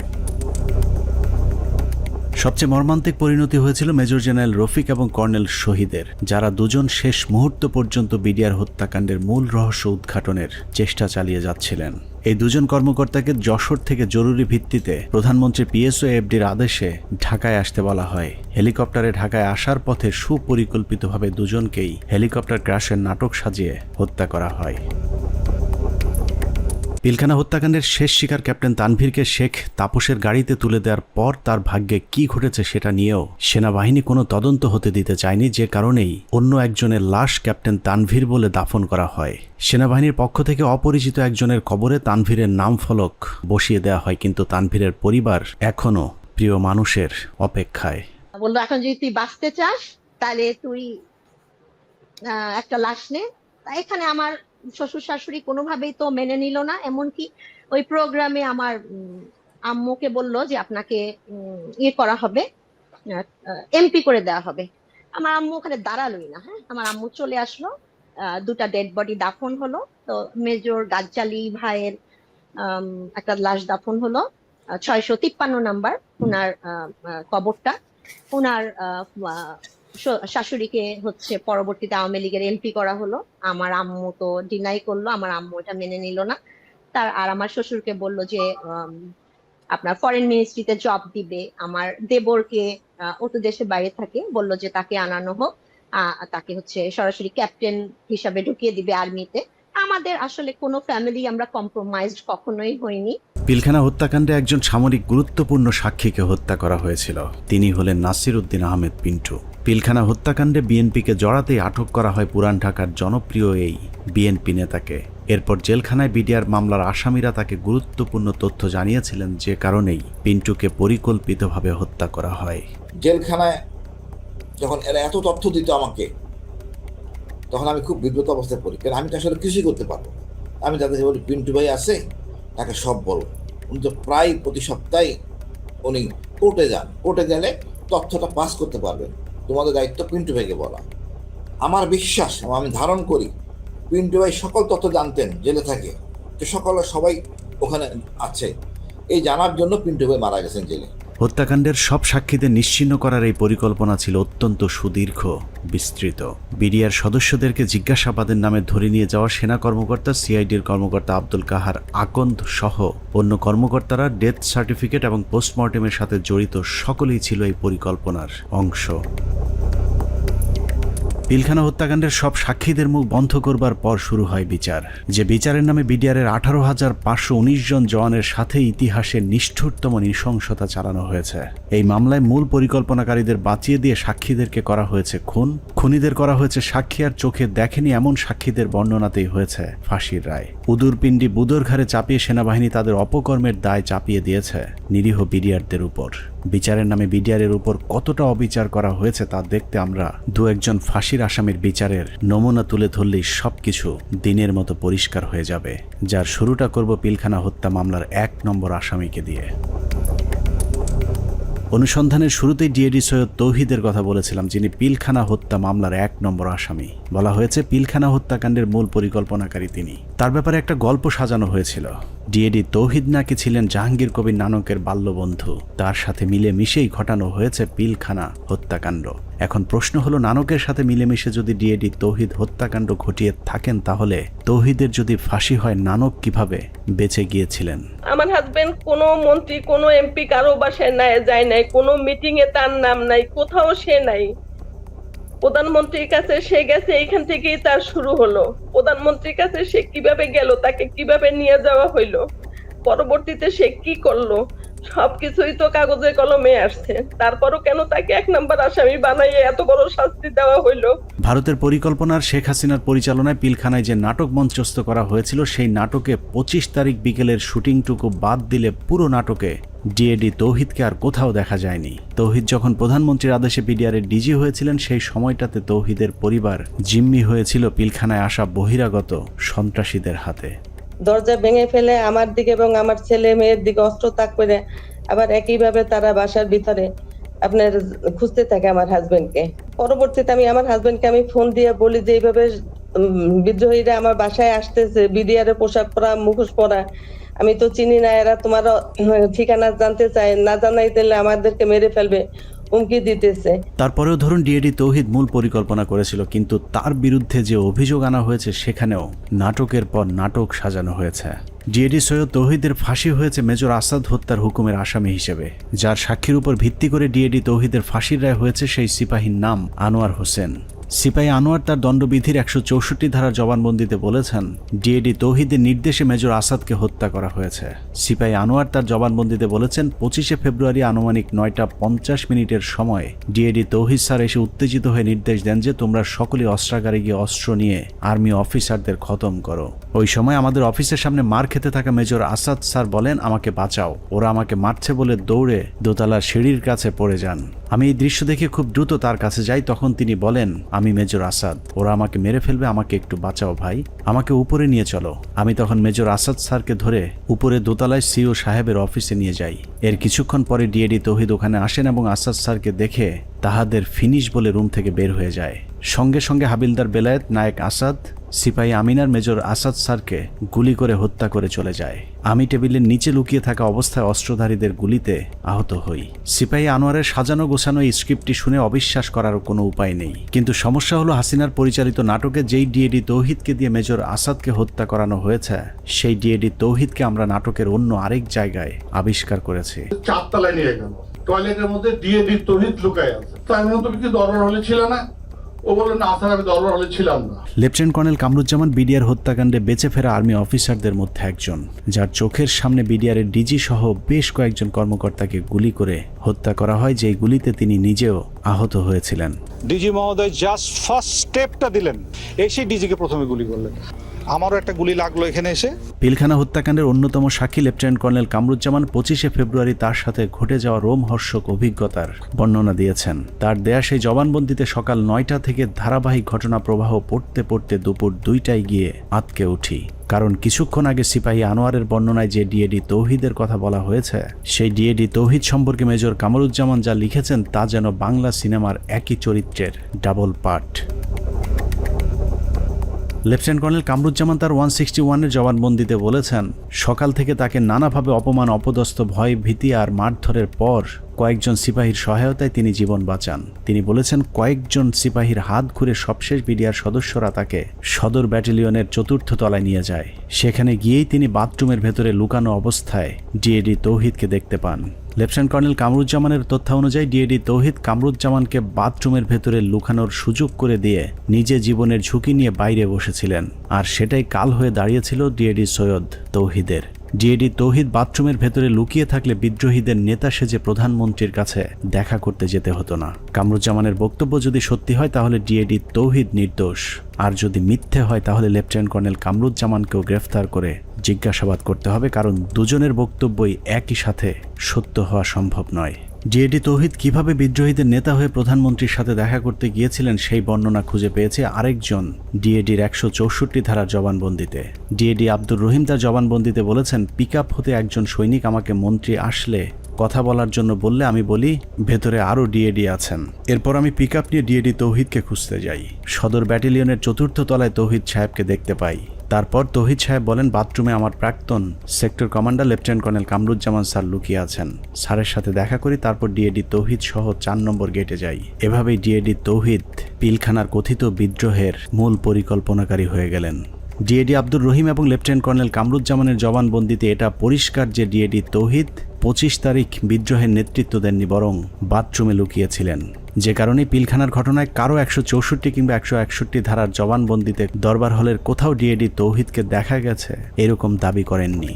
A: সবচেয়ে মর্মান্তিক পরিণতি হয়েছিল মেজর জেনারেল রফিক এবং কর্নেল শহীদের, যারা দুজন শেষ মুহূর্ত পর্যন্ত বিডিআর হত্যাকাণ্ডের মূল রহস্য উদ্ঘাটনের চেষ্টা চালিয়ে যাচ্ছিলেন। এই দুজন কর্মকর্তাকে যশোর থেকে জরুরি ভিত্তিতে প্রধানমন্ত্রী PSO-AFDর আদেশে ঢাকায় আসতে বলা হয়। হেলিকপ্টারে ঢাকায় আসার পথে সুপরিকল্পিতভাবে দুজনকেই হেলিকপ্টার ক্র্যাশের নাটক সাজিয়ে হত্যা করা হয়। পিলখানা হত্যাকাণ্ডের শেষ শিকার ক্যাপ্টেন তানভীরকে শেখ তাপসের গাড়িতে তুলে দেওয়ার পর তার ভাগ্যে কি ঘটেছে সেটা নিয়েও সেনাবাহিনী কোনো তদন্ত হতে দিতে চায়নি, যে কারণেই অন্য একজনের লাশ ক্যাপ্টেন তানভীর বলে দাফন করা হয়। সেনাবাহিনীর পক্ষ থেকে অপরিচিত একজনের কবরে তানভীরের নাম ফলক বসিয়ে দেওয়া হয়, কিন্তু তানভীরের পরিবার এখনো প্রিয় মানুষের অপেক্ষায়।
B: বললো এখন যদি তুই বাঁচতে চাস তাহলে তুই একটা লাশ নে। এখানে আমার শ্বশুর শাশুড়ি কোনোভাবেই তো মেনে নিল না, এমনকি ওই প্রোগ্রামে আমার আম্মুকে বলল যে আপনাকে করা হবে, MP করে দেওয়া হবে। আমার আম্মু ওখানে দাঁড়ালোই না। হ্যাঁ, আমার আম্মু চলে আসলো, দুটা ডেড বডি দাফন হলো। তো মেজর গাজ্জালি ভাইয়ের একটা লাশ দাফন হলো 653 নাম্বার ওনার কবরটা। ওনার শাশুড়িকে হচ্ছে পরবর্তীতে আওয়ামী লীগের MP করা হলো। আমার আম্মু তো ডিনাই করলো, আমার আম্মু এটা মেনে নিল না। আর আমার শ্বশুরকে বলল যে আপনার ফরেন মিনিস্ট্রিতে জব দিবে। আমার দেবরকে ও তো দেশের বাইরে থাকে, বললো যে তাকে আনানো হোক, তাকে হচ্ছে সরাসরি ক্যাপ্টেন হিসাবে ঢুকিয়ে দিবে আর্মিতে। আমাদের আসলে কোনো ফ্যামিলি আমরা কম্প্রোমাইজড কখনোই হইনি।
A: পিলখানা হত্যাকাণ্ডে একজন সামরিক গুরুত্বপূর্ণ সাক্ষীকে হত্যা করা হয়েছিল। তিনি হলেন নাসির উদ্দিন আহমেদ পিন্টু। পিলখানা হত্যাকাণ্ডে বিএনপিকে জড়াতেই আটক করা হয় পুরান ঢাকার জনপ্রিয় এই বিএনপি নেতাকে। এরপর জেলখানায় বিডিআর মামলার আসামিরা তাকে গুরুত্বপূর্ণ তথ্য জানিয়েছিলেন, যে কারণেই পিন্টুকে পরিকল্পিতভাবে হত্যা করা হয়।
X: জেলখানায় যখন এরা এত তথ্য দিত আমাকে, তখন আমি খুব বিব্রত অবস্থায় পড়ি, কারণ আমি তো আসলে কিছুই করতে পারবো। আমি তাদের বলি, পিন্টু ভাই আছে, তাকে সব বলো। উনি তো প্রায় প্রতি সপ্তাহে উনি কোর্টে যান, কোর্টে গেলে তথ্যটা পাস করতে পারবেন, তোমাদের দায়িত্ব পিন্টু ভাইকে বলা। আমার বিশ্বাস, আমি ধারণ করি পিন্টু ভাই সকল তথ্য জানতেন জেলে থাকে, তো সবাই ওখানে আছে, এই জানার জন্য পিন্টু ভাই মারা গেছেন জেলে।
A: হত্যাকাণ্ডের সব সাক্ষীদের নিশ্চিহ্ন করার এই পরিকল্পনা ছিল অত্যন্ত সুদীর্ঘ, বিস্তৃত। বিডিআর সদস্যদেরকে জিজ্ঞাসাবাদের নামে ধরে নিয়ে যাওয়া সেনা কর্মকর্তা, CIDর কর্মকর্তা আব্দুল কাহার আকন্দ সহ অন্য কর্মকর্তারা, ডেথ সার্টিফিকেট এবং পোস্টমর্টেমের সাথে জড়িত সকলেই ছিল এই পরিকল্পনার অংশ। পিলখানা হত্যাকাণ্ডের সব সাক্ষীদের মুখ বন্ধ করবার পর শুরু হয় বিচার, যে বিচারের নামে বিডিআরের 18,519 জন জওয়ানের সাথে ইতিহাসের নিষ্ঠুরতম নৃশংসতা চালানো হয়েছে। এই মামলায় মূল পরিকল্পনাকারীদের বাঁচিয়ে দিয়ে সাক্ষীদেরকে করা হয়েছে খুন, খুনিদের করা হয়েছে সাক্ষী আর চোখে দেখেনি এমন সাক্ষীদের বর্ণনাতেই হয়েছে ফাঁসির রায়। উদুরপিণ্ডি বুদোর ঘাড়ে চাপিয়ে সেনাবাহিনী তাদের অপকর্মের দায় চাপিয়ে দিয়েছে নিরীহ বিডিআরদের উপর। বিচারের নামে বিডিআরের উপর কতটা অবিচার করা হয়েছে তা দেখতে আমরা দু একজন ফাঁসির আসামির বিচারের নমুনা তুলে ধরলেই সবকিছু দিনের মতো পরিষ্কার হয়ে যাবে, যার শুরুটা করব পিলখানা হত্যা মামলার 1 নম্বর আসামিকে দিয়ে। অনুসন্ধানের শুরুতেই ডিএডি সৈয়দ তৌহিদের কথা বলেছিলাম, যিনি পিলখানা হত্যা মামলার 1 নম্বর আসামি। বলা হয়েছে পিলখানা হত্যাকাণ্ডের মূল পরিকল্পনাকারী তিনি। তার ব্যাপারে একটা গল্প সাজানো হয়েছিল। ডিএডি তৌহিদ নাকি ছিলেন জাহাঙ্গীর কবির নানকের বাল্যবন্ধু, তার সাথে মিলেমিশেই ঘটানো হয়েছে পিলখানা হত্যাকাণ্ড। এখন প্রশ্ন হলো, নানকের সাথে মিলেমিশে যদি ডিএডি তৌহিদ হত্যাকাণ্ড ঘটিয়ে থাকেন, তাহলে তৌহিদের যদি ফাঁসি হয়, নানক কিভাবে বেঁচে গিয়েছিলেন?
D: আমার হাজবেন্ড কোনো মন্ত্রী, কোনো MP কারো বাসায় যায় নাই, কোনো মিটিং এ তার নাম নাই, কোথাও সে নাই। প্রধানমন্ত্রীর কাছে সে গেছে, এইখান থেকেই তার শুরু হলো। প্রধানমন্ত্রীর কাছে সে কিভাবে গেল, তাকে কিভাবে নিয়ে যাওয়া হইলো, পরবর্তীতে সে কি করলো, সবকিছুই তো কাগজে কলমে আসছে। তারপরও কেন তাকে 1 নম্বর আসামি বানাইয়ে এত বড় শাস্তি দেওয়া হইলো?
A: ভারতের পরিকল্পনার শেখ হাসিনার পরিচালনায় পিলখানায় যে নাটক মঞ্চস্থ করা হয়েছিল, সেই নাটকে 25 তারিখ বিকেলের শুটিংটুকু বাদ দিলে পুরো নাটকে ডিএডি তৌহিদকে আর কোথাও দেখা যায়নি। তৌহিদ যখন প্রধানমন্ত্রীর আদেশে বিডিআরের ডিজি হয়েছিলেন সেই সময়টাতে তৌহিদের পরিবার জিম্মি হয়েছিল পিলখানায় আসা বহিরাগত সন্ত্রাসীদের হাতে।
D: দরজা ভেঙে ফেলে আমার দিকে এবং আমার ছেলে মেয়ের দিকে অস্ত্র তাক করে আবার একইভাবে তারা বাসার ভিতরে আপনার খুঁজতে থাকে আমার হাজবেন্ডকে। পরবর্তীতে আমি আমার হাজবেন্ডকে আমি ফোন দিয়ে বলি যে এইভাবে বিদ্রোহীরা আমার বাসায় আসতেছে, বিডিআর এর পোশাক পরা, মুখোশ পরা, আমি তো চিনি না, এরা তোমার ঠিকানা জানতে চায়, না জানাই তাহলে আমাদেরকে মেরে ফেলবে, হুমকি দিতেছে।
A: তারপরেও ধরুন ডিএডি তৌহিদ মূল পরিকল্পনা করেছিল, কিন্তু তার বিরুদ্ধে যে অভিযোগ আনা হয়েছে সেখানেও নাটকের পর নাটক সাজানো হয়েছে। ডিএডি সৈয়দ তৌহিদের ফাঁসি হয়েছে মেজর আসাদ হত্যার হুকুমের আসামি হিসেবে, যার সাক্ষীর উপর ভিত্তি করে ডিএডি তৌহিদের ফাঁসির রায় হয়েছে সেই সিপাহীর নাম আনোয়ার হোসেন। সিপাহী আনোয়ার তার দণ্ডবিধির ১৬৪ ধারার জবানবন্দিতে বলেছেন ডিএডি তৌহিদের নির্দেশে মেজর আসাদকে হত্যা করা হয়েছে। সিপাহী আনোয়ার তার জবানবন্দিতে বলেছেন ২৫শে ফেব্রুয়ারি আনুমানিক ৯টা ৫০ মিনিটের সময় ডিএডি তৌহিদ স্যার এসে উত্তেজিত হয়ে নির্দেশ দেন যে তোমরা সকলে অস্ত্রাগারে গিয়ে অস্ত্র নিয়ে আর্মি অফিসারদের খতম করো। ওই সময় আমাদের অফিসের সামনে মার খেতে থাকা মেজর আসাদ স্যার বলেন আমাকে বাঁচাও, ওরা আমাকে মারছে বলে দৌড়ে দোতলার সিঁড়ির কাছে পড়ে যান। আমি এই দৃশ্য দেখে খুব দ্রুত তার কাছে যাই, তখন তিনি বলেন আমি মেজর আসাদ, ওরা আমাকে মেরে ফেলবে, আমাকে একটু বাঁচাও ভাই, আমাকে উপরে নিয়ে চলো। আমি তখন মেজর আসাদ স্যারকে ধরে উপরে দোতলায় সিও সাহেবের অফিসে নিয়ে যাই। এর কিছুক্ষণ পরে ডিএডি তৌহিদ ওখানে আসেন এবং আসাদ স্যারকে দেখে তাহাদের ফিনিশ বলে রুম থেকে বের হয়ে যায়। সঙ্গে সঙ্গে হাবিলদার বেলায়েত, নায়েক আসাদ, সিপাহী আমিনার মেজর আসাদ স্যারকে গুলি করে হত্যা করে চলে যায়। আমি টেবিলের নিচে লুকিয়ে থাকা অবস্থায় অস্ত্রধারীদের গুলিতে আহত হই। সিপাহী আনোয়ারের সাজানো গোছানো এই স্ক্রিপ্টটি শুনে অবিশ্বাস করার কোনো উপায় নেই, কিন্তু সমস্যা হলো হাসিনার পরিচালিত নাটকে যেই ডিএডি তৌহিদকে দিয়ে মেজর আসাদকে হত্যা করানো হয়েছে সেই ডিএডি তৌহিদকে আমরা নাটকের অন্য আরেক জায়গায় আবিষ্কার করেছি।
E: 4 তলায় নিয়ে গেল, টয়লেটের মধ্যে ডিএডি তৌহিদ লুকায় আছে। তাই আমি তুমি কি দরবার হলে ছিল না? ও বলল না স্যার আমি দরবার হলে ছিলাম না।
A: লেফটেন্যান্ট কর্নেল কামরুজ্জামান বিডিআর হত্যাকাণ্ডে বেঁচে ফেরা আর্মি অফিসারদের মধ্যে একজন, যার চোখের সামনে বিডিআরের ডিজি সহ বেশ কয়েকজন কর্মকর্তাকে গুলি করে হত্যা করা হয়, যেই গুলিতে তিনি নিজেও আহত হয়েছিলেন।
N: ডিজি মহোদয় জাস্ট ফার্স্ট স্টেপটা দিলেন, এসে ডিজিকে প্রথমে গুলি করলেন, আমারও একটা গুলি লাগলো এখানে এসে।
A: পিলখানা হত্যাকাণ্ডের অন্যতম সাক্ষী লেফটেন্যান্ট কর্নেল কামরুজ্জামান ২৫শে ফেব্রুয়ারি তার সাথে ঘটে যাওয়া রোমহর্ষক অভিজ্ঞতার বর্ণনা দিয়েছেন। তার দেয়া সেই জবানবন্দিতে সকাল ৯টা থেকে ধারাবাহিক ঘটনা প্রবাহ পড়তে পড়তে দুপুর ২টায় গিয়ে আটকে উঠি, কারণ কিছুক্ষণ আগে সিপাহী আনোয়ারের বর্ণনায় যে ডিএডি তৌহিদের কথা বলা হয়েছে সেই ডিএডি তৌহিদ সম্পর্কে মেজর কামরুজ্জামান যা লিখেছেন তা যেন বাংলা সিনেমার একই চরিত্রের double part. Lieutenant colonel Kamruzzaman তার 161-এর জবানবন্দিতে বলেছেন সকাল থেকে তাকে নানাভাবে অপমান, অপদস্থ, ভয়, ভীতি আর মারধরের পর কয়েকজন সিপাহীর সহায়তায় তিনি জীবন বাঁচান। তিনি বলেছেন কয়েকজন সিপাহীর হাত ঘুরে সবশেষ বিডিআর সদস্যরা তাকে সদর ব্যাটালিয়নের ৪র্থ তলায় নিয়ে যায়। সেখানে গিয়েই তিনি বাথরুমের ভেতরে লুকানো অবস্থায় ডিএডি তৌহিদকে দেখতে পান। লেফটেন্যান্ট কর্নেল কামরুজ্জামানের তথ্য অনুযায়ী ডিএডি তৌহিদ কামরুজ্জামানকে বাথরুমের ভেতরে লুকানোর সুযোগ করে দিয়ে নিজে জীবনের ঝুঁকি নিয়ে বাইরে বসেছিলেন, আর সেটাই কাল হয়ে দাঁড়িয়েছিল ডিএডি সৈয়দ তৌহিদের। ডিএডি তৌহিদ বাথরুমের ভেতরে লুকিয়ে থাকলে বিদ্রোহীদের নেতা সেজে প্রধানমন্ত্রীর কাছে দেখা করতে যেতে হতো না। কামরুজ্জামানের বক্তব্য যদি সত্যি হয় তাহলে ডিএডি তৌহিদ নির্দোষ, আর যদি মিথ্যে হয় তাহলে লেফটেন্যান্ট কর্নেল কামরুজ্জামানকেও গ্রেফতার করে জিজ্ঞাসাবাদ করতে হবে, কারণ দুজনের বক্তব্যই একই সাথে সত্য হওয়া সম্ভব নয়। ডিএডি তৌহিদ কিভাবে বিদ্রোহীদের নেতা হয়ে প্রধানমন্ত্রীর সাথে দেখা করতে গিয়েছিলেন সেই বর্ণনা খুঁজে পেয়েছে আরেকজন ডিএডির ১৬৪ ধারার জবানবন্দিতে। ডিএডি আব্দুর রহিম তার জবানবন্দিতে বলেছেন পিকআপ হতে একজন সৈনিক আমাকে মন্ত্রী আসলে কথা বলার জন্য বললে আমি বলি ভেতরে আরও ডিএডি আছেন। এরপর আমি পিকআপ নিয়ে ডিএডি তৌহিদকে খুঁজতে যাই। সদর ব্যাটালিয়নের ৪র্থ তলায় তৌহিদ সাহেবকে দেখতে পাই। তারপর তৌহিদ সাহেব বলেন বাথরুমে আমার প্রাক্তন sector commander lieutenant colonel Kamruzzaman sir লুকিয়ে আছেন। স্যারের সাথে দেখা করি, তারপর ডিএডি তৌহিদ সহ ৪ নম্বর গেটে যাই। এভাবেই ডিএডি তৌহিদ পিলখানার কথিত বিদ্রোহের মূল পরিকল্পনাকারী হয়ে গেলেন। ডিএডি আব্দুর রহিম এবং লেফটেন্যান্ট কর্নেল কামরুজ্জামানের জবানবন্দিতে এটা পরিষ্কার যে ডিএডি তৌহিদ ২৫ তারিখ বিদ্রোহের নেতৃত্ব দেননি, বরং বাথরুমে লুকিয়েছিলেন। যে কারণে পিলখানার ঘটনায় কারো ১৬৪ কিংবা ১৬১ ধারার জবানবন্দিতে দরবার হলের কোথাও ডিএডি তৌহিদকে দেখা গেছে এরকম দাবি করেননি।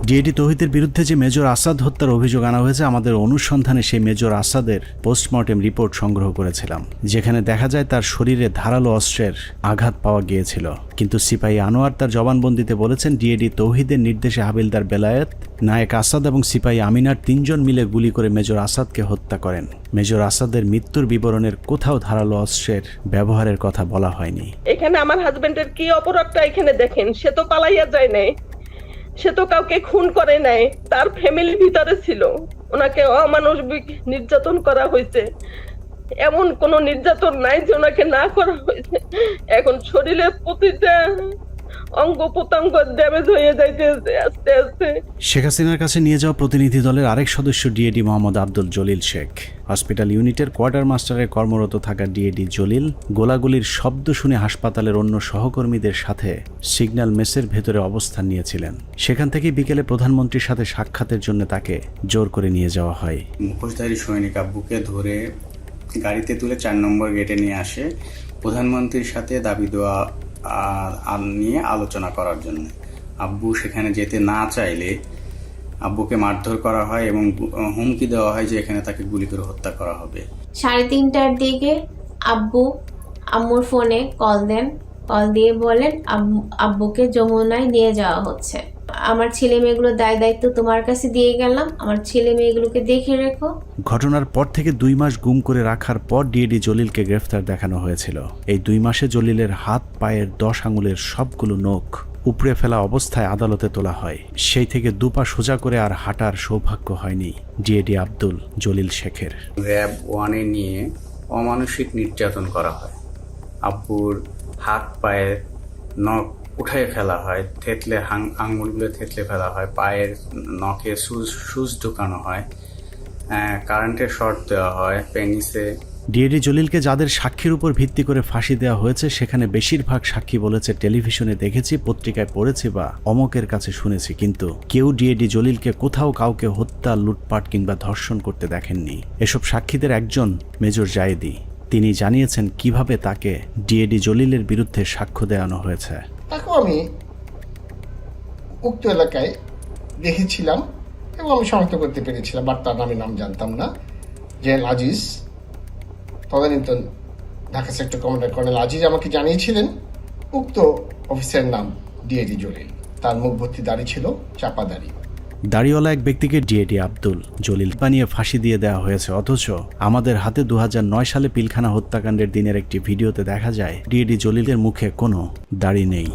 A: ডিএডি তৌহিদের বিরুদ্ধে যে মেজর আসাদ হত্যার অভিযোগ আনা হয়েছে, আমাদের অনুসন্ধানে সেই মেজর আসাদের পোস্টমর্টেম রিপোর্ট সংগ্রহ করেছিলাম, যেখানে দেখা যায় তার শরীরে ধারালো অস্ত্রের আঘাত পাওয়া গিয়েছিল। কিন্তু সিপাহী আনোয়ার তার জবানবন্দিতে বলেছেন ডিএডি তৌহিদের নির্দেশে হাবিলদার বেলায়েত, নায়েক আসাদ এবং সিপাহী আমিনার 3 জন মিলে গুলি করে মেজর আসাদকে হত্যা করেন। মেজর আসাদের মৃত্যুর বিবরণের কোথাও ধারালো অস্ত্রের ব্যবহারের কথা বলা হয়নি।
D: এখানে আমার হাজবেন্ডের কি অপরাধটা এখানে দেখেন, সে তো পালাইয়া যায় নাই, সে তো কাউকে খুন করে নাই, তার ফ্যামিলির ভিতরে ছিল, ওনাকে অমানবিক নির্যাতন করা হয়েছে। এমন কোন নির্যাতন নাই যে ওনাকে না করা হয়েছে। এখন শরীরের প্রতিটা অঙ্গ প্রত্যঙ্গ ড্যামেজ হয়ে যাইতেছে আস্তে আস্তে।
A: শেখ হাসিনার কাছে নিয়ে যাওয়া প্রতিনিধি দলের আরেক সদস্য ডিএডি মোহাম্মদ আব্দুল জলিল শেখ। হসপিটাল ইউনিটের কোয়ার্টার মাস্টারে কর্মরত থাকা ডিএডি জলিল গোলাগুলির শব্দ শুনে হাসপাতালের অন্য সহকর্মীদের সাথে সিগন্যাল মেসের ভেতরে অবস্থান নিয়েছিলেন। সেখান থেকে বিকেলে প্রধানমন্ত্রীর সাথে সাক্ষাতের জন্য তাকে জোর করে নিয়ে যাওয়া হয়।
O: মুখোশধারী সৈনিক আব্বুকে ধরে গাড়িতে তুলে 4 নম্বর গেটে নিয়ে আসে প্রধানমন্ত্রীর সাথে দাবি দেওয়া নিয়ে আলোচনা করার জন্য। আব্বু সেখানে যেতে না চাইলে আব্বুকে মারধর করা হয় এবং হুমকি দেওয়া হয় যে এখানে তাকে গুলি করে হত্যা করা হবে।
P: 3:30টার দিকে আব্বু আম্মুর ফোনে কল দেন, কল দিয়ে বলেন আব্বুকে যমুনায় নিয়ে যাওয়া হচ্ছে। আমার ছেলে মেয়েগুলোর দায়িত্ব তোমার কাছে দিয়ে গেলাম, আমার ছেলে মেয়েগুলোকে দেখে রেখো।
A: ঘটনার পর থেকে 2 মাস গুম করে রাখার পর ডিএডি জলিলকে গ্রেফতার দেখানো হয়েছিল। এই 2 মাসে জলিলের হাত পায়ের 10 আঙুলের সবগুলো নখ উপড়ে ফেলা অবস্থায় আদালতে তোলা হয়। সেই থেকে 2 পা সোজা করে আর হাঁটার সৌভাগ্য হয়নি ডিএডি আব্দুল জলিল শেখের।
O: র্যাব 1-এ নিয়ে অমানসিক নির্যাতন করা হয়। আব্বুর হাত পায়ের নখ উঠে ফেলা হয়, থেতলে আঙুলগুলো থেতলে ফেলা হয়, পায়ের নখে সুচ ঢুকানো হয়, কারেন্টের শর্ট দেওয়া হয়, পেনিসে।
A: ডিএডি জলিলকে যাদের সাক্ষীর উপর ভিত্তি করে ফাঁসি দেওয়া হয়েছে সেখানে বেশিরভাগ সাক্ষী বলেছে টেলিভিশনে দেখেছি, পত্রিকায় পড়েছি বা অমকের কাছে শুনেছি, কিন্তু কেউ ডিএডি জলিলকে কোথাও কাউকে হত্যা, লুটপাট কিংবা ধর্ষণ করতে দেখেননি। এসব সাক্ষীদের একজন মেজর জায়েদি। তিনি জানিয়েছেন কিভাবে তাকে ডিএডি জলিলের বিরুদ্ধে সাক্ষ্য দেওয়ানো হয়েছে।
Q: তাকেও আমি উক্ত এলাকায় দেখেছিলাম এবং আমি শনাক্ত করতে পেরেছিলাম, বাট তার নাম জানতাম না। জেনারেল আজিজ, তদানীন্তন Dhaka sector commander colonel Aziz আমাকে জানিয়েছিলেন উক্ত অফিসারের নাম ডিএডি জলিল। তার মুখ ভর্তি দাড়ি ছিল, চাপা দাড়ি।
A: দাড়িওয়ালা এক ব্যক্তিকে ডিএডি আব্দুল জলিল বানিয়ে ফাঁসি দিয়ে দেওয়া হয়েছে, অথচ আমাদের হাতে 2009 সালে পিলখানা হত্যাকাণ্ডের দিনের একটি ভিডিওতে দেখা যায় ডিএডি জলিলের মুখে কোনো দাড়ি নেই।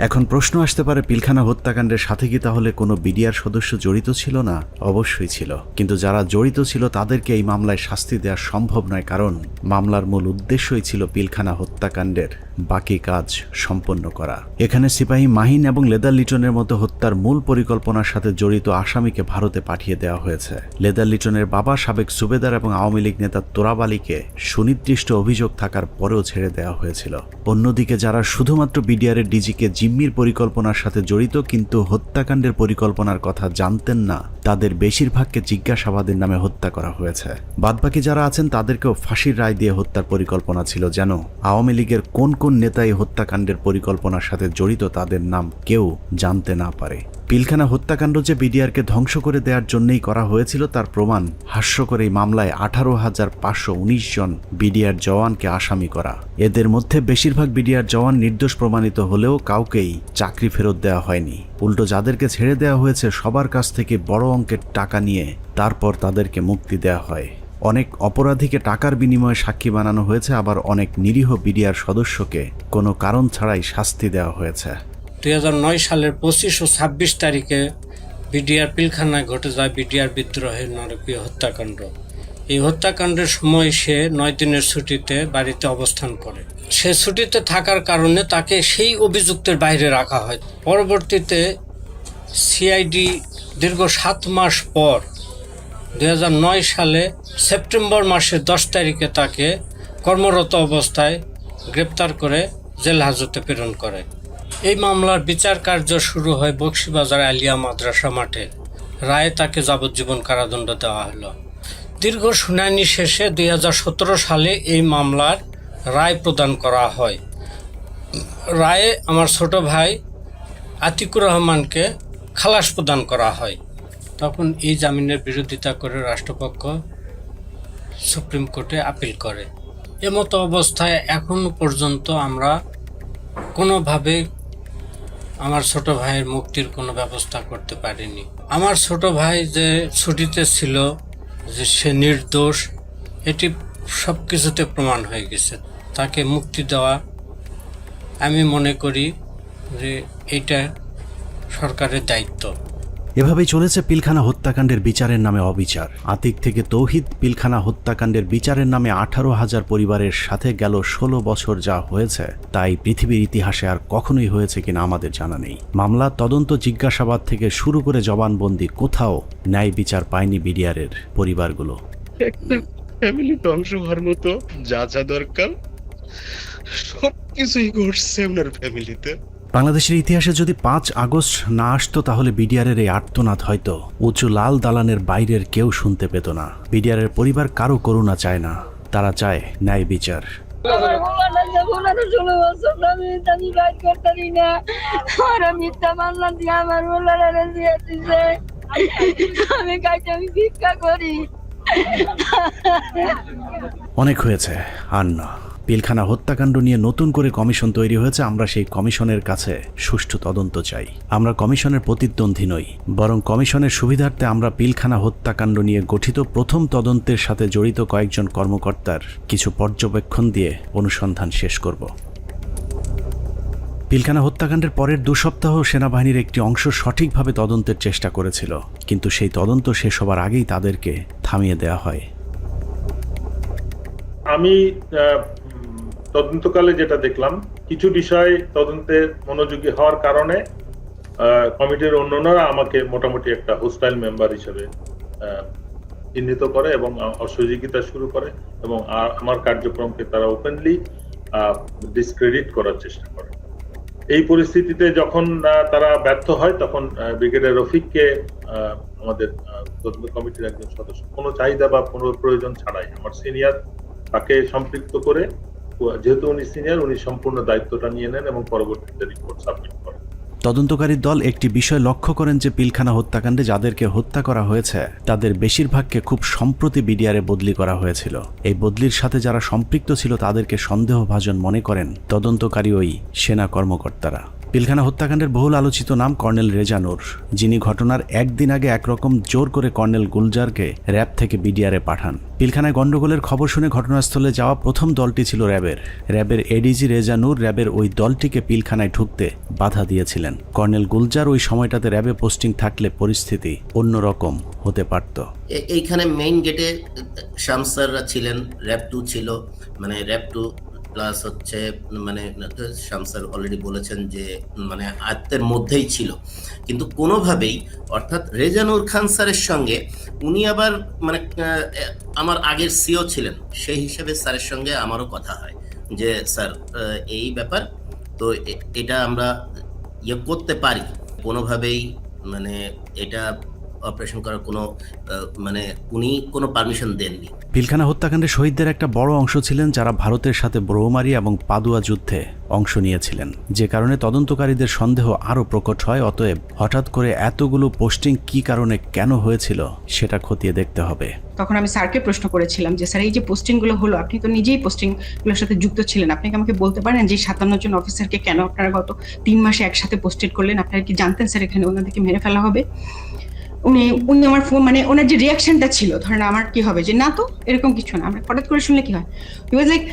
A: এখন প্রশ্ন আসতে পারে, পিলখানা হত্যাকাণ্ডের সাথে কি তাহলে কোনো বিডিআর সদস্য জড়িত ছিল না? অবশ্যই ছিল, কিন্তু যারা জড়িত ছিল তাদেরকে এই মামলায় শাস্তি দেওয়া সম্ভব নয়, কারণ মামলার মূল উদ্দেশ্যই ছিল পিলখানা হত্যাকাণ্ডের বাকি কাজ সম্পন্ন করা। এখানে সিপাহী মাহিন এবং লেদার লিটনের মতো হত্যার মূল পরিকল্পনার সাথে জড়িত আসামিকে ভারতে পাঠিয়ে দেওয়া হয়েছে। লেদার লিটনের বাবা সাবেক সুবেদার এবং আওয়ামী লীগ নেতা তোরাব আলীকে সুনির্দিষ্ট অভিযোগ থাকার পরেও ছেড়ে দেওয়া হয়েছিল। অন্যদিকে যারা শুধুমাত্র বিডিআরের ডিজিকে জিম্মির পরিকল্পনার সাথে জড়িত কিন্তু হত্যাকাণ্ডের পরিকল্পনার কথা জানতেন না, তাদের বেশিরভাগকে জিজ্ঞাসাবাদের নামে হত্যা করা হয়েছে। বাদবাকি যারা আছেন তাদেরকেও ফাঁসির রায় দিয়ে হত্যার পরিকল্পনা ছিল, যেন আওয়ামী লীগের কোন কোন নেতা এই হত্যাকাণ্ডের পরিকল্পনার সাথে জড়িত তাদের নাম কেউ জানতে না পারে। পিলখানা হত্যাকাণ্ড যে বিডিআরকে ধ্বংস করে দেওয়ার জন্যই করা হয়েছিল তার প্রমাণ হাস্যকর এই মামলায় 18,519 জন বিডিআর জওয়ানকে আসামি করা। এদের মধ্যে বেশিরভাগ বিডিআর জওয়ান নির্দোষ প্রমাণিত হলেও কাউকেই চাকরি ফেরত দেওয়া হয়নি। উল্টো যাদেরকে ছেড়ে দেওয়া হয়েছে সবার কাছ থেকে বড় অঙ্কের টাকা নিয়ে তারপর তাদেরকে মুক্তি দেওয়া হয়। অনেক অপরাধীকে টাকার বিনিময়ে সাক্ষী বানানো হয়েছে, আবার অনেক নিরীহ বিডিআর সদস্যকে কোনো কারণ ছাড়াই শাস্তি দেওয়া হয়েছে।
S: 2009 সালের 25 ও 26 তারিখে বিডিআর পিলখানায় ঘটে যায় বিডিআর বিদ্রোহের নারকীয় হত্যাকাণ্ড। এই হত্যাকাণ্ডের সময় সে 9 দিনের ছুটিতে বাড়িতে অবস্থান করে। সে ছুটিতে থাকার কারণে তাকে সেই অভিযুক্তের বাইরে রাখা হয়। পরবর্তীতে সিআইডি দীর্ঘ 7 মাস পর 2009 সালে সেপ্টেম্বর মাসের 10 তারিখে তাকে কর্মরত অবস্থায় গ্রেপ্তার করে জেল হাজতে প্রেরণ করে। এই মামলার বিচার কার্য শুরু হয় বকশীবাজার আলিয়া মাদ্রাসা মাঠে। রায়ে তাকে যাবজ্জীবন কারাদণ্ড দেওয়া হলো। দীর্ঘ শুনানি শেষে 2017 সালে এই মামলার রায় প্রদান করা হয়। রায়ে আমার ছোট ভাই আতিকুর রহমানকে খালাস প্রদান করা হয়। তখন এই জামিনের বিরোধিতা করে রাষ্ট্রপক্ষ সুপ্রিম কোর্টে আপিল করে। এমতো অবস্থায় এখনো পর্যন্ত আমরা কোনোভাবে আমার ছোট ভাইয়ের মুক্তির কোনো ব্যবস্থা করতে পারিনি। আমার ছোট ভাই যে ছুটিতে ছিল, যে সে নির্দোষ, এটি সব কিছুতে প্রমাণ হয়ে গেছে। তাকে মুক্তি দেওয়া আমি মনে করি যে এটা সরকারের দায়িত্ব।
A: এভাবেই চলেছে পিলখানা হত্যাকাণ্ডের বিচারের নামে অবিচার। আতিক থেকে তৌহিদ পিলখানা হত্যাকাণ্ডের বিচারের নামে 18,000 পরিবারের সাথে গেল 16 বছর যা হয়েছে তাই পৃথিবীর ইতিহাসে আর কখনোই হয়েছে কিনা আমাদের জানা নেই। মামলা, তদন্ত, জিজ্ঞাসাবাদ থেকে শুরু করে জবানবন্দি, কোথাও ন্যায় বিচার পায়নি বিডিআরের পরিবারগুলো।
E: একটা ফ্যামিলি ধ্বংস হওয়ার মতো যা যা দরকার সবকিছুই ঘটছে আপনার ফ্যামিলিতে।
A: বাংলাদেশের ইতিহাসে যদি 5 আগস্ট না আসতো তাহলে বিডিআরের এই আর্তনাদ হয়তো উঁচু লাল দালানের বাইরের কেউ শুনতে পেত না। বিডিআরের পরিবার কারো করুণা চায় না, তারা চায় ন্যায় বিচার।
K: আমার মোবাইলটা 15-16 বছর আমি কাজ করতে না, ওরা মিথ্যা মামলা দিয়ে আমার মোবাইলটা দিয়ে দিছে। আমি কাজে আমি ভিক্ষা করি।
A: অনেক হয়েছে, আর না। পিলখানা হত্যাকাণ্ড নিয়ে নতুন করে কমিশন তৈরি হয়েছে। আমরা সেই কমিশনের কাছে সুষ্ঠু তদন্ত চাই। আমরা কমিশনের প্রতিদ্বন্দ্বী নই, বরং কমিশনের সুবিধার্থে আমরা পিলখানা হত্যাকাণ্ড নিয়ে গঠিত প্রথম তদন্তের সাথে জড়িত কয়েকজন কর্মকর্তার কিছু পর্যবেক্ষণ দিয়ে অনুসন্ধান শেষ করব। পিলখানা হত্যাকাণ্ডের পরের 2 সপ্তাহ সেনাবাহিনীর একটি অংশ সঠিকভাবে তদন্তের চেষ্টা করেছিল, কিন্তু সেই তদন্ত শেষ হবার আগেই তাদেরকে থামিয়ে দেওয়া হয়।
R: আমি তদন্তকালে যেটা দেখলাম, কিছু বিষয় তদন্তে মনোযোগী হওয়ার কারণে কমিটির অন্যান্যরা আমাকে মোটামুটি একটা হোস্টাইল মেম্বার হিসেবে চিহ্নিত করে এবং অসহযোগিতা শুরু করে এবং আমার কার্যক্রমকে তারা ওপেনলি ডিসক্রেডিট করার চেষ্টা করে। এই পরিস্থিতিতে যখন তারা ব্যর্থ হয় তখন ব্রিগেডিয়ার রফিককে আমাদের তদন্ত কমিটির একজন সদস্য কোনো চাহিদা বা কোনো প্রয়োজন ছাড়াই আমার সিনিয়র তাকে সম্পৃক্ত করে, যেহেতু উনি সিনিয়র, উনি সম্পূর্ণ দায়িত্বটা নিয়ে নেন এবং পরবর্তীতে রিপোর্ট সাবমিট করেন।
A: তদন্তকারী দল একটি বিষয় লক্ষ্য করেন যে পিলখানা হত্যাকাণ্ডে যাদেরকে হত্যা করা হয়েছে তাদের বেশিরভাগকে খুব সম্প্রতি বিডিআরে বদলি করা হয়েছিল। এই বদলির সাথে যারা সম্পৃক্ত ছিল তাদেরকে সন্দেহভাজন মনে করেন তদন্তকারী ওই সেনা কর্মকর্তারা। পিলখানা হত্যাকাণ্ডের বহুল আলোচিত নাম কর্নেল রেজা নূর, যিনি ঘটনার একদিন আগে একরকম জোর করে কর্নেল গুলজারকে র্যাব থেকে বিডিআরে পাঠান। পিলখানায় গন্ডগোলের খবর শুনে ঘটনাস্থলে যাওয়া প্রথম দলটি ছিল র্যাবের এডিজি রেজা নূর র্যাবের ওই দলটিকে পিলখানায় ঢুকতে বাধা দিয়েছিলেন। কর্নেল গুলজার ওই সময়টাতে র্যাবে পোস্টিং থাকলে পরিস্থিতি অন্যরকম হতে পারত।
C: এইখানে মেইন গেটে শামসাররা ছিলেন, র্যাব 2 ছিল, মানে র্যাব 2 প্লাস হচ্ছে মানে শামসার অলরেডি বলেছেন যে মানে আয়ত্তের মধ্যেই ছিল, কিন্তু কোনোভাবেই অর্থাৎ রেজানুর খান স্যারের সঙ্গে উনি আবার মানে আমার আগের সিও ছিলেন, সেই হিসেবে স্যারের সঙ্গে আমারও কথা হয় যে স্যার এই ব্যাপার, তো এটা আমরা ইয়ে করতে পারি, কোনোভাবেই মানে এটা অপারেশন করার কোনো মানে উনি কোনো পারমিশন দেননি।
A: পিলখানা হত্যাকাণ্ডে শহীদদের একটা বড় অংশ ছিলেন যারা ভারতের সাথে ব্রহ্মমারি এবং পাদুয়া যুদ্ধে অংশ নিয়েছিলেন, যে কারণে তদন্তকারীদের সন্দেহ আরও প্রকট হয়। অতএব হঠাৎ করে এতগুলো পোস্টিং কি কারণে কেন হয়েছিল সেটা খতিয়ে দেখতে হবে।
G: তখন আমি স্যারকে প্রশ্ন করেছিলাম যে স্যার এই যে পোস্টিংগুলো হলো, আপনি তো নিজেই পোস্টিংগুলোর সাথে যুক্ত ছিলেন, আপনি কি আমাকে বলতে পারেন যে 57 জন অফিসারকে কেন আপনারা গত 3 মাসে একসাথে পোস্টেড করলেন? আপনারা কি জানতেন স্যার এখানে ওনাদেরকে মেরে ফেলা হবে? উনি আমার ফোন মানে ওনার যে রিয়াকশনটা ছিল, ধরেন আমার কি হবে যে না তো এরকম কিছু না, আমরা হঠাৎ করে শুনলে কি হয়, হি ওয়াজ লাইক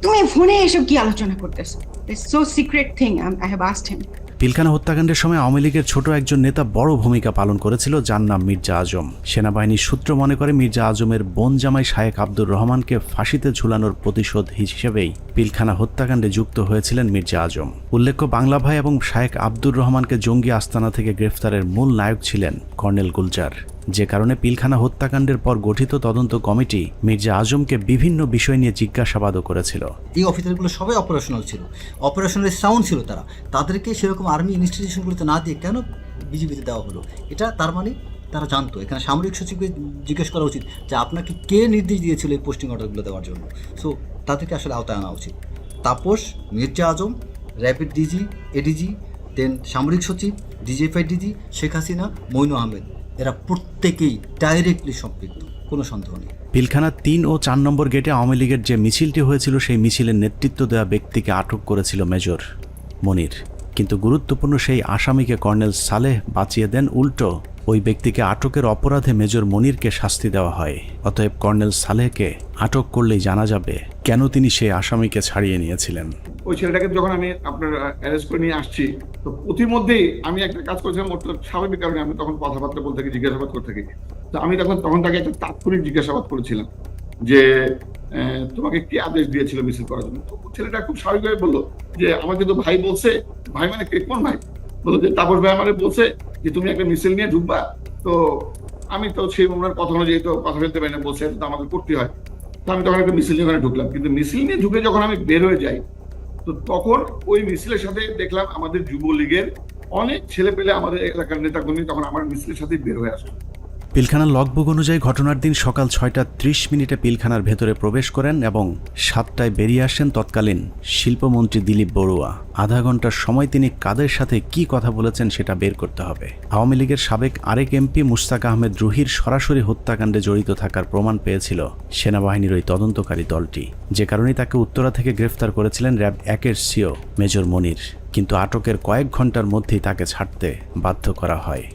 G: তুমি ফোনে এসব কি আলোচনা করতেছো, it's so secret thing, I have asked হিম।
A: পিলখানা হত্যাকাণ্ডের সময় আওয়ামী লীগের ছোট একজন নেতা বড় ভূমিকা পালন করেছিল, যার নাম মির্জা আজম। সেনাবাহিনীর সূত্র মনে করে মির্জা আজমের বোন জামাই শায়েক আব্দুর রহমানকে ফাঁসিতে ঝুলানোর প্রতিশোধ হিসেবেই পিলখানা হত্যাকাণ্ডে যুক্ত হয়েছিলেন মির্জা আজম। উল্লেখ্য, বাংলা ভাই এবং শায়েক আব্দুর রহমানকে জঙ্গি আস্তানা থেকে গ্রেফতারের মূল নায়ক ছিলেন কর্নেল গুলজার, যে কারণে পিলখানা হত্যাকাণ্ডের পর গঠিত তদন্ত কমিটি মির্জা আজমকে বিভিন্ন বিষয় নিয়ে জিজ্ঞাসাবাদও করেছিল।
T: এই অফিসারগুলো সবাই অপারেশনাল ছিল, অপারেশনাল সাউন্ড ছিল, তাদেরকে সেরকম আর্মি ইনস্টিটিউশনগুলোতে না দিয়ে কেন বিজিবিতে দেওয়া হলো? এটা তার মানে তারা জানতো। এখানে সামরিক সচিবকে জিজ্ঞেস করা উচিত যে আপনাকে কে নির্দেশ দিয়েছিল এই পোস্টিং অর্ডারগুলো দেওয়ার জন্য। সো তাদেরকে আসলে আওতায় আনা উচিত। তাপস, মির্জা আজম, র্যাপিড ডিজি, এডিজি, দেন সামরিক সচিব, ডিজিএফআই ডিজি, শেখ হাসিনা, মইনু আহমেদ, এরা প্রত্যেকেই ডাইরেক্টলি সম্পৃক্ত, কোনো সন্দেহ নেই।
A: পিলখানা 3 ও 4 নম্বর গেটে আওয়ামী লীগের যে মিছিলটি হয়েছিল সেই মিছিলের নেতৃত্ব দেওয়া ব্যক্তিকে আটক করেছিল মেজর মনির, কিন্তু গুরুত্বপূর্ণ সেই আসামিকে কর্নেল সালেহ বাঁচিয়ে দেন। উল্টো ওই ব্যক্তিকে আটকের অপরাধে মেজর মনিরকে শাস্তি দেওয়া হয়। অতএব কর্নেল সালেহকে আটক করলেই জানা যাবে কেন তিনি সেই আসামিকে ছাড়িয়ে নিয়েছিলেন।
F: ওই ছেলেটাকে যখন আমি আপনার অ্যারেস্ট করে নিয়ে আসছি, তো প্রতিমধ্যেই আমি একটা কাজ করেছিলাম, ওর তো স্বাভাবিক কারণে আমি তখন কথাবার্তা বলতে থাকি, জিজ্ঞাসাবাদ করতে থাকি। তো আমি তখন তাকে একটা তাৎক্ষণিক জিজ্ঞাসাবাদ করেছিলাম যে তোমাকে কি আদেশ দিয়েছিল মিছিল করার জন্য। তো ছেলেটা খুব স্বাভাবিকভাবে বললো যে আমাকে তো ভাই বলছে, ভাই মানে কোন ভাই, বললো যে তাপস ভাই আমাকে বলছে যে তুমি একটা মিছিল নিয়ে ঢুকবা। তো আমি তো সেই ওনার কথা অনুযায়ী তো কথা বলতে পারি না, বলছে তো আমাকে করতে হয়। তো আমি তখন একটা মিছিল নিয়ে ঢুকলাম, কিন্তু মিছিল নিয়ে ঢুকে যখন আমি বের হয়ে যাই, তো তখন ওই মিছিলের সাথে দেখলাম আমাদের যুবলীগের অনেক ছেলে পেলে, আমাদের এলাকার নেতাকর্মী তখন আমার মিছিলের সাথে বের হয়ে আসলো।
A: পিলখানার লগবুক অনুযায়ী ঘটনার দিন সকাল 6:30 পিলখানার ভেতরে প্রবেশ করেন এবং 7টায় বেরিয়ে আসেন তৎকালীন শিল্পমন্ত্রী দিলীপ বড়ুয়া। আধা ঘন্টার সময় তিনি কাদের সাথে কি কথা বলেছেন সেটা বের করতে হবে। আওয়ামী লীগের সাবেক আরেক এমপি মুশতাক আহমেদ রুহির সরাসরি হত্যাকাণ্ডে জড়িত থাকার প্রমাণ পেয়েছিল সেনাবাহিনীর ওই তদন্তকারী দলটি, যে কারণে তাকে উত্তরা থেকে গ্রেফতার করেছিলেন র্যাব 1-এর সিও মেজর মনির। কিন্তু আটকের কয়েক ঘন্টার মধ্যেই তাকে ছাড়তে বাধ্য করা হয়।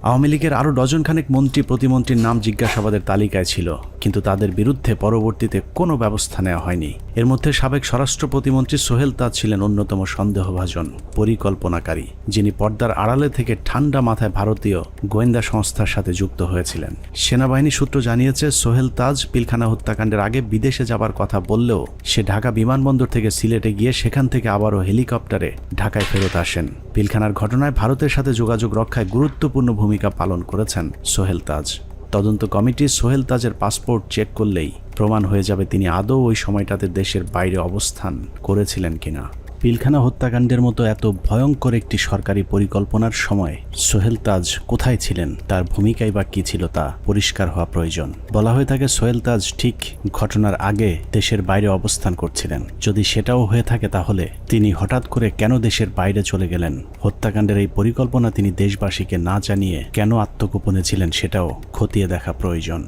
A: আওয়ামী লীগের আরও ডজনখানেক মন্ত্রী প্রতিমন্ত্রীর নাম জিজ্ঞাসাবাদের তালিকায় ছিল, কিন্তু তাদের বিরুদ্ধে পরবর্তীতে কোনো ব্যবস্থা নেওয়া হয়নি। এর মধ্যে সাবেক স্বরাষ্ট্র প্রতিমন্ত্রী সোহেল তাজ ছিলেন অন্যতম সন্দেহভাজন পরিকল্পনাকারী, যিনি পর্দার আড়ালে থেকে ঠান্ডা মাথায় ভারতীয় গোয়েন্দা সংস্থার সাথে যুক্ত হয়েছিলেন। সেনাবাহিনী সূত্র জানিয়েছে সোহেল তাজ পিলখানা হত্যাকাণ্ডের আগে বিদেশে যাবার কথা বললেও সে ঢাকা বিমানবন্দর থেকে সিলেটে গিয়ে সেখান থেকে আবারও হেলিকপ্টারে ঢাকায় ফেরত আসেন। পিলখানার ঘটনায় ভারতের সাথে যোগাযোগ রক্ষায় গুরুত্বপূর্ণ ভূমিকা পালন করেছেন সোহেল তাজ। তদন্ত কমিটি সোহেল তাজের পাসপোর্ট চেক করলেই প্রমাণ হয়ে যাবে তিনি আদৌ ওই সময়টাতে দেশের বাইরে অবস্থান করেছিলেন কিনা। পিলখানা হত্যাকাণ্ডের মতো এত ভয়ঙ্কর একটি সরকারি পরিকল্পনার সময় সোহেল তাজ কোথায় ছিলেন, তার ভূমিকাই বা কী ছিল তা পরিষ্কার হওয়া প্রয়োজন। বলা হয়ে থাকে সোহেল তাজ ঠিক ঘটনার আগে দেশের বাইরে অবস্থান করছিলেন। যদি সেটাও হয়ে থাকে তাহলে তিনি হঠাৎ করে কেন দেশের বাইরে চলে গেলেন? হত্যাকাণ্ডের এই পরিকল্পনা তিনি দেশবাসীকে না জানিয়ে কেন আত্মগোপনে ছিলেন সেটাও খতিয়ে দেখা প্রয়োজন।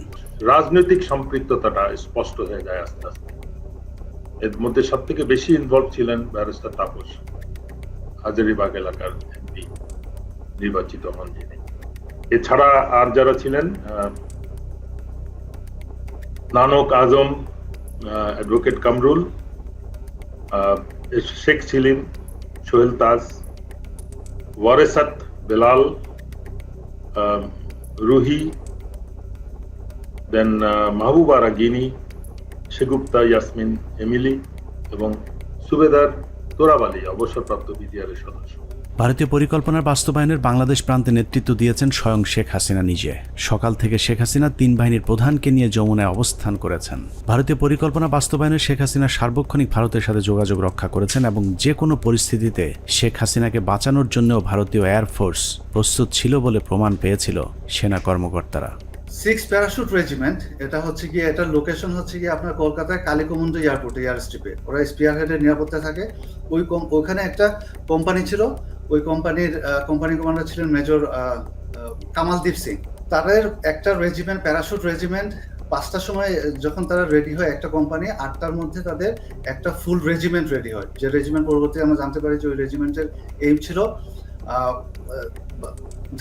R: রাজনৈতিক সম্পৃক্ততাটা স্পষ্ট হয়ে যায় আস্তে আস্তে। এর মধ্যে সব থেকে বেশি ইনভলভ ছিলেন ব্যারিস্টার তাপস, হাজারীবাগ এলাকার এমপি নির্বাচিত হন যিনি। এছাড়া আর যারা ছিলেন, নানক আজম, অ্যাডভোকেট কামরুল, শেখ ছিলেন, সোহেল তাজ, ওয়ারেসাত বেলাল, রুহি, দেন মাহবুবা রাগিনী, শেগুপ্তা ইয়াসমিন এমিলি এবং সুবেদার তোরাবালি অবসরপ্রাপ্ত বিজিআরের সদস্য।
A: ভারতীয় পরিকল্পনার বাস্তবায়নের বাংলাদেশ প্রান্তে নেতৃত্ব দিয়েছেন স্বয়ং শেখ হাসিনা নিজে। সকাল থেকে শেখ হাসিনা 3 বাহিনীর প্রধানকে নিয়ে যমুনায় অবস্থান করেছেন। ভারতীয় পরিকল্পনা বাস্তবায়নে শেখ হাসিনা সার্বক্ষণিক ভারতের সাথে যোগাযোগ রক্ষা করেছেন এবং যে কোনো পরিস্থিতিতে শেখ হাসিনাকে বাঁচানোর জন্যও ভারতীয় এয়ারফোর্স প্রস্তুত ছিল বলে প্রমাণ পেয়েছিল সেনা কর্মকর্তারা।
H: 6 প্যারাশুট রেজিমেন্ট, এটা হচ্ছে গিয়ে, এটার লোকেশন হচ্ছে গিয়ে আপনার কলকাতায় কালীকুমুন্দ এয়ারপোর্টে, এয়ার স্ট্রিপে। ওরা স্পিয়ার হেডের নিরাপত্তা থাকে। ওইখানে একটা কোম্পানি ছিল, ওই কোম্পানির কোম্পানি কমান্ডার ছিলেন মেজর কামালদীপ সিং। তাদের একটা রেজিমেন্ট, প্যারাশুট রেজিমেন্ট, 5টার সময় যখন তারা রেডি হয় একটা কোম্পানি, 8টার মধ্যে তাদের একটা ফুল রেজিমেন্ট রেডি হয়। যে রেজিমেন্ট পরবর্তীতে আমরা জানতে পারি যে ওই রেজিমেন্টের এইম ছিল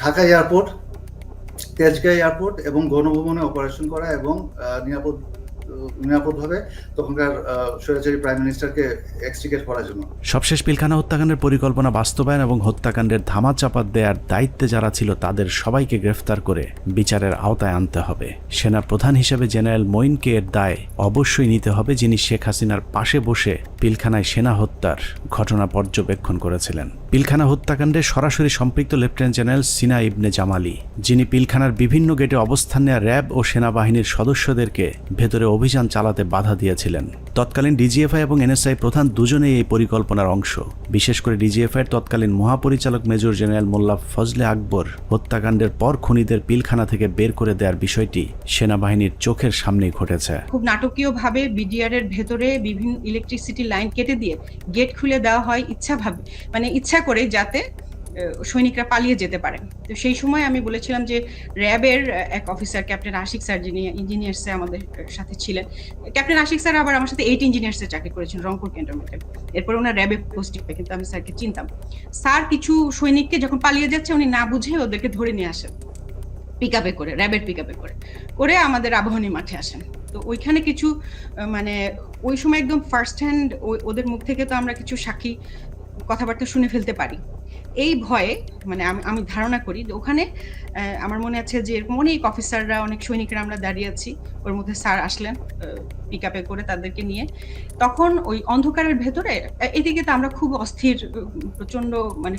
H: ঢাকা এয়ারপোর্ট, তেজগাঁ এয়ারপোর্ট এবং গণভবনে অপারেশন করা এবং নিরাপদভাবে তখনকার স্বৈরাচারী প্রাইম মিনিস্টারকে এক্সট্রিকেট করার জন্য।
A: সবশেষ পিলখানা হত্যাকাণ্ডের পরিকল্পনা বাস্তবায়ন এবং হত্যাকাণ্ডের ধামাচাপা দেওয়ার দায়িত্বে যারা ছিল তাদের সবাইকে গ্রেফতার করে বিচারের আওতায় আনতে হবে। সেনা প্রধান হিসেবে জেনারেল মঈনকে এর দায় অবশ্যই নিতে হবে, যিনি শেখ হাসিনার পাশে বসে পিলখানায় সেনা হত্যার ঘটনা পর্যবেক্ষণ করেছিলেন। পিলখানা হত্যাকাণ্ডে সরাসরি সম্পৃক্ত লেফটেন্যান্ট জেনারেল সিনা ইবনে জামালি, যিনি পিলখানার বিভিন্ন গেটে অবস্থান নেওয়া র্যাব ও সেনাবাহিনীর সদস্যদেরকে ভেতরে অভিযান চালাতে বাধা দিয়েছিলেন। তৎকালীন ডিজিএফআই এবং এনএসআই প্রধান দুজনেই এই পরিকল্পনার অংশ। বিশেষ করে ডিজিএফআইয়ের তৎকালীন মহাপরিচালক মেজর জেনারেল মোল্লা ফজলে আকবর হত্যাকাণ্ডের পর খুনিদের পিলখানা থেকে বের করে দেওয়ার বিষয়টি সেনাবাহিনীর চোখের সামনেই ঘটেছে।
G: খুব নাটকীয়ভাবে বিডিআর এর ভেতরে বিভিন্ন ইলেকট্রিসিটি লাইন কেটে দিয়ে গেট খুলে দেওয়া হয় ইচ্ছা করে, যাতে সৈনিকরা পালিয়ে যেতে পারে। তো সেই সময় আমি বলেছিলাম যে র্যাবের এক অফিসার ক্যাপ্টেন আশিক স্যার, যিনি ইঞ্জিনিয়ার্সে আমাদের সাথে ছিলেন, ক্যাপ্টেন আশিক স্যার আবার আমার সাথে 8 ইঞ্জিনিয়ার্সে চাকরি করেছেন রংপুর ক্যান্টনমেন্টে। এরপর ওনার র্যাবে পোস্টিং পায়, কিন্তু আমি স্যারকে চিনতাম। স্যার কিছু সৈনিককে যখন পালিয়ে যাচ্ছে উনি না বুঝে ওদেরকে ধরে নিয়ে আসেন পিকআপে করে, র্যাবের পিকআপে করে আমাদের আবাহনী মাঠে আসেন। তো ওইখানে কিছু ওই সময় একদম ফার্স্ট হ্যান্ড ওদের মুখ থেকে তো আমরা কিছু সাক্ষী কথাবার্তা শুনে ফেলতে পারি। এই ভয়ে আমি ধারণা করি যে ওখানে আমার মনে আছে যে এরকম অনেক অফিসাররা, অনেক সৈনিকরা আমরা দাঁড়িয়ে আছি, ওর মধ্যে স্যার আসলেন পিকআপে করে তাদেরকে নিয়ে। তখন ওই অন্ধকারের ভেতরে এদিকে তো আমরা খুব অস্থির, প্রচন্ড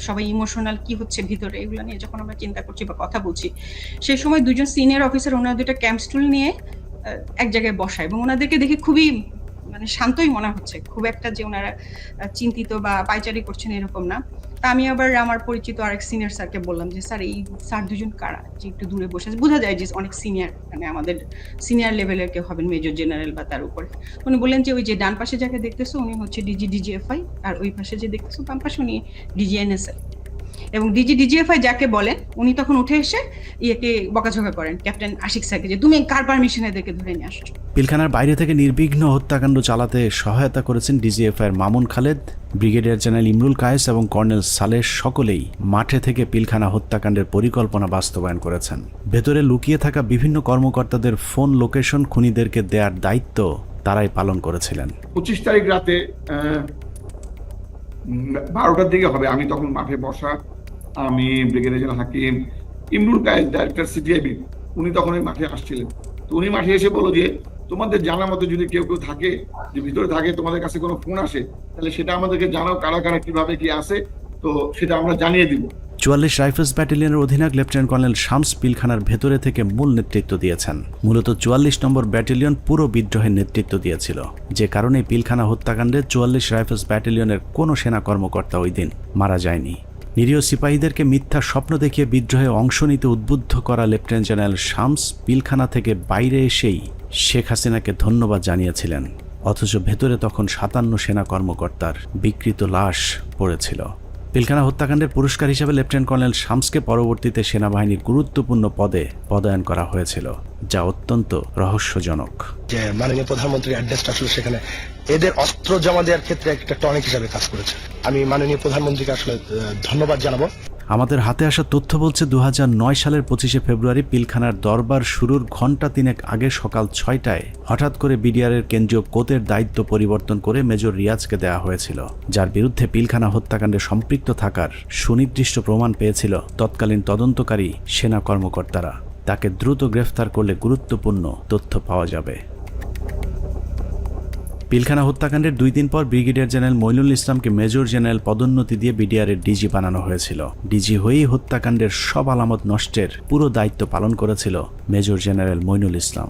G: সবাই ইমোশনাল, কি হচ্ছে ভিতরে এগুলো নিয়ে যখন আমরা চিন্তা করছি বা কথা বলছি, সেই সময় দুজন সিনিয়র অফিসার ওনারা দুটো ক্যাম্প স্টুল নিয়ে এক জায়গায় বসায় এবং ওনাদেরকে দেখে খুবই শান্তই মনে হচ্ছে, খুব একটা যে ওনারা চিন্তিত বা পাইচারি করছেন এরকম না। তা আমি আবার আমার পরিচিত আরেক সিনিয়র স্যারকে বললাম যে স্যার এই স্যার দুজন কারা, যে একটু দূরে বসে আছে, বোঝা যায় যে অনেক সিনিয়র, আমাদের সিনিয়র লেভেলের কেউ হবেন, মেজর জেনারেল বা তার উপরে। উনি বললেন যে ওই যে ডান পাশে যাকে দেখতেছো উনি হচ্ছে ডিজিএফআই, আর ওই পাশে যে দেখতেছো বাম পাশে উনি ডিজিএনএসএল। এবং ডিজিএফআই যাকে বলেন উনি তখন উঠে এসে বকাঝকা করেন ক্যাপ্টেন আশিক স্যারকে যে তুমি কার পারমিশনে এদেরকে ধরে নিয়ে আসছো।
A: পিলখানার বাইরে থেকে নির্বিঘ্ন হত্যাকাণ্ড চালাতে সহায়তা করেছেন ডিজিএফআইয়ের মামুন খালেদ, ব্রিগেডিয়ার জেনারেল ইমরুল কায়েস এবং কর্নেল সালেহ, সকলেই মাঠে থেকে পিলখানা হত্যাকাণ্ডের পরিকল্পনা বাস্তবায়ন করেছেন। ভেতরে লুকিয়ে থাকা বিভিন্ন কর্মকর্তাদের ফোন লোকেশন খুনিদেরকে দেওয়ার দায়িত্ব তারাই পালন করেছিলেন।
F: 25 তারিখ রাতে 12টার দিকে হবে, আমি তখন মাঠে বসা, আমি ব্রিগেডিয়ার জেনারেল হাকিম, ইমরুল কায়েস ডাইরেক্টর সিটিআইবি, উনি তখন ওই মাঠে আসছিলেন। তো উনি মাঠে এসে বলল যে তোমাদের জানা মতো যদি কেউ থাকে, যে ভিতরে থাকে, তোমাদের কাছে কোনো ফোন আসে, তাহলে সেটা আমাদেরকে জানাও, কারা কারা কিভাবে কি আসে, তো সেটা আমরা জানিয়ে দিব।
A: 44 রাইফেলস ব্যাটালিয়নের অধিনায়ক লেফটেন্যান্ট কর্নেল শামস পিলখানার ভেতরে থেকে মূল নেতৃত্ব দিয়েছেন। মূলত 44 নম্বর ব্যাটালিয়ন পুরো বিদ্রোহের নেতৃত্ব দিয়েছিল, যে কারণে পিলখানা হত্যাকাণ্ডে 44 রাইফেলস ব্যাটালিয়নের কোনো সেনা কর্মকর্তা ওই দিন মারা যায়নি। নিরীহ সিপাহীদেরকে মিথ্যা স্বপ্ন দেখিয়ে বিদ্রোহে অংশ নিতে উদ্বুদ্ধ করা লেফটেন্যান্ট জেনারেল শামস পিলখানা থেকে বাইরে এসেই শেখ হাসিনাকে ধন্যবাদ জানিয়েছিলেন, অথচ ভেতরে তখন 57 সেনা কর্মকর্তার বিকৃত লাশ পড়েছিল। পিলখানা হত্যাকাণ্ডের পুরস্কার হিসেবে লেফটেন্যান্ট কর্নেল শামসকে পরবর্তীতে সেনাবাহিনীর গুরুত্বপূর্ণ পদে পদায়ন করা হয়েছিল, যা অত্যন্ত রহস্যজনক।
M: যে মাননীয় প্রধানমন্ত্রীর অ্যাড্রেসটা আসলে সেখানে এদের অস্ত্র জমা দেওয়ার ক্ষেত্রে একটা টনিক হিসাবে কাজ করেছে। আমি মাননীয় প্রধানমন্ত্রীকে আসলে ধন্যবাদ জানাবো।
A: আমাদের হাতে আসা তথ্য বলছে 2009 সালের 25শে ফেব্রুয়ারি পিলখানার দরবার শুরুর ঘণ্টা তিনেক আগে সকাল 6টায় হঠাৎ করে বিডিআরের কেন্দ্রীয় কোতের দায়িত্ব পরিবর্তন করে মেজর রিয়াজকে দেওয়া হয়েছিল, যার বিরুদ্ধে পিলখানা হত্যাকাণ্ডে সম্পৃক্ত থাকার সুনির্দিষ্ট প্রমাণ পেয়েছিল তৎকালীন তদন্তকারী সেনা কর্মকর্তারা। তাকে দ্রুত গ্রেফতার করলে গুরুত্বপূর্ণ তথ্য পাওয়া যাবে। পিলখানা হত্যাকাণ্ডের 2 দিন পর ব্রিগেডিয়ার জেনারেল মইনুল ইসলামকে মেজর জেনারেল পদোন্নতি দিয়ে বিডিআরের ডিজি বানানো হয়েছিল। ডিজি হয়েই হত্যাকাণ্ডের সব আলামত নষ্টের পুরো দায়িত্ব পালন করেছিল মেজর জেনারেল মইনুল ইসলাম।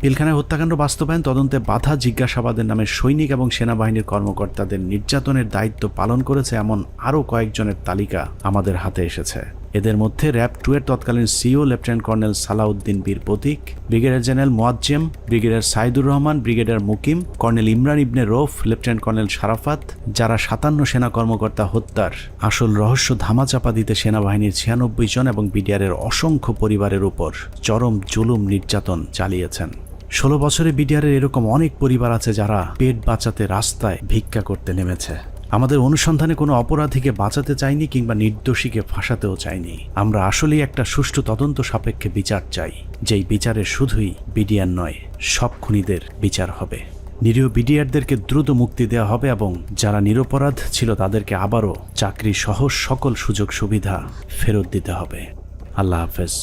A: পিলখানায় হত্যাকাণ্ড বাস্তবায়ন, তদন্তে বাধা, জিজ্ঞাসাবাদের নামে সৈনিক এবং সেনাবাহিনীর কর্মকর্তাদের নির্যাতনের দায়িত্ব পালন করেছে এমন আরও কয়েকজনের তালিকা আমাদের হাতে এসেছে। এদের মধ্যে র্যাব 2 এর তৎকালীন CO lieutenant colonel Salauddin Bir Pratik, brigadier general Moazzem, brigadier Saidur Rahman, brigadier Mukim, colonel Imran Ibne Rouf, lieutenant colonel Sharafat, যারা 57 সেনা কর্মকর্তা হত্যার আসল রহস্য ধামাচাপা দিতে সেনাবাহিনীর 96 জন এবং বিডিআরের অসংখ্য পরিবারের উপর চরম জুলুম নির্যাতন চালিয়েছেন। 16 বছরে বিডিআরের এরকম অনেক পরিবার আছে যারা পেট বাঁচাতে রাস্তায় ভিক্ষা করতে নেমেছে। আমাদের অনুসন্ধানে কোনো অপরাধীকে বাঁচাতে চাইনি কিংবা নির্দোষীকে ফাঁসাতেও চাইনি। আমরা আসলেই একটা সুষ্ঠু তদন্ত সাপেক্ষে বিচার চাই, যেই বিচারে শুধুই বিডিআর নয়, সব খুনিদের বিচার হবে। নিরীহ বিডিআরদেরকে দ্রুত মুক্তি দেওয়া হবে এবং যারা নিরপরাধ ছিল তাদেরকে আবারও চাকরি সহ সকল সুযোগ সুবিধা ফেরত দিতে হবে। আল্লাহ হাফেজ।